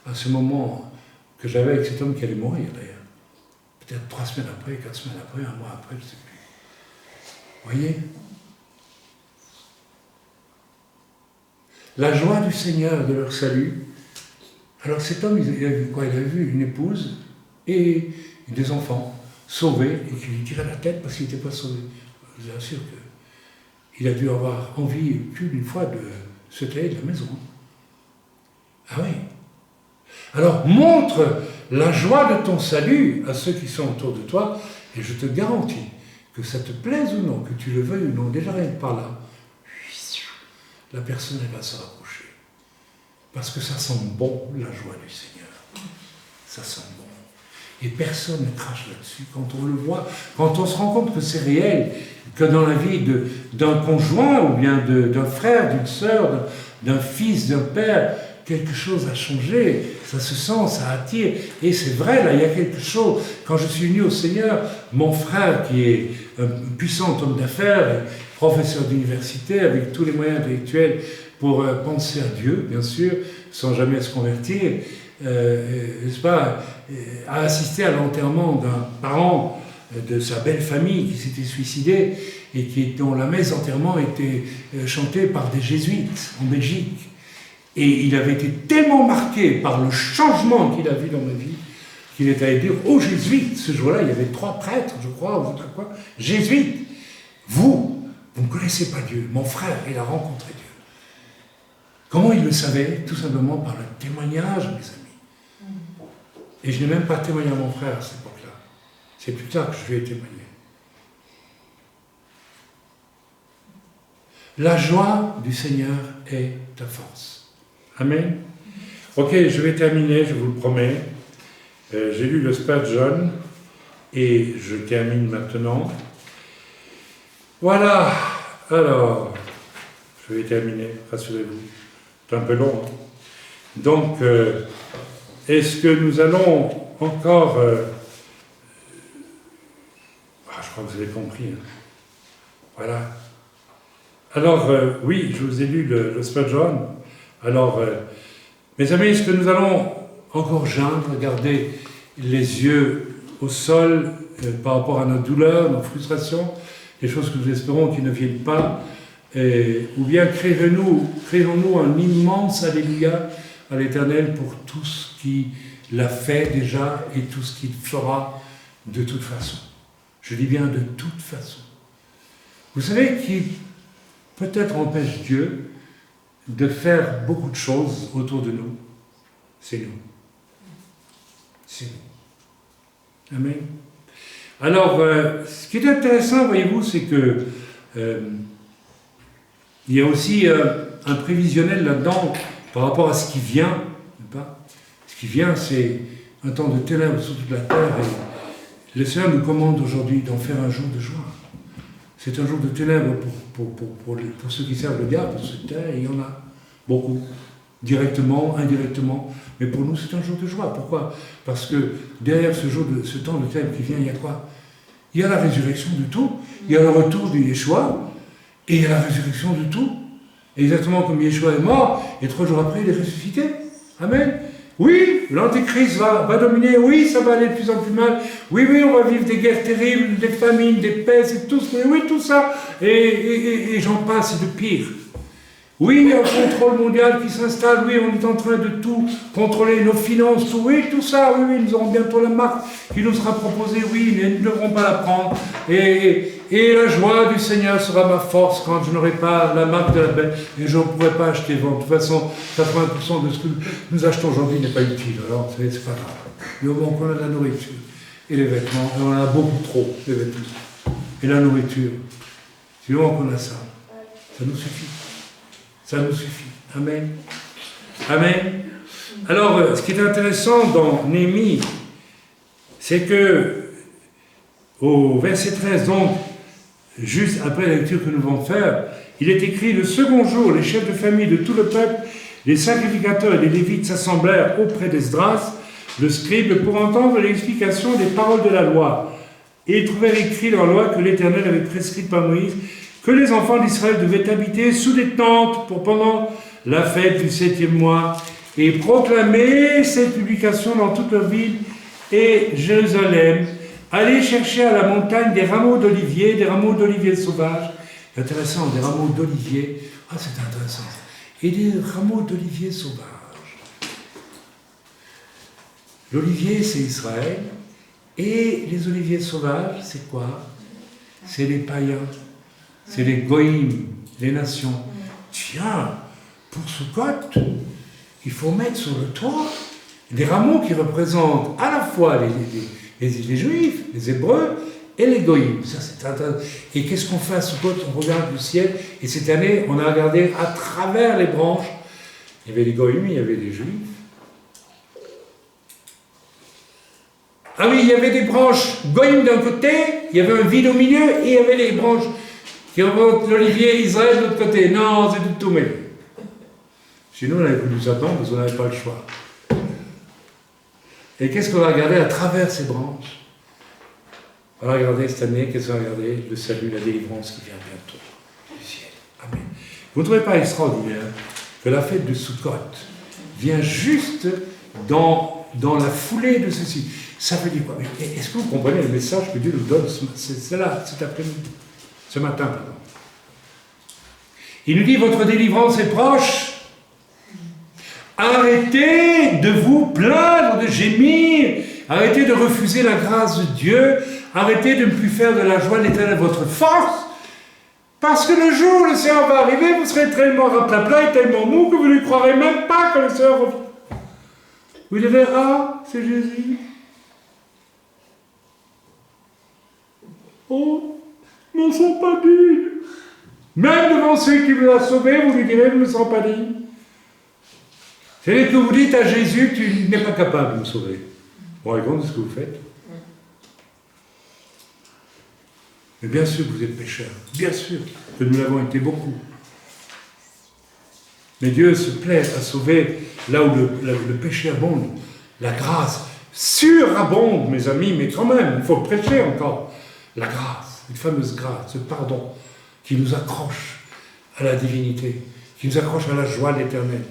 à ce moment que j'avais avec cet homme qui allait mourir d'ailleurs. Peut-être 3 semaines après, 4 semaines après, 1 mois après, je ne sais plus. Vous voyez? La joie du Seigneur, de leur salut. Alors cet homme, il a vu quoi? Il a vu une épouse et des enfants sauvés et qui lui tiraient la tête parce qu'il n'était pas sauvé. Je vous assure qu'il a dû avoir envie plus d'une fois de se tailler de la maison. Ah oui. Alors montre la joie de ton salut à ceux qui sont autour de toi et je te garantis que ça te plaise ou non, que tu le veuilles ou non, déjà rien que par là, la personne elle va se rapprocher. Parce que ça sent bon la joie du Seigneur. Ça sent bon. Et personne ne crache là-dessus. Quand on le voit, quand on se rend compte que c'est réel, que dans la vie d'un conjoint ou bien d'un frère, d'une sœur, d'un fils, d'un père, quelque chose a changé, ça se sent, ça attire. Et c'est vrai, là, il y a quelque chose. Quand je suis venu au Seigneur, mon frère, qui est un puissant homme d'affaires, professeur d'université, avec tous les moyens intellectuels pour penser à Dieu, bien sûr, sans jamais se convertir, n'est-ce pas, a assisté à l'enterrement d'un parent de sa belle famille qui s'était suicidé et dont la messe d'enterrement était chantée par des jésuites en Belgique. Et il avait été tellement marqué par le changement qu'il a vu dans ma vie qu'il est allé dire aux jésuites, ce jour-là, il y avait 3 prêtres, je crois, ou je sais quoi, jésuites, vous ne connaissez pas Dieu, mon frère, il a rencontré Dieu. Comment il le savait? Tout simplement par le témoignage, mes amis. Et je n'ai même pas témoigné à mon frère à cette époque-là. C'est plus tard que je lui ai témoigné. La joie du Seigneur est ta force. Amen. Ok, je vais terminer, je vous le promets. J'ai lu le Spurgeon et je termine maintenant. Voilà. Alors, je vais terminer, rassurez-vous. C'est un peu long. Hein. Donc, est-ce que nous allons encore... je crois que vous avez compris. Hein. Voilà. Alors, oui, je vous ai lu le Spurgeon. Alors, mes amis, est-ce que nous allons encore geindre, garder les yeux au sol par rapport à nos douleurs, nos frustrations, les choses que nous espérons qui ne viennent pas, ou bien créons-nous un immense alléluia à l'Éternel pour tout ce qu'il a fait déjà et tout ce qu'il fera de toute façon. Je dis bien de toute façon. Vous savez qui peut-être empêche Dieu de faire beaucoup de choses autour de nous? C'est nous. C'est nous. Amen. Alors, ce qui est intéressant, voyez-vous, c'est que il y a aussi un prévisionnel là-dedans par rapport à ce qui vient. N'est-ce pas? Ce qui vient, c'est un temps de ténèbres sur toute la terre et le Seigneur nous commande aujourd'hui d'en faire un jour de joie. C'est un jour de ténèbres pour ceux qui servent le diable, pour cette terre, et il y en a beaucoup, directement, indirectement, mais pour nous c'est un jour de joie. Pourquoi? Parce que derrière ce temps de ténèbres qui vient, il y a quoi? Il y a la résurrection de tout, il y a le retour de Yeshua, et il y a la résurrection de tout. Exactement comme Yeshua est mort, et 3 jours après il est ressuscité. Amen. Oui, l'Antéchrist va dominer, oui, ça va aller de plus en plus mal, oui, on va vivre des guerres terribles, des famines, des pestes, et tout, oui, tout ça, et j'en passe, et de pire. Oui, il y a un contrôle mondial qui s'installe, oui, on est en train de tout contrôler, nos finances, tout, oui, tout ça, oui, nous aurons bientôt la marque qui nous sera proposée, oui, mais nous ne devrons pas la prendre, et la joie du Seigneur sera ma force quand je n'aurai pas la marque de la bête, et je ne pourrai pas acheter, vendre. De toute façon, 80% de ce que nous achetons aujourd'hui n'est pas utile, alors c'est pas grave. Mais au moins qu'on a de la nourriture, et les vêtements, et on en a beaucoup trop, les vêtements, et la nourriture, c'est au moins qu'on a ça, ça nous suffit. Ça nous suffit. Amen. Amen. Alors, ce qui est intéressant dans Néhémie, c'est que, au verset 13, donc, juste après la lecture que nous allons faire, il est écrit: le second jour, les chefs de famille de tout le peuple Les sacrificateurs et les Lévites s'assemblèrent auprès d'Esdras, le scribe, pour entendre l'explication des paroles de la loi. Et ils trouvèrent écrit dans la loi que l'Éternel avait prescrite par Moïse que les enfants d'Israël devaient habiter sous des tentes pour pendant la fête du 7e mois et proclamer cette publication dans toute leur ville et Jérusalem. Aller chercher à la montagne des rameaux d'olivier sauvages. C'est intéressant, des rameaux d'olivier. Ah, c'est intéressant. Et des rameaux d'olivier sauvages. L'olivier, c'est Israël. Et les oliviers sauvages, c'est quoi? C'est les païens. C'est les goïms, les nations. Tiens, pour Sukkot, il faut mettre sur le toit des rameaux qui représentent à la fois les Juifs, les Hébreux et les Goïms. Ça, c'est intéressant. Et qu'est-ce qu'on fait à Sukkot? On regarde le ciel. Et cette année, on a regardé à travers les branches. Il y avait les Goïms, il y avait les Juifs. Ah oui, il y avait des branches Goïm d'un côté, il y avait un vide au milieu, et il y avait les branches qui représentent l'olivier Israël de l'autre côté. Non, c'est tout mêlé. Chez nous, on avait voulu nous attendre parce qu'on n'avait pas le choix. Et qu'est-ce qu'on va regarder à travers ces branches? On va regarder cette année, qu'est-ce qu'on va regarder? Le salut, la délivrance qui vient bientôt du ciel. Amen. Vous ne trouvez pas extraordinaire que la fête de Sukkot vient juste dans la foulée de ceci? Ça veut dire quoi? Est-ce que vous comprenez le message que Dieu nous donne c'est là, cet après-midi, ce matin, pardon. Il nous dit, votre délivrance est proche. Arrêtez de vous plaindre, de gémir. Arrêtez de refuser la grâce de Dieu. Arrêtez de ne plus faire de la joie de l'Éternel votre force. Parce que le jour où le Seigneur va arriver, vous serez tellement raplapla et tellement mou que vous ne croirez même pas que le Seigneur revient. Vous direz, ah, c'est Jésus. Oh, ne sont pas dignes. Même devant ceux qui vous ont sauvé, vous lui direz, vous ne sont pas dignes. C'est-à-dire que vous dites à Jésus, tu n'es pas capable de me sauver. Vous vous rendez compte de ce que vous faites? Mais bien sûr que vous êtes pécheurs. Bien sûr que nous l'avons été beaucoup. Mais Dieu se plaît à sauver là où le péché abonde. La grâce surabonde, mes amis, mais quand même, il faut prêcher encore. La grâce, une fameuse grâce, ce pardon qui nous accroche à la divinité, qui nous accroche à la joie de l'Éternel,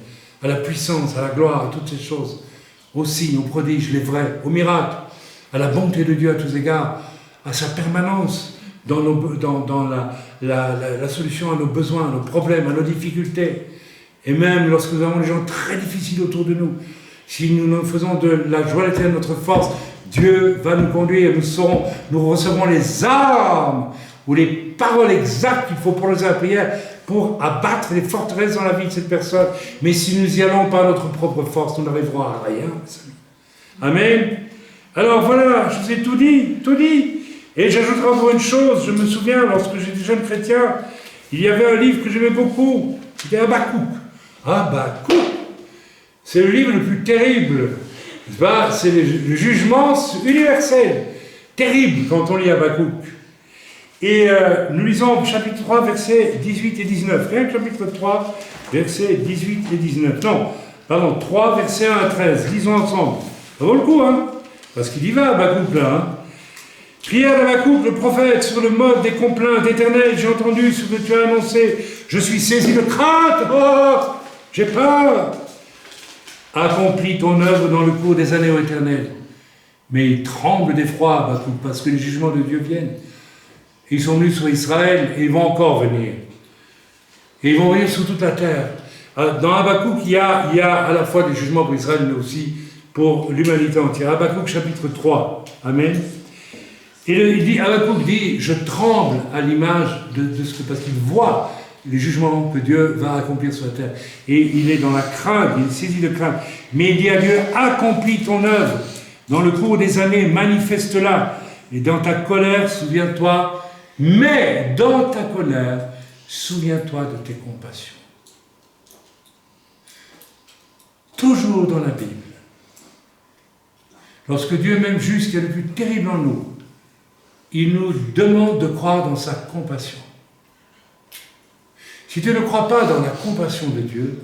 à la puissance, à la gloire, à toutes ces choses, aux signes, aux prodiges, les vrais, aux miracles, à la bonté de Dieu à tous égards, à sa permanence dans la solution à nos besoins, à nos problèmes, à nos difficultés. Et même lorsque nous avons des gens très difficiles autour de nous, si nous faisons de la joie de l'Éternel notre force, Dieu va nous conduire, nous recevrons les armes ou les paroles exactes qu'il faut prononcer la prière pour abattre les forteresses dans la vie de cette personne. Mais si nous y allons par notre propre force, nous n'arriverons à rien. Amen. Alors voilà, je vous ai tout dit. Et j'ajouterai encore une chose, je me souviens, lorsque j'étais jeune chrétien, il y avait un livre que j'aimais beaucoup, c'était Habakkuk. Habakkuk, c'est le livre le plus terrible. C'est le jugement universel, terrible quand on lit Habakkuk. Et nous lisons chapitre 3, versets 18 et 19. Rien que chapitre 3, versets 18 et 19. Non, pardon, 3, versets 1 à 13. Lisons ensemble. Ça vaut le coup, hein? Parce qu'il y va, Habakkuk, là. Hein? Prière d'Habakkuk, le prophète, sur le mode des complaintes éternelles. J'ai entendu ce que tu as annoncé. Je suis saisi de crainte. Oh, j'ai peur. Accomplis ton œuvre dans le cours des années ô Éternel. Mais il tremble d'effroi, Habakkuk, parce que les jugements de Dieu viennent. Ils sont venus sur Israël et ils vont encore venir. Et ils vont venir sur toute la terre. Dans Habakkuk, il y a à la fois des jugements pour Israël, mais aussi pour l'humanité entière. Habakkuk chapitre 3. Amen. Et Habakkuk dit, je tremble à l'image de ce que, parce qu'il voit les jugements que Dieu va accomplir sur la terre. Et il est dans la crainte, il est saisi de crainte. Mais il dit à Dieu, accomplis ton œuvre. Dans le cours des années, manifeste-la. Et dans ta colère, souviens-toi. Mais dans ta colère, souviens-toi de tes compassions. Toujours dans la Bible. Lorsque Dieu même juge ce qui est le plus terrible en nous, il nous demande de croire dans sa compassion. Si tu ne crois pas dans la compassion de Dieu,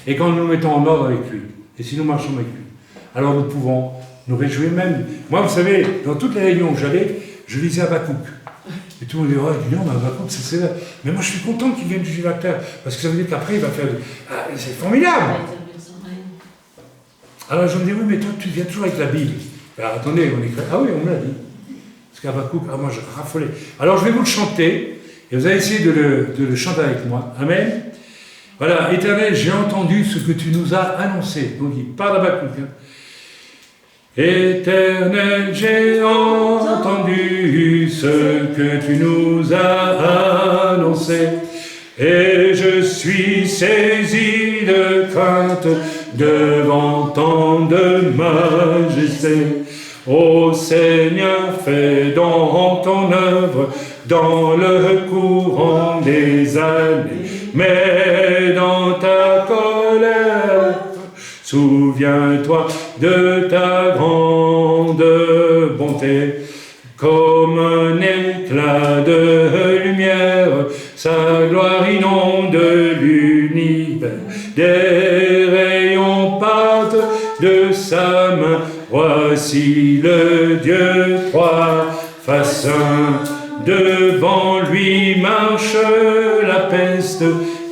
et quand nous nous mettons en ordre avec lui, et si nous marchons avec lui, alors nous pouvons nous réjouir même. Moi, vous savez, dans toutes les réunions où j'allais, je lisais Habakkuk. Et tout le monde dit, oh, non, mais Habakkuk, c'est sévère. Mais moi, je suis content qu'il vienne juger la terre, parce que ça veut dire qu'après, il va faire... Ah, c'est formidable. Alors je me dis, oui, mais toi, tu viens toujours avec la Bible. Alors, attendez, on écrit... Ah oui, on me l'a dit. Parce qu'Habakkuk, moi, je raffolais. Alors, je vais vous le chanter, et vous allez essayer de le chanter avec moi. Amen. Voilà, Éternel, j'ai entendu ce que tu nous as annoncé. Donc, il parle d'Habakkuk. Hein. Éternel, j'ai entendu ce que tu nous as annoncé, et je suis saisi de crainte devant tant de majesté. Ô Seigneur, fais donc ton œuvre dans le courant des années, mais dans ta colère, souviens-toi de ta grande bonté. Comme un éclat de lumière, sa gloire inonde l'univers. Des rayons partent de sa main. Voici le Dieu trois faces. Devant lui marche la peste.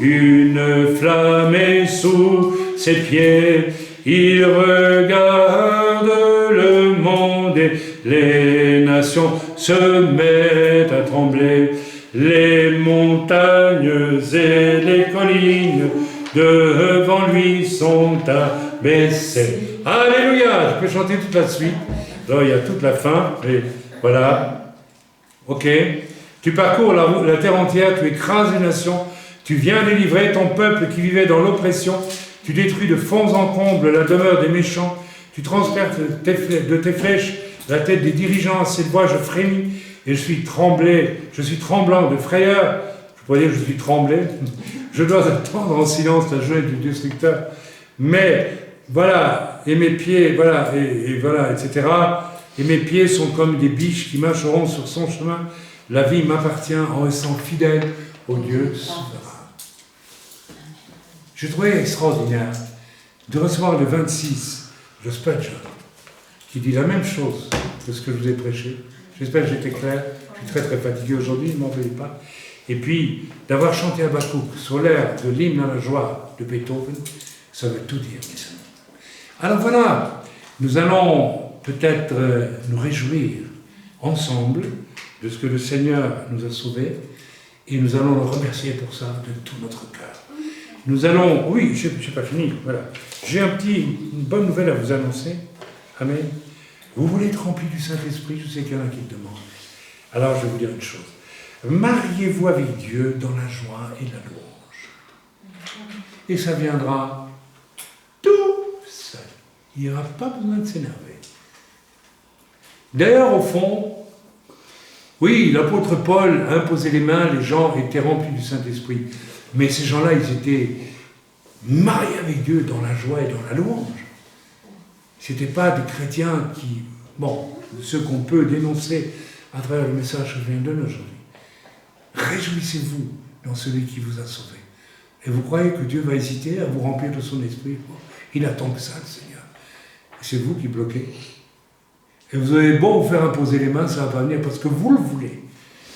Une flamme est sous ses pieds. Il regarde le monde et les nations se mettent à trembler. Les montagnes et les collines devant lui sont abaissées. Alléluia! Je peux chanter toute la suite. Alors il y a toute la fin, et voilà. Ok. Tu parcours la terre entière, tu écrases les nations, tu viens délivrer ton peuple qui vivait dans l'oppression. Tu détruis de fond en comble la demeure des méchants. Tu transperces de tes flèches la tête des dirigeants. À cette voix, je frémis et je suis tremblant de frayeur. Je pourrais dire que je suis tremblé. Je dois attendre en silence la journée du destructeur. Mais voilà, et mes pieds, voilà, et voilà, etc. Et mes pieds sont comme des biches qui marcheront sur son chemin. La vie m'appartient en restant fidèle au Dieu souverain. Je trouvais extraordinaire de recevoir le 26 de Spurgeon, qui dit la même chose que ce que je vous ai prêché. J'espère que j'étais clair. Je suis très fatigué aujourd'hui, ne m'en veuillez pas. Et puis, d'avoir chanté Habakkuk sur l'air de l'hymne à la joie de Beethoven, ça veut tout dire, mes amis. Alors voilà, nous allons peut-être nous réjouir ensemble de ce que le Seigneur nous a sauvés, et nous allons le remercier pour ça de tout notre cœur. Nous allons, oui, je n'ai pas fini, voilà. J'ai une bonne nouvelle à vous annoncer. Amen. Vous voulez être rempli du Saint-Esprit, je sais qu'il y en a qui le demandent. Alors je vais vous dire une chose. Mariez-vous avec Dieu dans la joie et la louange. Et ça viendra tout seul. Il n'y aura pas besoin de s'énerver. D'ailleurs, au fond, oui, l'apôtre Paul a imposé les mains, les gens étaient remplis du Saint-Esprit. Mais ces gens-là, ils étaient mariés avec Dieu dans la joie et dans la louange. Ce n'étaient pas des chrétiens qui, bon, ceux qu'on peut dénoncer à travers le message que je viens de donner aujourd'hui. Réjouissez-vous dans celui qui vous a sauvé. Et vous croyez que Dieu va hésiter à vous remplir de son esprit? Il attend que ça, le Seigneur. Et c'est vous qui bloquez. Et vous avez beau vous faire imposer les mains, ça ne va pas venir parce que vous le voulez.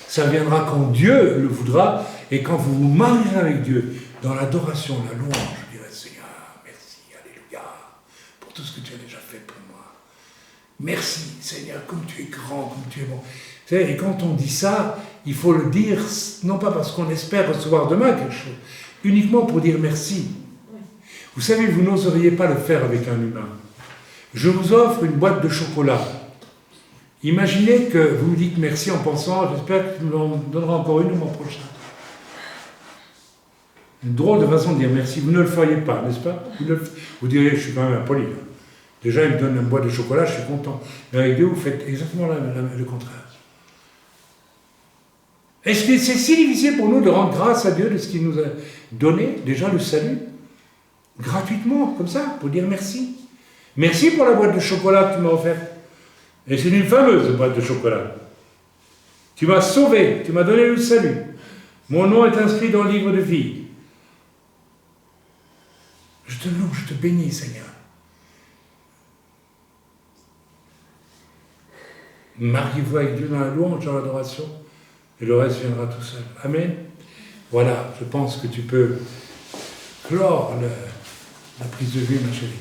Ça viendra quand Dieu le voudra, et quand vous vous marierez avec Dieu, dans l'adoration, la louange, je dirai, Seigneur, merci, alléluia, pour tout ce que tu as déjà fait pour moi. Merci, Seigneur, comme tu es grand, comme tu es bon. Et quand on dit ça, il faut le dire, non pas parce qu'on espère recevoir demain quelque chose, uniquement pour dire merci. Vous savez, vous n'oseriez pas le faire avec un humain. Je vous offre une boîte de chocolat. Imaginez que vous me dites merci en pensant, j'espère que tu me donneras encore une le mois prochain. Une drôle de façon de dire merci. Vous ne le feriez pas, n'est-ce pas? Vous direz, je suis quand même impoli. Déjà, il me donne une boîte de chocolat, je suis content. Mais avec Dieu, vous faites exactement le contraire. Est-ce que c'est si difficile pour nous de rendre grâce à Dieu de ce qu'il nous a donné, déjà le salut, gratuitement, comme ça, pour dire merci? Merci pour la boîte de chocolat que tu m'as offerte. Et c'est une fameuse boîte de chocolat. Tu m'as sauvé, tu m'as donné le salut. Mon nom est inscrit dans le livre de vie. te loue, je te bénis, Seigneur. Mariez-vous avec Dieu dans la louange, dans l'adoration, et le reste viendra tout seul. Amen. Voilà, je pense que tu peux clore la prise de vue, ma chérie.